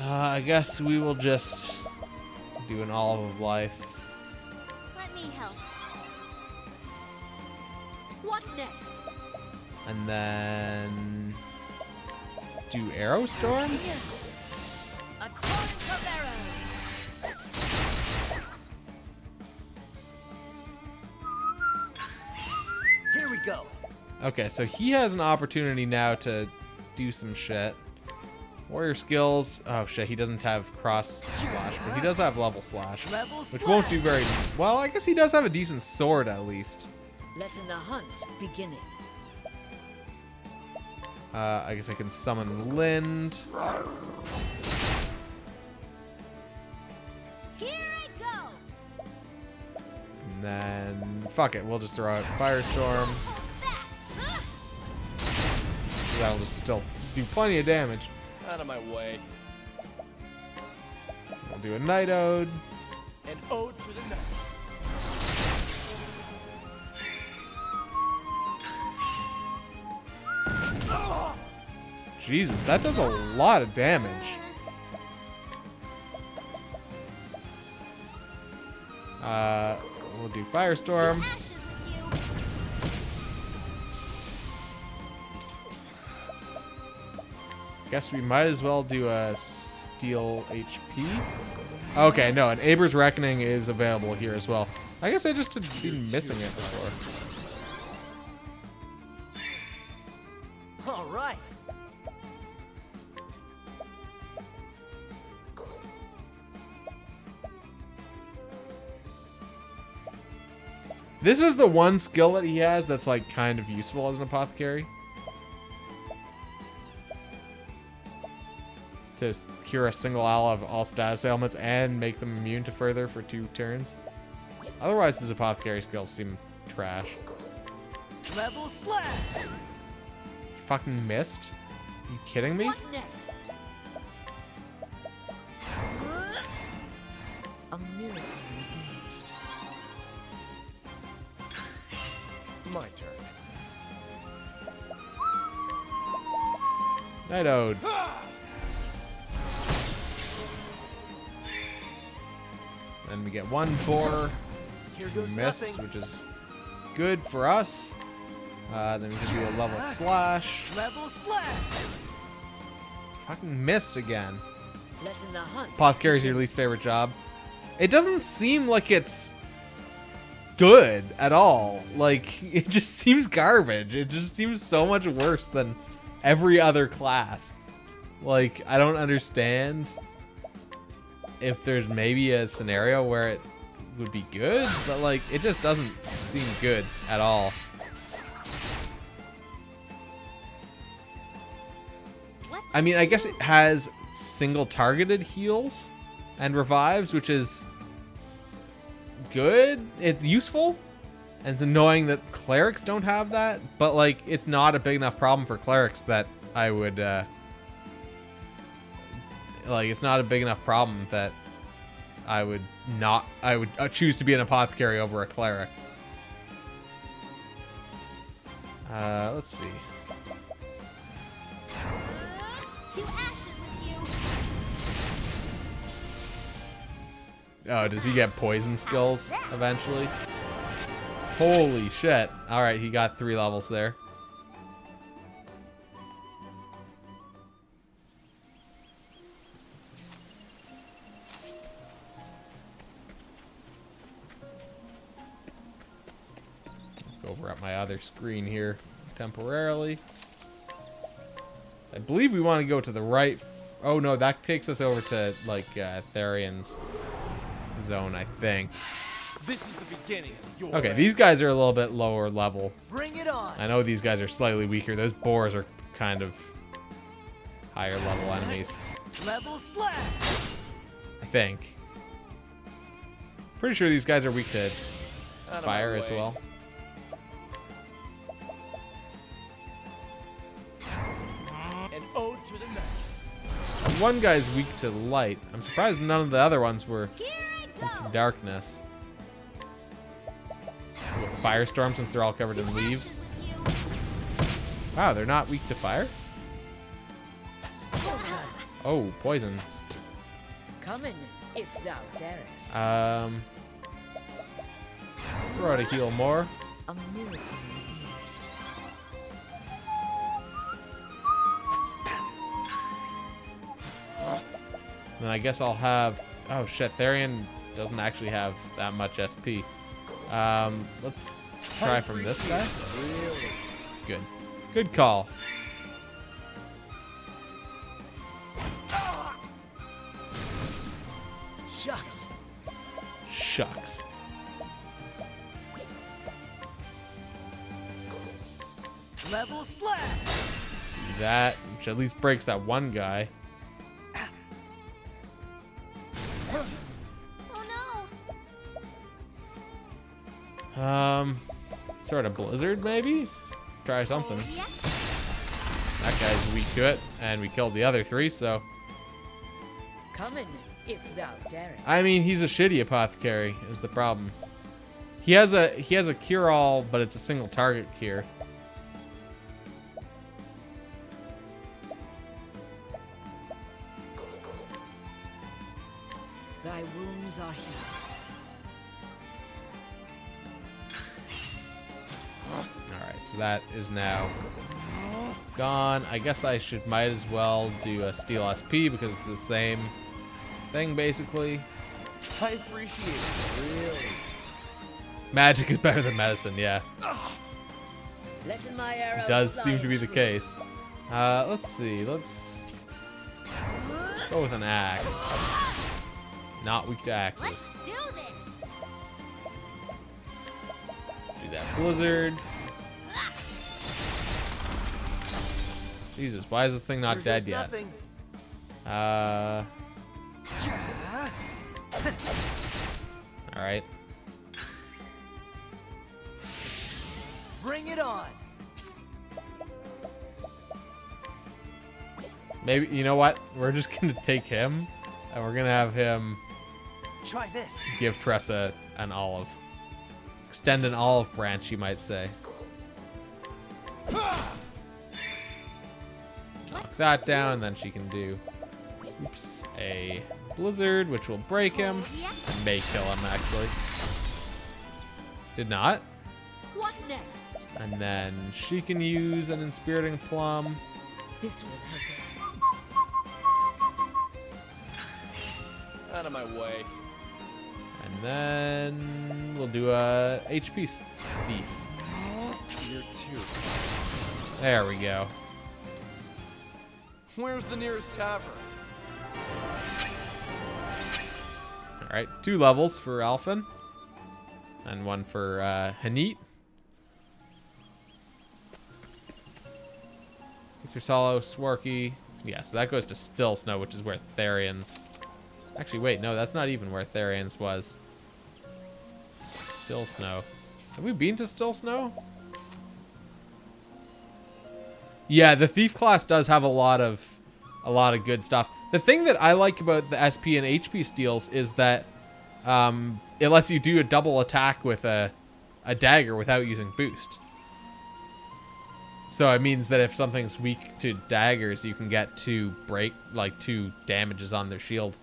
I guess we will just do an olive of life.
Let me help.
What next?
And then let's do Arrow Storm?
Here. A torrent of arrows.
Here we go.
Okay, so he has an opportunity now to do some shit. Warrior skills. Oh shit, he doesn't have cross slash, but he does have level slash, which won't do very well. I guess he does have a decent sword at least.
Letting the hunt beginning.
I guess I can summon Lind.
Here I go.
And then fuck it, we'll just throw out Firestorm. So that'll just still do plenty of damage.
Out of my way.
We'll do a Night Ode.
An ode to the night.
Jesus, that does a lot of damage. We'll do Firestorm.
Ashes with you.
Guess we might as well do a Steel HP. Okay, no, an Aber's Reckoning is available here as well. I guess I just had been missing it before.
All right.
This is the one skill that he has that's like kind of useful as an apothecary. To cure a single ally of all status ailments and make them immune to further for 2 turns. Otherwise, his apothecary skills seem trash.
Level slash.
You fucking missed? You kidding me?
What next? A miracle indeed.
My turn.
Night Ode. Then we get 1 boar.
Here
We
goes
missed,
nothing.
which is good for us. Then we can do a level slash.
Level slash.
Fucking missed again.
Letting the hunt.
Apothecary's your least favorite job. It doesn't seem like it's good at all. Like, it just seems garbage. It just seems so much worse than every other class. Like, I don't understand if there's maybe a scenario where it would be good, but like, it just doesn't seem good at all. I mean, I guess it has single targeted heals and revives, which is good. It's useful. And it's annoying that clerics don't have that, but like it's not a big enough problem for clerics that I would like it's not a big enough problem that I would choose to be an apothecary over a cleric. Let's see.
To ashes with you.
Oh, does he get poison skills eventually? Holy shit. Alright, he got 3 levels there. Go over at my other screen here temporarily. I believe we want to go to the right. Oh no, that takes us over to like Therian's zone, I think.
This is the beginning of your
Okay,
end.
these guys are a little bit lower level.
Bring it on.
I know these guys are slightly weaker. Those boars are kind of higher level enemies,
Level slash.
I think. Pretty sure these guys are weak to
Out of my
fire as
way.
well.
An ode to the night.
One guy's weak to light. I'm surprised none of the other ones were
Here I
weak to
go.
darkness. Firestorm, since they're all covered
To
in leaves.
ashes with you.
Wow, they're not weak to fire? Oh, poison.
Come in, if thou darest.
Throw out a heal more.
A miracle indeed.
Then I guess I'll have... Oh shit, Therian doesn't actually have that much SP. Let's try from this guy. Good. Good call.
Shucks.
Shucks.
Level slash.
That, which at least breaks that one guy.
Oh
Sort of blizzard maybe? Try something.
no. Yeah.
That guy's weak to it, and we killed the other 3, so...
Come in, if thou darest.
I mean, he's a shitty apothecary, is the problem. He has a cure-all, but it's a single target cure.
Thy wounds are healed.
Alright, so that is now gone. I guess I might as well do a Steel SP because it's the same thing, basically.
I appreciate it. Really.
Magic is better than medicine, yeah.
Let my arrow
Does
fly
seem to be the
true.
case. Let's see. Let's go with an axe. Not weak to axes.
Let's do this.
Do that blizzard. Jesus, why is this thing not
Here
dead
goes
yet?
nothing.
Alright.
Bring it on.
Maybe, you know what? We're just gonna take him, and we're gonna have him
Try this.
give Tressa an olive. Extend an olive branch, you might say. Knock that down, then she can do, oops, a blizzard, which will break him.
Yeah.
May kill him, actually. Did not.
What next?
And then she can use an Inspiriting Plum.
This will help us.
Out of my way.
And then we'll do a HP thief.
You're too.
There we go.
Where's the nearest tavern?
Alright, 2 levels for Alphen. And 1 for Hanit. Victor Solo, Swarky, Yeah, so that goes to Still Snow, which is where Therian's... Actually, wait, no, that's not even where Therian's was. Still Snow. Have we been to Still Snow? Yeah, the Thief class does have a lot of good stuff. The thing that I like about the SP and HP steals is that it lets you do a double attack with a dagger without using boost. So it means that if something's weak to daggers, you can get two damages on their shield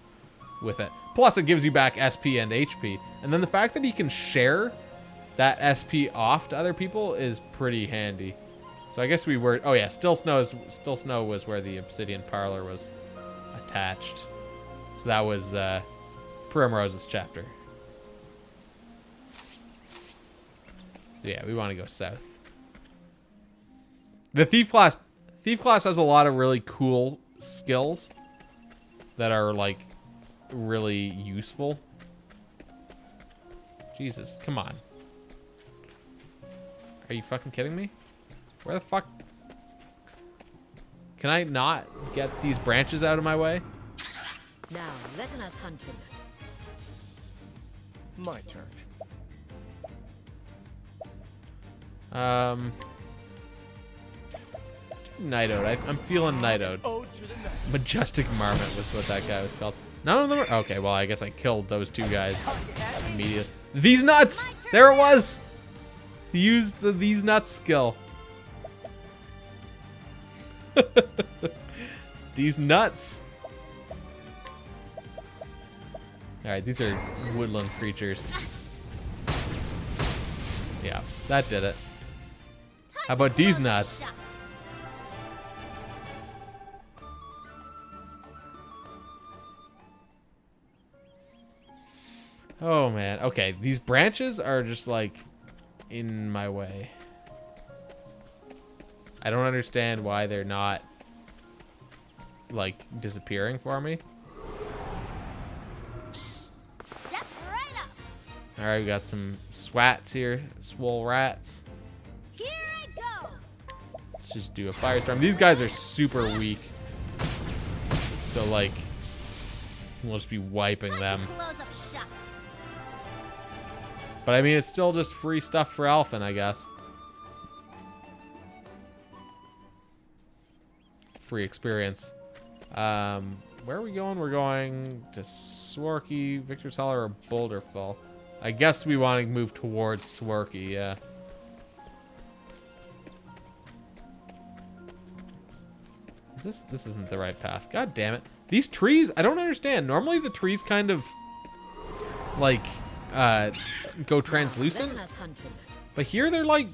with it. Plus, it gives you back SP and HP. And then the fact that he can share that SP off to other people is pretty handy. So I guess we were... Oh yeah, Still Snow was where the Obsidian Parlor was attached. So that was Primrose's chapter. So yeah, we want to go south. The Thief class has a lot of really cool skills that are like really useful. Jesus, come on. Are you fucking kidding me? Where the fuck? Can I not get these branches out of my way?
Now, let us hunt him.
My turn.
Let's do Night Ode. I'm feeling Night Ode.
Ode to the nest.
Majestic Marmot was what that guy was called. None of them are... Okay, well, I guess I killed those two guys immediately. These nuts! There it was! He used the these nuts skill. These nuts. Alright, these are woodland creatures. Yeah, that did it. How about these nuts? Oh man, okay, these branches are just like in my way. I don't understand why they're not like disappearing for me.
Step right up.
All right, we got some swats here, swole rats.
Here I go.
Let's just do a firestorm. These guys are super weak, so like we'll just be wiping them.
Close up shop.
But I mean, it's still just free stuff for Alphen, I guess. Free experience. Where are we going? We're going to Swarky, Victor's Hollow, or Boulderfall. I guess we want to move towards Swarky, yeah. This isn't the right path. God damn it. These trees, I don't understand. Normally the trees kind of like go translucent, but here they're like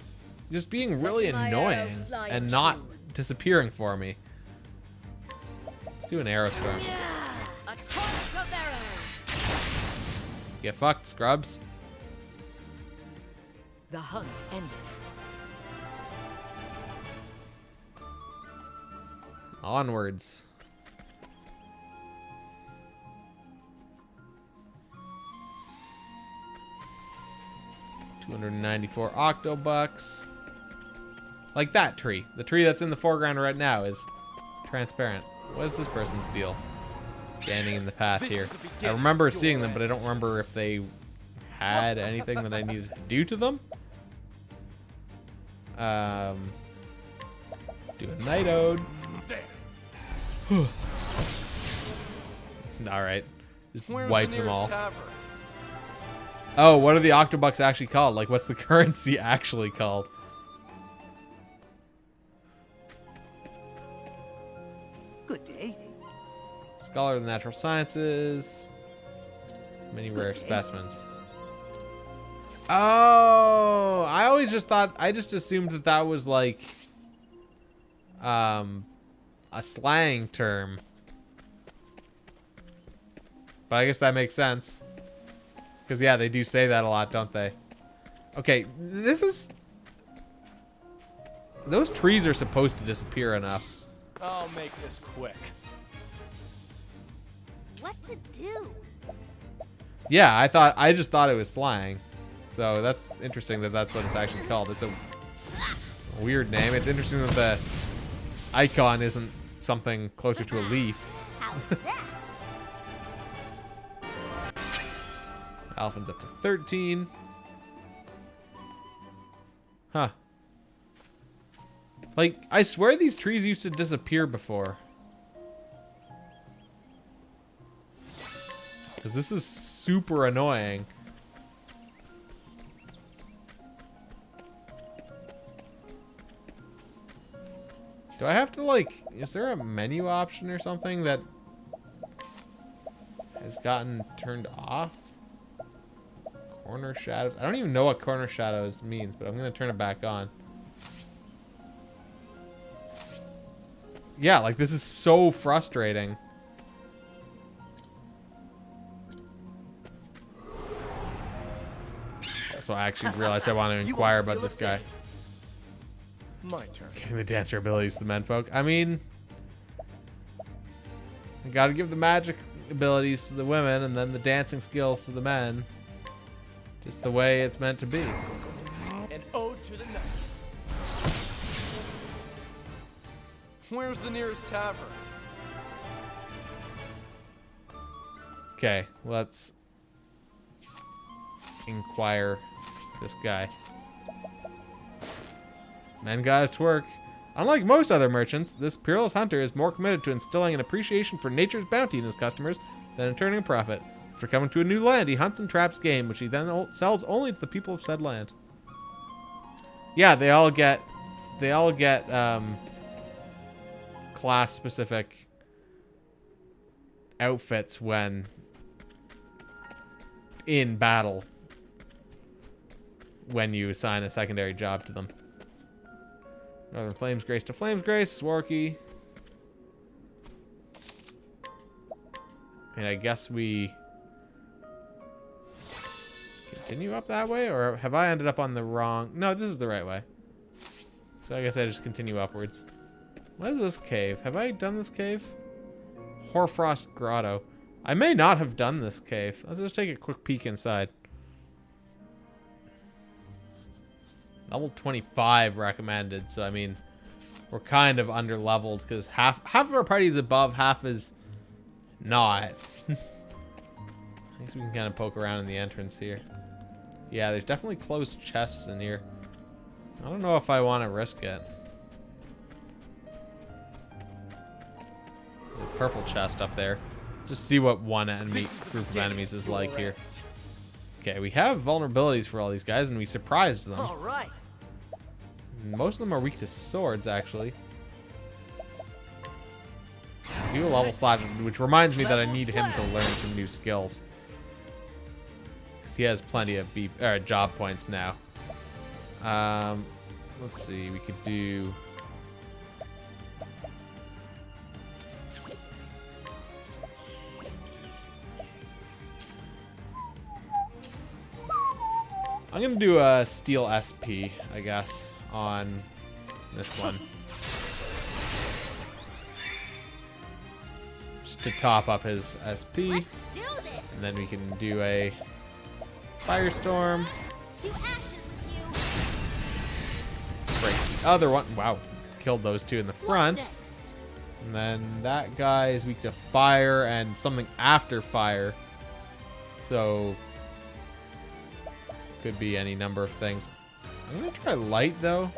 just being really annoying and not disappearing for me. Let's do an arrow storm. Get fucked, scrubs.
The hunt endeth.
Onwards. $294 Octobucks. Like that tree. The tree that's in the foreground right now is transparent. What is this person's deal? Standing in the path here. I remember seeing them, but I don't remember if they had anything that I needed to do to them. Do a Night Ode. Alright. Just wipe them all. Oh, what are the Octobucks actually called? Like, what's the currency actually called?
Good day.
Scholar of the Natural Sciences. Many rare specimens. Oh, I just assumed that that was like a slang term. But I guess that makes sense. Because, yeah, they do say that a lot, don't they? Okay, this is... Those trees are supposed to disappear enough.
I'll make this quick.
What to do?
Yeah, I just thought it was slang. So that's interesting that that's what it's actually called. It's a weird name. It's interesting that the icon isn't something closer to a leaf.
How's that?
Alphin's up to 13. Huh. Like, I swear these trees used to disappear before. Because this is super annoying. Do I have to, like, is there a menu option or something that has gotten turned off? Corner shadows. I don't even know what corner shadows means, but I'm going to turn it back on. Yeah, like, this is so frustrating. So I actually realized I want to inquire about this guy.
My turn.
Giving the dancer abilities to the menfolk. I mean, you gotta give the magic abilities to the women and then the dancing skills to the men. Just the way it's meant to be.
An ode to the night. Where's the nearest tavern?
Okay, let's inquire this guy. Men gotta twerk. Unlike most other merchants, this peerless hunter is more committed to instilling an appreciation for nature's bounty in his customers than in turning a profit. For coming to a new land, he hunts and traps game, which he then sells only to the people of said land. Yeah, they all get class-specific outfits when in battle when you assign a secondary job to them. Northern Flames Grace to Flames Grace, Swarky. And I guess we continue up that way, or have I ended up on the wrong? No, this is the right way. So I guess I just continue upwards. What is this cave? Have I done this cave? Hoarfrost Grotto. I may not have done this cave. Let's just take a quick peek inside. Level 25 recommended, so I mean, we're kind of under-leveled because half of our party is above, half is not. I guess we can kind of poke around in the entrance here. Yeah, there's definitely closed chests in here. I don't know if I want to risk it. The purple chest up there. Let's just see what one enemy group of enemies is like here. Okay, we have vulnerabilities for all these guys, and we surprised them.
All right.
Most of them are weak to swords, actually. Do a level slash, which reminds me that I need him to learn some new skills. Because he has plenty of job points now. Let's see, we could do... I'm going to do a Steel SP, I guess, on this one. Just to top up his SP.
Let's do this.
And then we can do a Firestorm.
To ashes with you.
Breaks the other one. Wow, killed those two in the
What
front.
next?
And then that guy is weak to fire and something after fire. So... could be any number of things. I'm gonna try light though.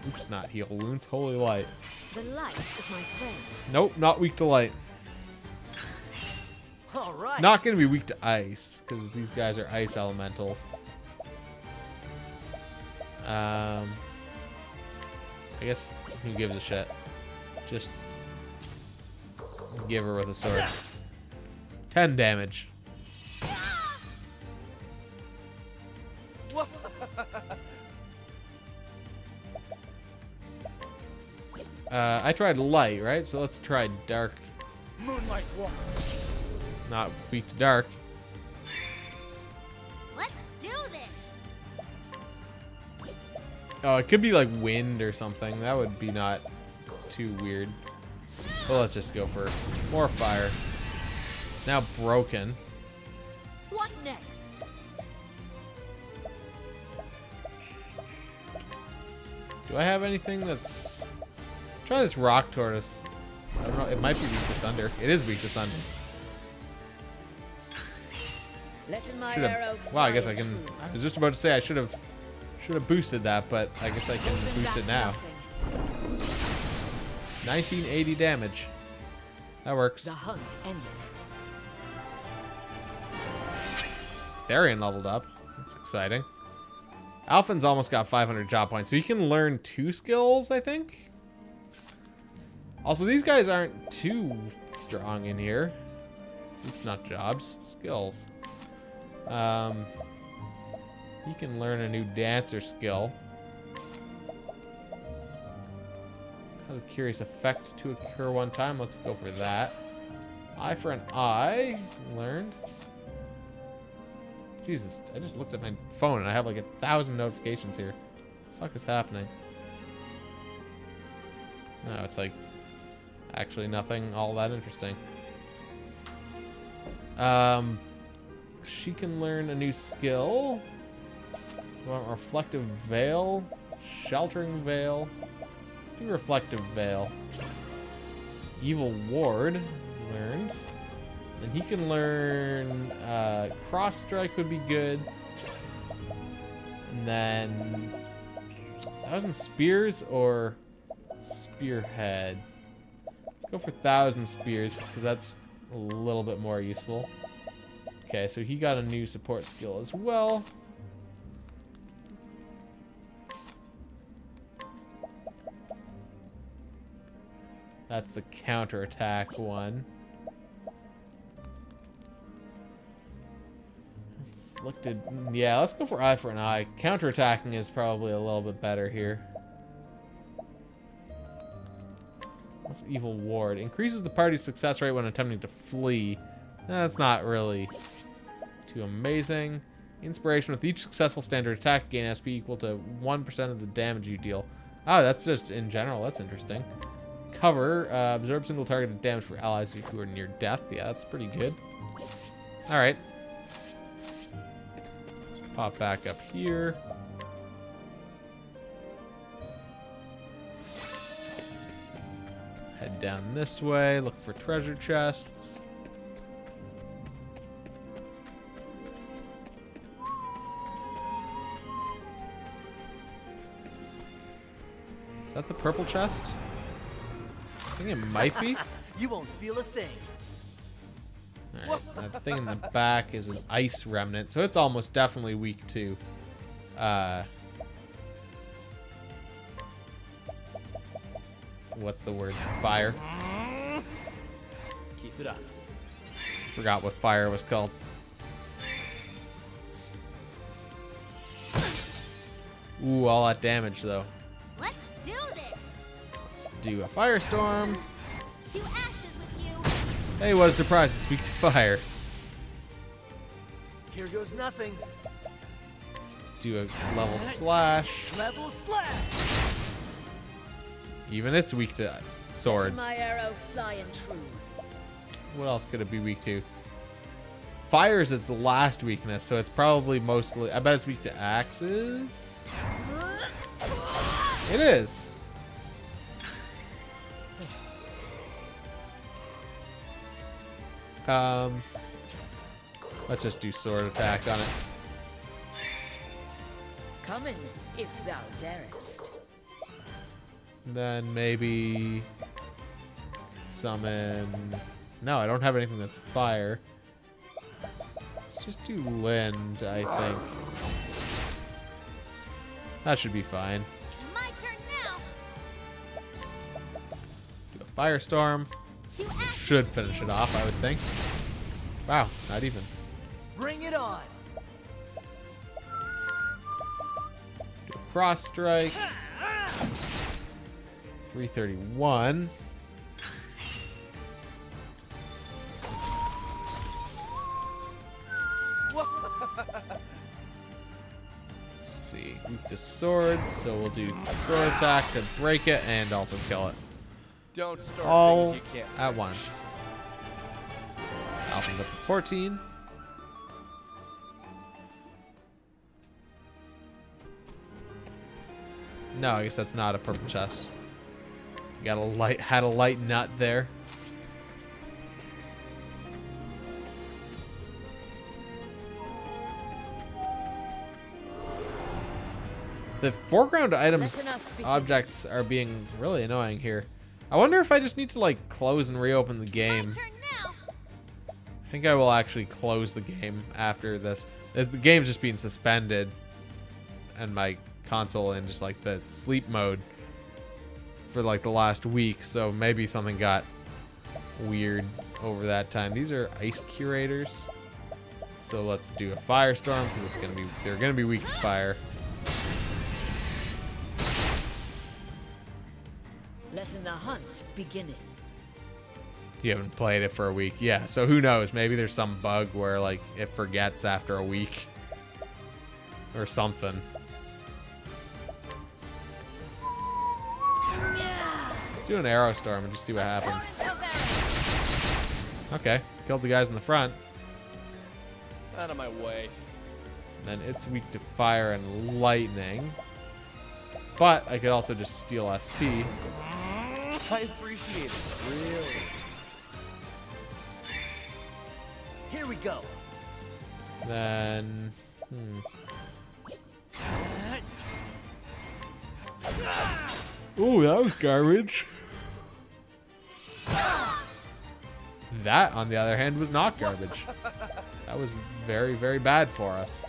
Oops, not heal wounds. Holy light.
The light is my friend.
Nope, not weak to light.
All right.
Not gonna be weak to ice because these guys are ice elementals. I guess who gives a shit? Just give her with a sword. 10 damage. I tried light, right? So let's try dark.
Moonlight walks.
Not weak to dark.
Let's do this.
Oh, it could be like wind or something. That would be not too weird. Well, let's just go for more fire. It's now broken.
What next?
Do I have anything that's... Let's try this rock tortoise. I don't know. It might be weak to thunder. It is weak to thunder. Wow, I guess I can... I was just about to say I should have boosted that, but I guess I can boost it now. 1980 damage. That works.
The hunt endeth.
Therian leveled up. That's exciting. Alphin's almost got 500 job points, so he can learn 2 skills, I think. Also, these guys aren't too strong in here. It's not jobs, skills. He can learn a new dancer skill. Has a curious effect to occur one time. Let's go for that. Eye for an eye. Learned. Jesus, I just looked at my phone and I have like 1,000 notifications here. What the fuck is happening? No, it's like actually nothing all that interesting. She can learn a new skill. Reflective Veil. Sheltering Veil. Let's do Reflective Veil. Evil Ward. Learned. And he can learn Cross Strike would be good. And then 1,000 Spears or Spearhead. Let's go for 1,000 Spears because that's a little bit more useful. Okay, so he got a new support skill as well. That's the counterattack one. Afflicted. Yeah, let's go for eye for an eye. Counterattacking is probably a little bit better here. What's Evil Ward? Increases the party's success rate when attempting to flee. That's not really too amazing. Inspiration. With each successful standard attack, gain SP equal to 1% of the damage you deal. Oh, that's just in general. That's interesting. Cover. Absorb single targeted damage for allies who are near death. Yeah, that's pretty good. Alright. Pop back up here. Head down this way. Look for treasure chests. Is that the purple chest? I think it might be.
You won't feel a thing.
Alright, that thing in the back is an ice remnant, so it's almost definitely weak to what's the word? Fire.
Keep it up.
Forgot what fire was called. Ooh, all that damage though.
Let's do this.
Let's do a firestorm.
To ashes with you.
Hey, what a surprise, it's weak to fire.
Here goes nothing.
Let's do a level slash.
Level slash.
Even it's weak to swords.
My arrow flying true.
What else could it be weak to? Fire is its last weakness, so it's probably mostly... I bet it's weak to axes. It is. Let's just do sword attack on it.
Come in, if thou darest.
Then maybe summon... No, I don't have anything that's fire. Let's just do Lind, I think. That should be fine.
My turn now.
Do a firestorm.
To ashes.
Should finish it off, I would think. Wow, not even.
Bring it on.
Do a cross strike. 331. Let's see. Weak to swords, so we'll do sword attack to break it and also kill it.
Don't start
All
things you can't
at
finish.
once. Alpha's up to 14. No, I guess that's not a purple chest. Got a light, had a light nut there. The foreground items, objects are being really annoying here. I wonder if I just need to like close and reopen the game. I think I will actually close the game after this. The game's just being suspended and my console in just like the sleep mode for like the last week, so maybe something got weird over that time. These are ice curators, so let's do a firestorm because it's gonna be, they're gonna be weak to fire.
Letting the hunt beginning.
You haven't played it for a week. Yeah, so who knows? Maybe there's some bug where like it forgets after a week or something. Let's do an arrow storm and just see what happens. Okay, killed the guys in the front.
Out of my way.
And then it's weak to fire and lightning. But I could also just steal SP.
I appreciate it. Really.
Here we go.
Then, Ooh, that was garbage. That, on the other hand, was not garbage. That was very, very bad for us.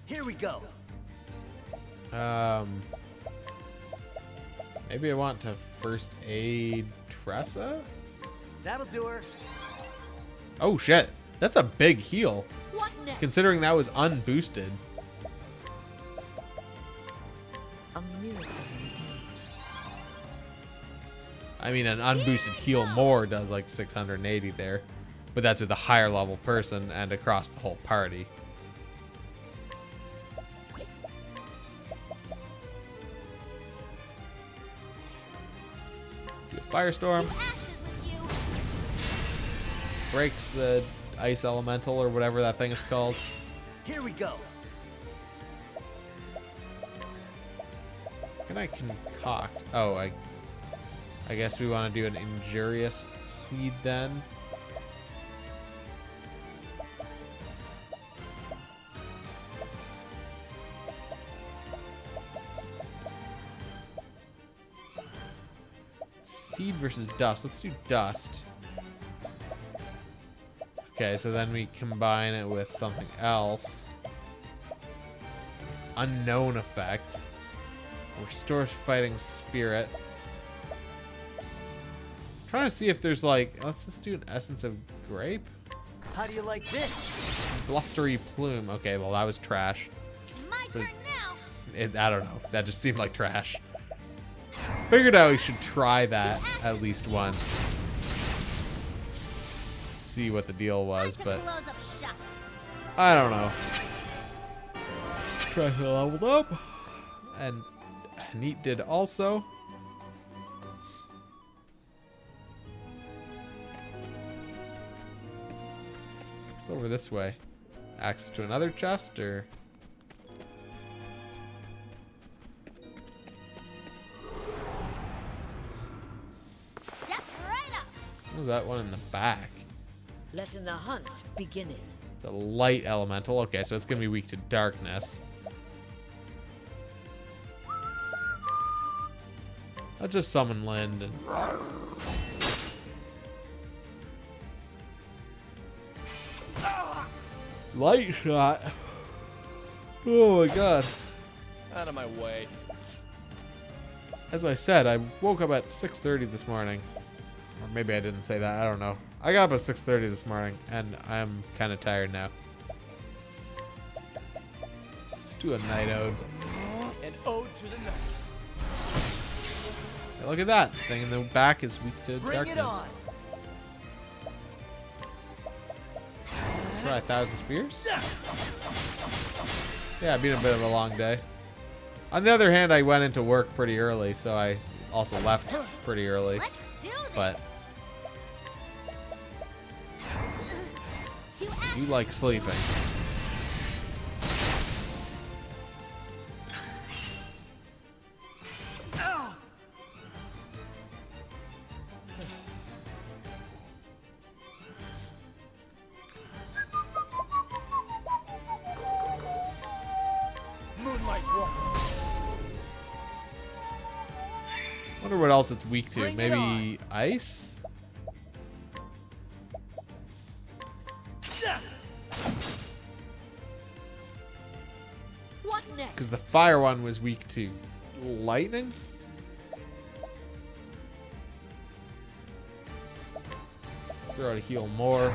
Here we go.
Maybe I want to first aid Tressa?
That'll do her.
Oh shit, that's a big heal.
What next?
Considering that was unboosted.
A miracle indeed.
I mean, an unboosted heal more does like 680 there. But that's with a higher level person and across the whole party. Do a firestorm. Breaks the ice elemental or whatever that thing is called.
Here we go.
Can I concoct? Oh, I guess we want to do an injurious seed then. Seed versus dust. Let's do dust. Okay, so then we combine it with something else. Unknown effects. Restores fighting spirit. Trying to see if there's like, let's just do an essence of grape.
How do you like this?
Blustery plume. Okay, well that was trash.
My turn now.
I don't know. That just seemed like trash. Figured out we should try that at least once. See what the deal was, but I don't know. Try to level up. And Neat did also. It's over this way. Access to another chest, or
Step right up.
what was that one in the back?
Letting the hunt beginning.
It's a light elemental. Okay, so it's gonna be weak to darkness. I'll just summon Lind and light shot. Oh my god.
Out of my way.
As I said, I woke up at 6:30 this morning. Or maybe I didn't say that, I don't know. I got up at 6:30 this morning, and I'm kind of tired now. Let's do a night ode.
An ode to the night.
Hey, look at that. Thing in the back is weak to
Bring
darkness.
it on.
Try 1,000 spears? Yeah, it's been a bit of a long day. On the other hand, I went into work pretty early, so I also left pretty early.
Let's do this.
But
To to
You
ashes.
like sleeping.
Moonlight walks.
Wonder what else it's weak to.
Bring it
Maybe ice?
What next?
Because the fire one was weak to lightning? Let's throw out a heal more.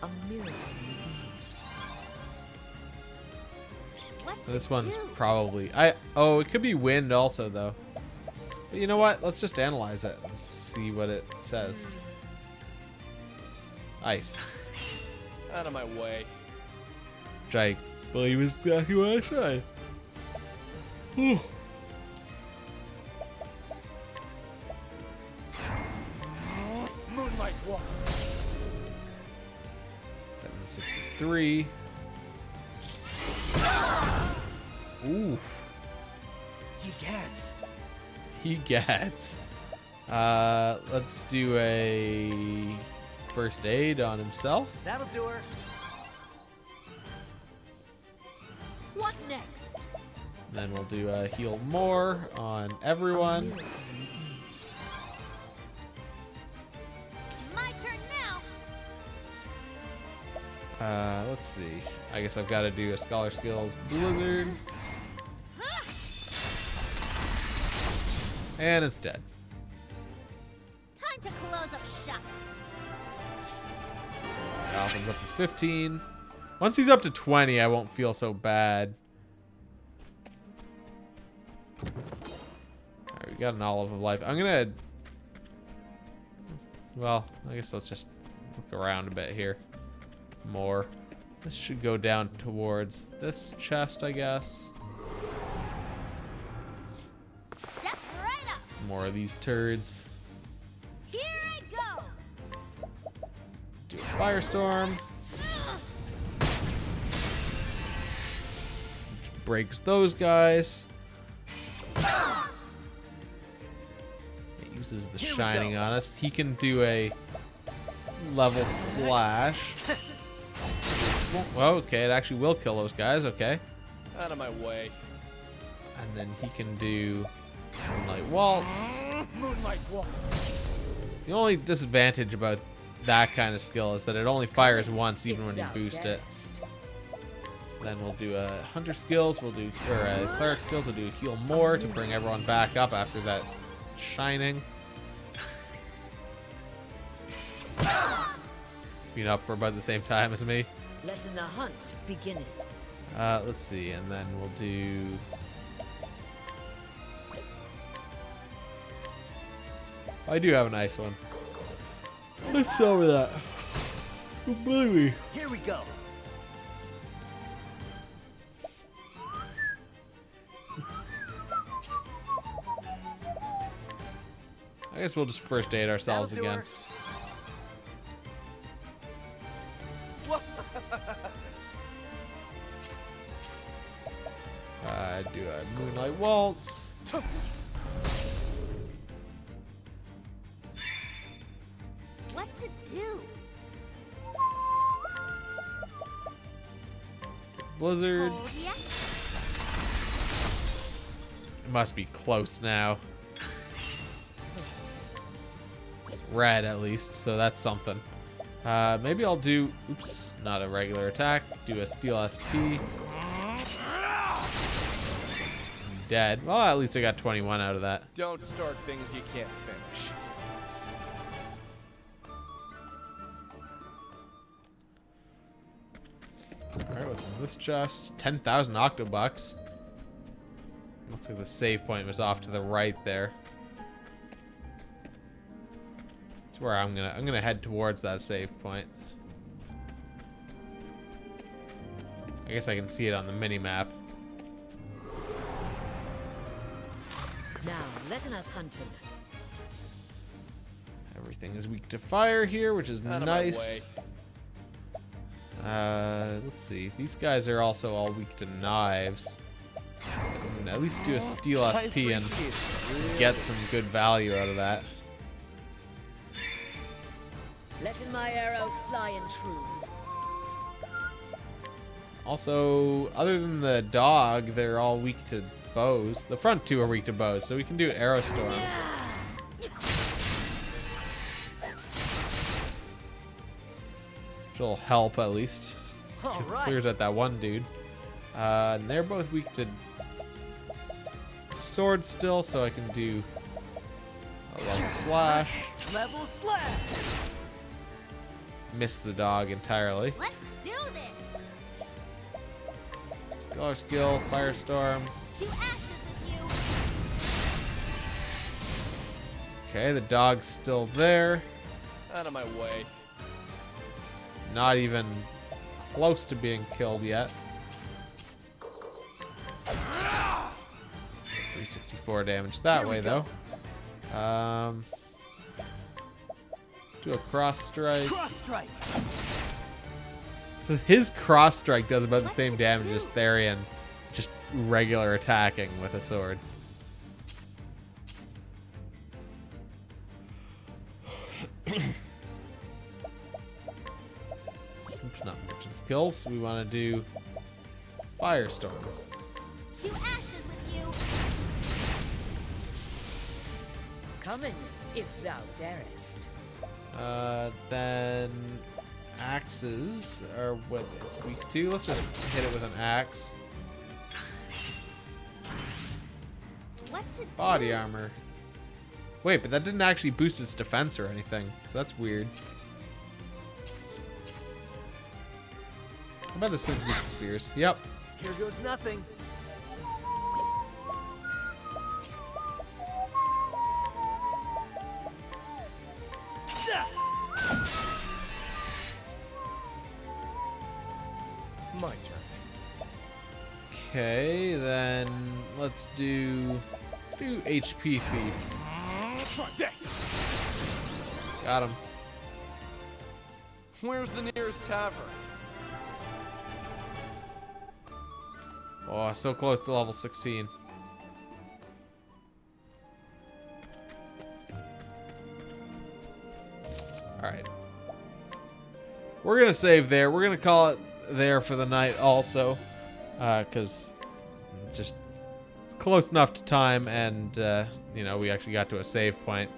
A miracle.
What
So
to
this one's
do?
probably... Oh, it could be wind also, though. But you know what? Let's just analyze it and see what it says. Ice.
Out of my way.
Which I believe is exactly what I said. Whew.
Moonlight walks.
763. Ooh.
He gets.
He gets. Let's do a first aid on himself.
That'll do her.
What next?
Then we'll do a heal more on everyone.
My turn now.
Let's see. I guess I've got to do a Scholar Skills Blizzard. And it's dead.
Time to close up shop.
Dolphin's up to 15. Once he's up to 20, I won't feel so bad. Alright, we got an olive of life. I'm gonna... Well, I guess let's just look around a bit here. More. This should go down towards this chest, I guess.
Step right up.
More of these turds.
Here I go.
Do a firestorm. Which breaks those guys. It uses the
Here we
shining
go.
on us. He can do a level slash. Well, okay, it actually will kill those guys. Okay.
Out of my way.
And then he can do Moonlight Waltz.
Moonlight walks.
The only disadvantage about that kind of skill is that it only fires once even when you
If thou
boost it.
darest.
Then we'll do a Hunter skills, we'll do, or a Cleric skills, we'll do heal more to bring everyone back up after that shining. Being up for about the same time as me.
Letting the hunt begin.
Let's see, and then we'll do... I do have a nice one. Let's start with that. Oh, baby.
Here we go.
I guess we'll just first aid ourselves
That'll do
again.
her.
Do a Moonlight Waltz.
What to do?
Blizzard.
Hold ya.
It must be close now. It's red at least, so that's something. Maybe I'll do, oops, not a regular attack. Do a Steel SP. Dead. Well, at least I got 21 out of that.
Don't start things you can't finish.
Alright, what's in this chest? 10,000 Octobucks. Looks like the save point was off to the right there. That's where I'm gonna head towards that save point. I guess I can see it on the mini-map.
Now, letting us hunt him.
Every Everything is weak to fire here, which is
Out of my
nice.
way.
Let's see. These guys are also all weak to knives. I can at least do a steel SP and get some good value out of that.
Letting my arrow fly and true.
Also, other than the dog, they're all weak to bows. The front two are weak to bows, so we can do Arrow Storm. Which will help at least. Clears out that one dude. And they're both weak to sword still, so I can do a level slash.
Level slash.
Missed the dog entirely.
Let's do this.
Scholar skill, Firestorm.
To ashes with you.
Okay, the dog's still there.
Out of my way.
Not even close to being killed yet. 364 damage that way, though. Do a cross strike.
Cross strike.
So his cross strike does about the same damage as Therian, just regular attacking with a sword. Oops, not merchant skills. We want to do Firestorm.
To ashes with you.
Coming, if thou darest.
Then axes are what it's weak to. Let's just hit it with an axe.
What to
Body
do?
armor. Wait, but that didn't actually boost its defense or anything, so that's weird. How about this thing's weak to spears? Yep.
Here goes nothing.
My turn.
Okay, then let's do HP thief.
Try this.
Got him.
Where's the nearest tavern?
Oh, so close to level 16. Alright. We're going to save there. We're going to call it there for the night also. Because just it's close enough to time and, you know, we actually got to a save point.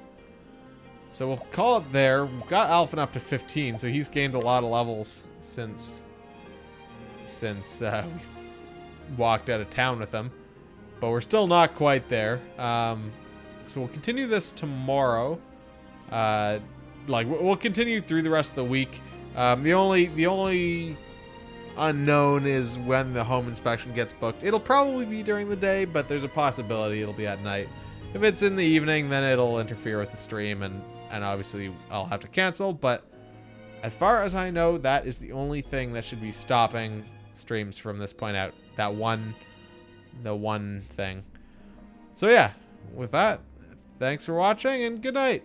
So we'll call it there. We've got Alphen up to 15, so he's gained a lot of levels since we walked out of town with him, but we're still not quite there. So we'll continue this tomorrow. Like we'll continue through the rest of the week. The only unknown is when the home inspection gets booked. It'll probably be during the day, but there's a possibility it'll be at night. If it's in the evening, then it'll interfere with the stream, and obviously I'll have to cancel. But as far as I know, that is the only thing that should be stopping streams from this point out. The one thing. So yeah, with that, thanks for watching and good night.